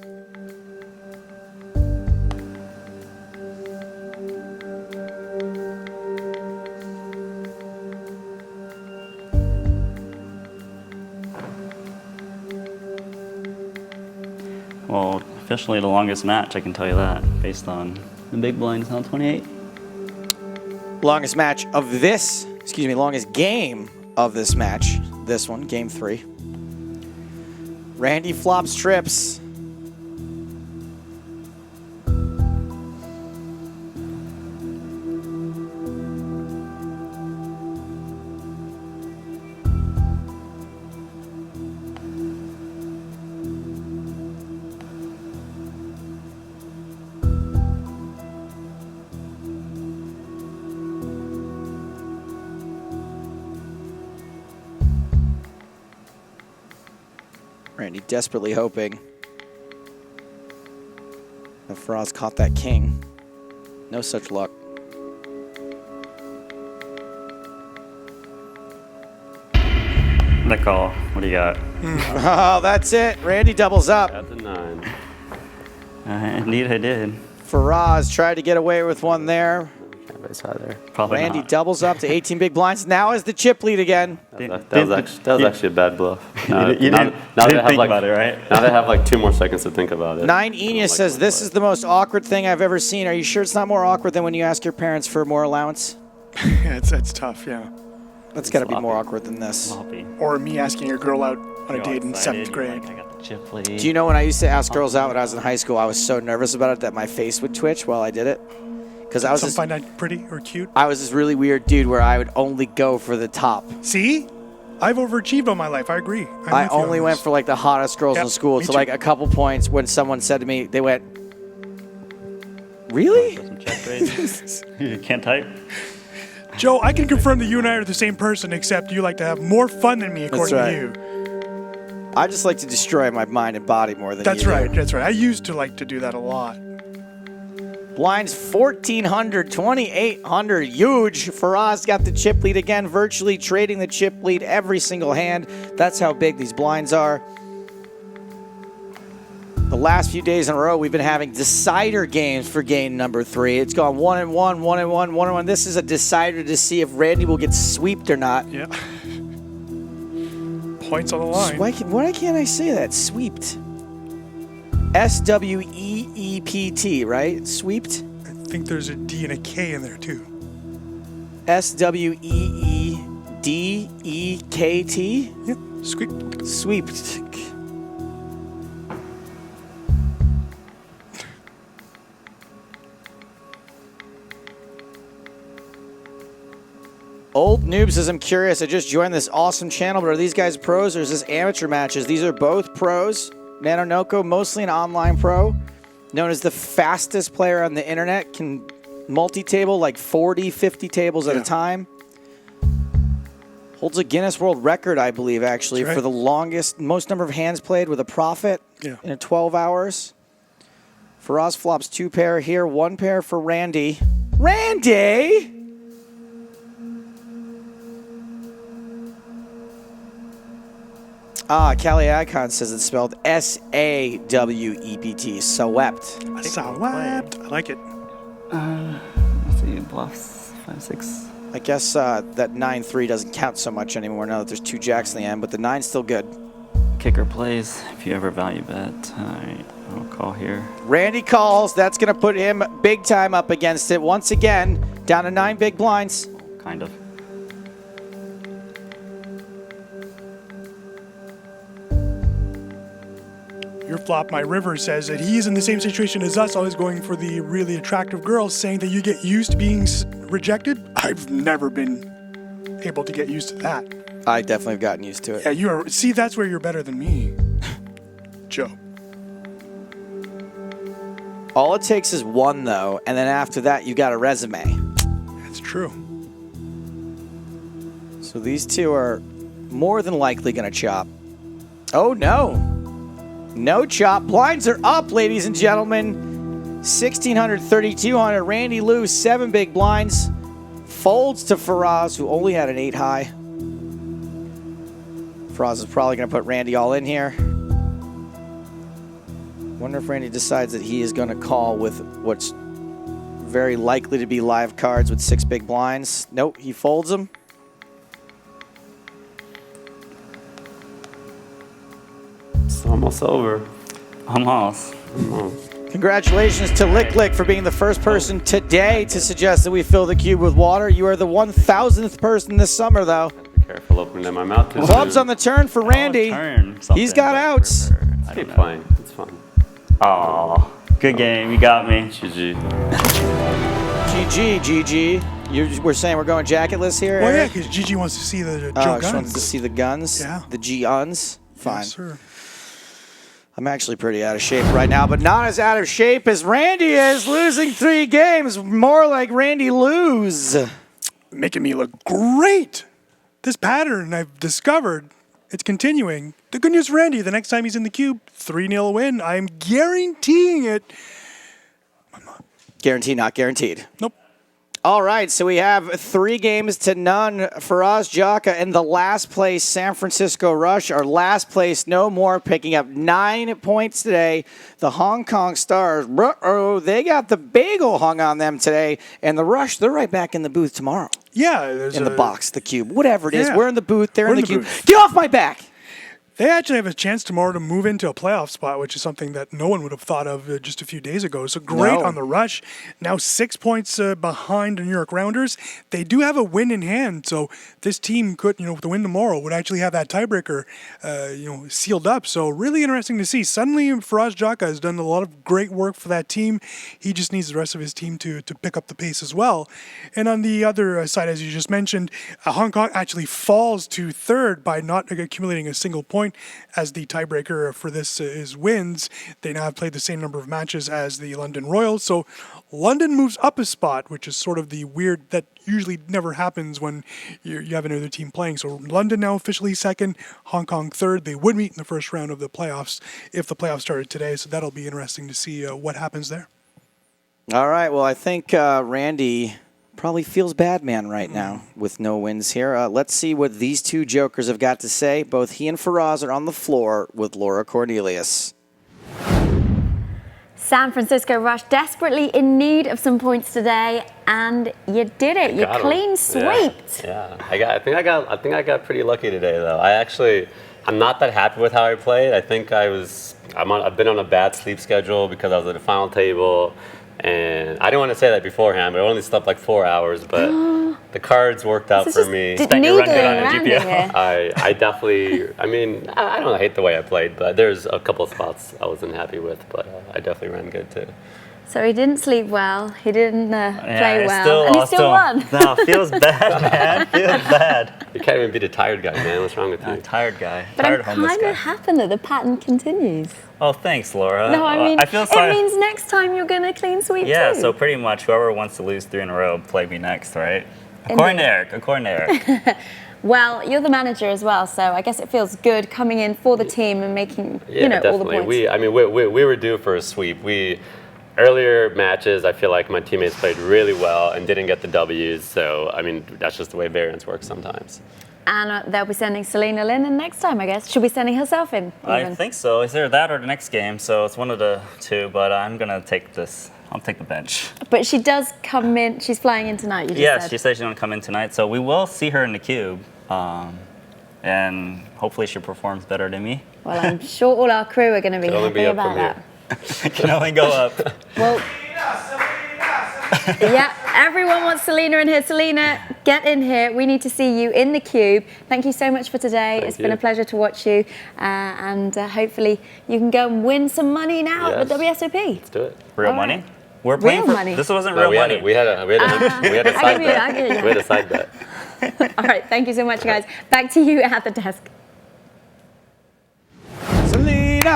Well, officially the longest match, I can tell you that, based on the big blind is now 28. Longest match of this, longest game of this match. This one, game 3. Randy flops trips. Randy desperately hoping that Faraz caught that king. No such luck. The call. What do you got? Oh, that's it. Randy doubles up. At the 9. Indeed, I did. Faraz tried to get away with one there. Can't raise high there. Probably Randy not. doubles up to 18 big blinds. Now is the chip lead again. That was actually a bad bluff. You didn't think about it, right? Now they have like 2 more seconds to think about it. 9 Enya says, this is the most awkward thing I've ever seen. Are you sure it's not more awkward than when you ask your parents for more allowance? Yeah, it's tough, yeah. That's got to be more awkward than this. Sloppy. Or me asking your girl out on a You're date in excited, 7th grade. Like, I got the chip lead. Do you know when I used to ask girls out when I was in high school, I was so nervous about it that my face would twitch while I did it? Because I was Some just, find that pretty or cute. I was this really weird dude where I would only go for the top. See? I've overachieved on my life. I agree. I only went for like the hottest girls Yep, in school. me So too. like a couple points when someone said to me, they went, really? Some check raise. You can't type. Joe, I can confirm that you and I are the same person, except you like to have more fun than me, according right. to you. I just like to destroy my mind and body more than That's you right. do. That's right. I used to like to do that a lot. Blinds 1,400, 2,800. Huge. Faraz got the chip lead again, virtually trading the chip lead every single hand. That's how big these blinds are. The last few days in a row, we've been having decider games for game number 3. It's gone 1-1, 1-1, 1-1. This is a decider to see if Randy will get sweeped or not. Yeah. Points on the line. Why can't I say that? Sweeped. S-W-E-E-P-T, right? Sweeped? I think there's a D and a K in there, too. S-W-E-E-D-E-K-T? Yep. Sweeped. Sweeped. Old Noob says, I'm curious, I just joined this awesome channel, but are these guys pros or is this amateur matches? These are both pros. Nanonoko, mostly an online pro, known as the fastest player on the internet, can multi-table like 40, 50 tables at a time. Holds a Guinness World Record, I believe, actually, for the most number of hands played with a profit in 12 hours. Faraz flops 2 pair here, 1 pair for Randy. Randy! Callie Icon says it's spelled S-A-W-E-P-T. Swept. Swept. I like it. Let's see, bluffs, 5-6. I guess that 9-3 doesn't count so much anymore now that there's 2 jacks in the end, but the 9's still good. Kicker plays. If you ever value bet, I'll call here. Randy calls. That's going to put him big time up against it. Once again, down to 9 big blinds. Kind of. Your flop, my river, says that he's in the same situation as us, always going for the really attractive girls, saying that you get used to being rejected. I've never been able to get used to that. I definitely have gotten used to it. Yeah, you are. See, that's where you're better than me, Joe. All it takes is 1, though, and then after that, you got a resume. That's true. So these 2 are more than likely going to chop. Oh, no. No chop. Blinds are up, ladies and gentlemen. 1,600, 3,200. Randy Lou, 7 big blinds. Folds to Faraz, who only had an 8 high. Faraz is probably going to put Randy all in here. Wonder if Randy decides that he is going to call with what's very likely to be live cards with 6 big blinds. Nope, he folds them. It's almost over. Almost. Congratulations to Lick Lick for being the first person today to suggest that we fill the cube with water. You are the 1,000th person this summer, though. Be careful opening my mouth too Clubs soon. on the turn for Randy. He's got outs. Let's keep playing. It's fun. Oh, good game. You got me. GG. GG. We're saying we're going jacketless here? Well, yeah, Eric? because Gigi wants to see the Joe She guns. wants to see the guns? Yeah. The G-uns? Fine. Yes, sir. I'm actually pretty out of shape right now, but not as out of shape as Randy is, losing 3 games. More like Randy lose. Making me look great. This pattern I've discovered, it's continuing. The good news for Randy, the next time he's in the cube, 3-0 win. I'm guaranteeing it. Guaranteed, not guaranteed. Nope. All right, so we have 3-0 Faraz Jaka in the last place San Francisco Rush. Our last place, no more, picking up 9 points today. The Hong Kong Stars, they got the bagel hung on them today. And the Rush, they're right back in the booth tomorrow. Yeah. There's in the box, the cube, whatever it is. Yeah. We're in the booth, they're in the cube. booth. Get off my back! They actually have a chance tomorrow to move into a playoff spot, which is something that no one would have thought of just a few days ago. So great on the Rush. Now 6 points behind the New York Rounders. They do have a win in hand, so this team could, with the win tomorrow, would actually have that tiebreaker, sealed up. So really interesting to see. Suddenly, Faraz Jaka has done a lot of great work for that team. He just needs the rest of his team to pick up the pace as well. And on the other side, as you just mentioned, Hong Kong actually falls to 3rd by not accumulating a single point. point. As the tiebreaker for this is wins, they now have played the same number of matches as the London Royals. So London moves up a spot, which is sort of the weird that usually never happens when you have another team playing. So London now officially second, Hong Kong third. They would meet in the first round of the playoffs if the playoffs started today. So that'll be interesting to see what happens there. All right. Well, I think Randy probably feels bad man right now with no wins here. Let's see what these two jokers have got to say. Both he and Faraz are on the floor with Laura Cornelius. San Francisco Rush desperately in need of some points today, and you did it. You clean sweeped. Yeah. I think I got pretty lucky today, though. I'm not that happy with how I played. I think I've been on a bad sleep schedule because I was at the final table. And I didn't want to say that beforehand, but I only slept like 4 hours. But the cards worked out for me. Spent your run good on a GPL. I definitely, I don't hate the way I played, but there's a couple of spots I wasn't happy with, but I definitely ran good too. So he didn't sleep well, he didn't play well, and he still won. No, feels bad, man. Feels bad. You can't even beat a tired guy, man. What's wrong with you? Tired guy. But tired I'm kind of happy that the pattern continues. Oh, thanks, Laura. No, I mean, I feel sorry. It means next time you're going to clean sweep too. Yeah, so pretty much whoever wants to lose 3 in a row, play me next, right? According to Eric. Well, you're the manager as well, so I guess it feels good coming in for the team and making, all the points. We were due for a sweep. Earlier matches, I feel like my teammates played really well and didn't get the W's. So, that's just the way variance works sometimes. And they'll be sending Selena Lynn in next time, I guess. She'll be sending herself in. I think so. It's either that or the next game. So it's one of the two. But I'm going to take this. I'll take the bench. But she does come in. She's flying in tonight, you just Yes, said. she said she's going to come in tonight. So we will see her in the cube. And hopefully she performs better than me. Well, I'm sure all our crew are going to be happy about that. Can only go up. Well, yeah, everyone wants Selena in here. Selena, get in here. We need to see you in the cube. Thank you so much for today. It's been a pleasure to watch you. And hopefully you can go and win some money now at the WSOP. Let's do it. Real money? We're playing real money. This wasn't real money. We had a side bet. We had a side bet. All right, thank you so much, guys. Back to you at the desk.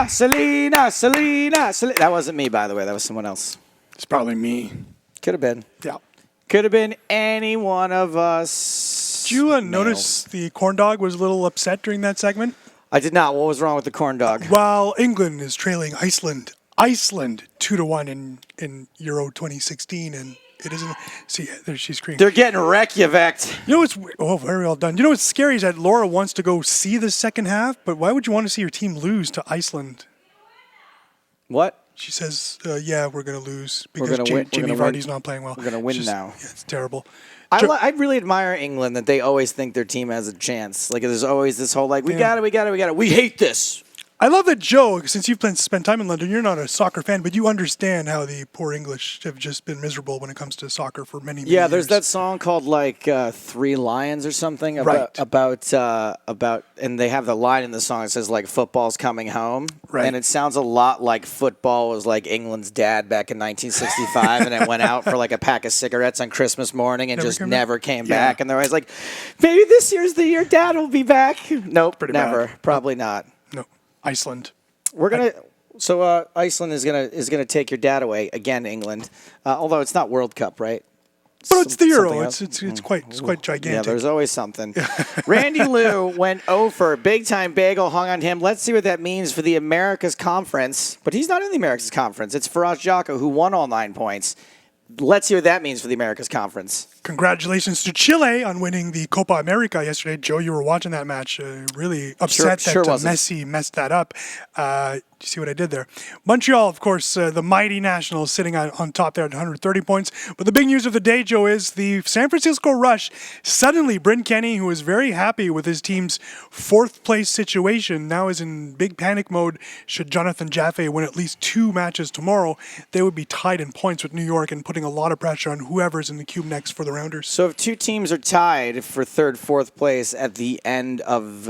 Selena. That wasn't me, by the way. That was someone else. It's probably me. Could have been. Yeah. Could have been any one of us. Did you notice the corn dog was a little upset during that segment? I did not. What was wrong with the corn dog? While England is trailing Iceland 2-1 in Euro 2016, and it isn't. See, there she's screaming. They're getting Reykjavik. You know what's very well done. You know what's scary is that Laura wants to go see the second half, but why would you want to see your team lose to Iceland? What? She says, "Yeah, we're going to lose because We're gonna win. Jamie Vardy's not playing well. We're going to win now." Yeah, it's terrible. I really admire England that they always think their team has a chance. Like there's always this whole we got it. We hate this. I love that, Joe, since you've spent time in London, you're not a soccer fan, but you understand how the poor English have just been miserable when it comes to soccer for many years. Yeah, there's that song called Three Lions or something about and they have the line in the song that says football's coming home. Right. And it sounds a lot like football was like England's dad back in 1965 and it went out for a pack of cigarettes on Christmas morning and never came back. And they're always like, maybe this year's the year dad will be back. Nope, never. Bad. Probably not. No. Iceland. Iceland is gonna take your dad away again, England. Although it's not World Cup, right? But it's the Euro. It's quite gigantic. Yeah, there's always something. Randy Liu went over. Big time bagel hung on him. Let's see what that means for the Americas Conference. But he's not in the Americas Conference. It's Faraz Jaka who won all 9 points. Let's see what that means for the Americas Conference. Congratulations to Chile on winning the Copa America yesterday. Joe, you were watching that match. Really upset that Messi messed that up. You see what I did there? Montreal, of course, the mighty Nationals sitting on top there at 130 points. But the big news of the day, Joe, is the San Francisco Rush. Suddenly, Bryn Kenny, who was very happy with his team's 4th place situation, now is in big panic mode. Should Jonathan Jaffe win at least 2 matches tomorrow, they would be tied in points with New York and putting a lot of pressure on whoever's in the cube next for the Rounders. So if 2 teams are tied for 3rd, 4th place at the end of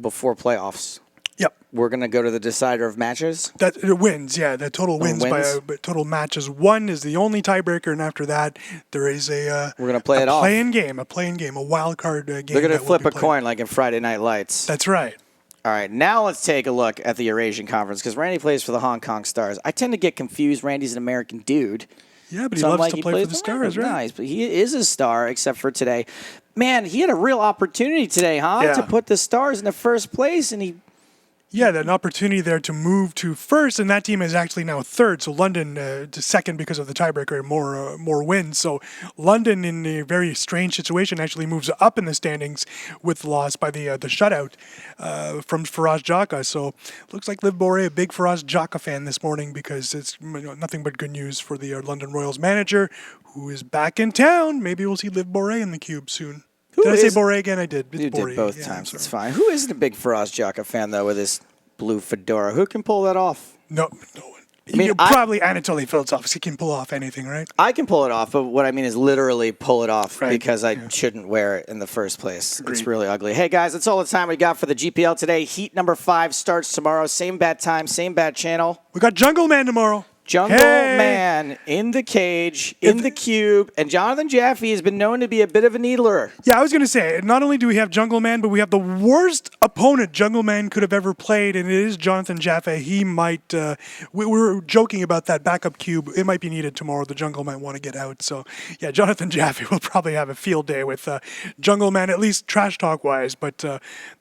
before playoffs, yep, we're going to go to the decider of matches? That it wins, yeah. The total wins by total matches. 1 is the only tiebreaker, and after that, there is a we're going to play it off. A play-in game, a wild card game. They're going to flip a coin like in Friday Night Lights. That's right. All right, now let's take a look at the Eurasian Conference because Randy plays for the Hong Kong Stars. I tend to get confused. Randy's an American dude. Yeah, but he So I'm loves like, to he play plays for the Stars, right? Nice, but he is a star except for today. Man, he had a real opportunity today, huh? Yeah. To put the Stars in the first place, and he... Yeah, an opportunity there to move to first, and that team is actually now third. So London to second because of the tiebreaker, more wins. So London, in a very strange situation, actually moves up in the standings with the loss by the shutout from Faraz Jaka. So looks like Liv Boré, a big Faraz Jaka fan this morning, because it's nothing but good news for the London Royals manager, who is back in town. Maybe we'll see Liv Boré in the cube soon. Did I say Boré again? I did. You Boré. did both Yeah, times. It's fine. Who isn't a big Faraz Jaka fan, though, with his blue fedora? Who can pull that off? No one. I mean, probably Anatoly Filtsovsky can pull off anything, right? I can pull it off, but what I mean is literally pull it off, Right. because I shouldn't wear it in the first place. It's really ugly. Hey, guys, that's all the time we got for the GPL today. Heat number 5 starts tomorrow. Same bat time, same bat channel. We got Jungle Man tomorrow. Jungle Man in the cage, in the cube, and Jonathan Jaffe has been known to be a bit of a needler. Yeah, I was going to say, not only do we have Jungle Man, but we have the worst opponent Jungle Man could have ever played, and it is Jonathan Jaffe. He might, we were joking about that backup cube. It might be needed tomorrow. The Jungle might want to get out. So, yeah, Jonathan Jaffe will probably have a field day with Jungle Man, at least trash talk-wise, but the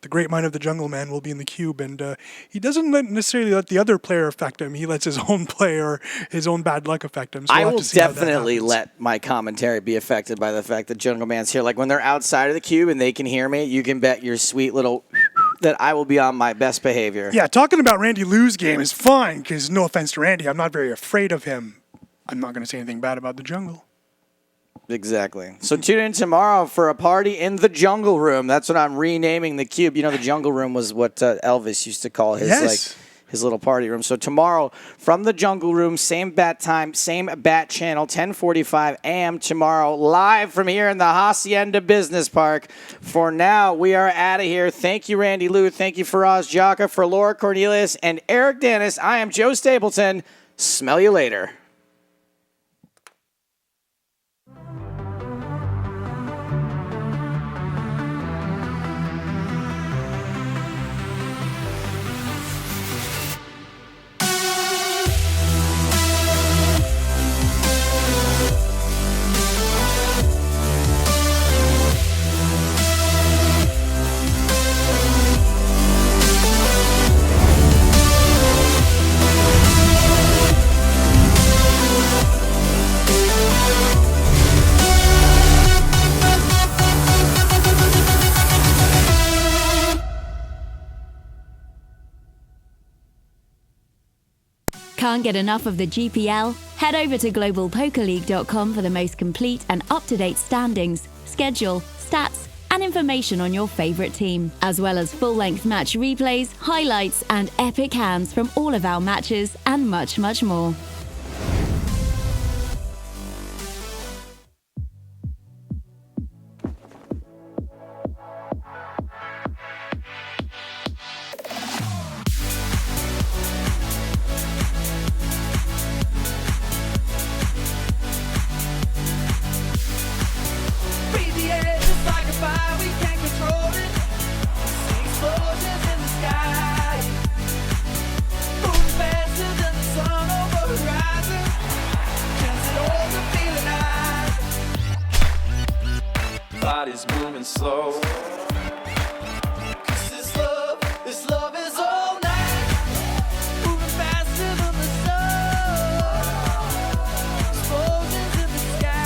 great mind of the Jungle Man will be in the cube, and he doesn't necessarily let the other player affect him. He lets his own player, his own bad luck affect him. So I we'll have will to see how that definitely happens. let my commentary be affected by the fact that Jungle Man's here. Like when they're outside of the cube and they can hear me, you can bet your sweet little that I will be on my best behavior. Yeah, talking about Randy Lou's game is fine, because no offense to Randy, I'm not very afraid of him. I'm not going to say anything bad about the jungle. Exactly. So tune in tomorrow for a party in the Jungle Room. That's what I'm renaming the cube. You know, the Jungle Room was what Elvis used to call his his little party room. So tomorrow from the Jungle Room, same bat time, same bat channel, 10:45 a.m. tomorrow, live from here in the Hacienda Business Park. For now, we are out of here. Thank you, Randy Lou. Thank you, Faraz Jaka. For Laura Cornelius and Eric Dennis, I am Joe Stapleton. Smell you later. Can't get enough of the GPL? Head over to globalpokerleague.com for the most complete and up-to-date standings, schedule, stats, and information on your favorite team, as well as full-length match replays, highlights, and epic hands from all of our matches, and much, much more. Breathe the air just like a fire, we can't control it. See explosions in the sky. Moving faster than the sun over horizon. Can't sit hold the feeling high. Body's moving slow. 'Cause this love is all night. Moving faster than the sun. Explosions in the sky.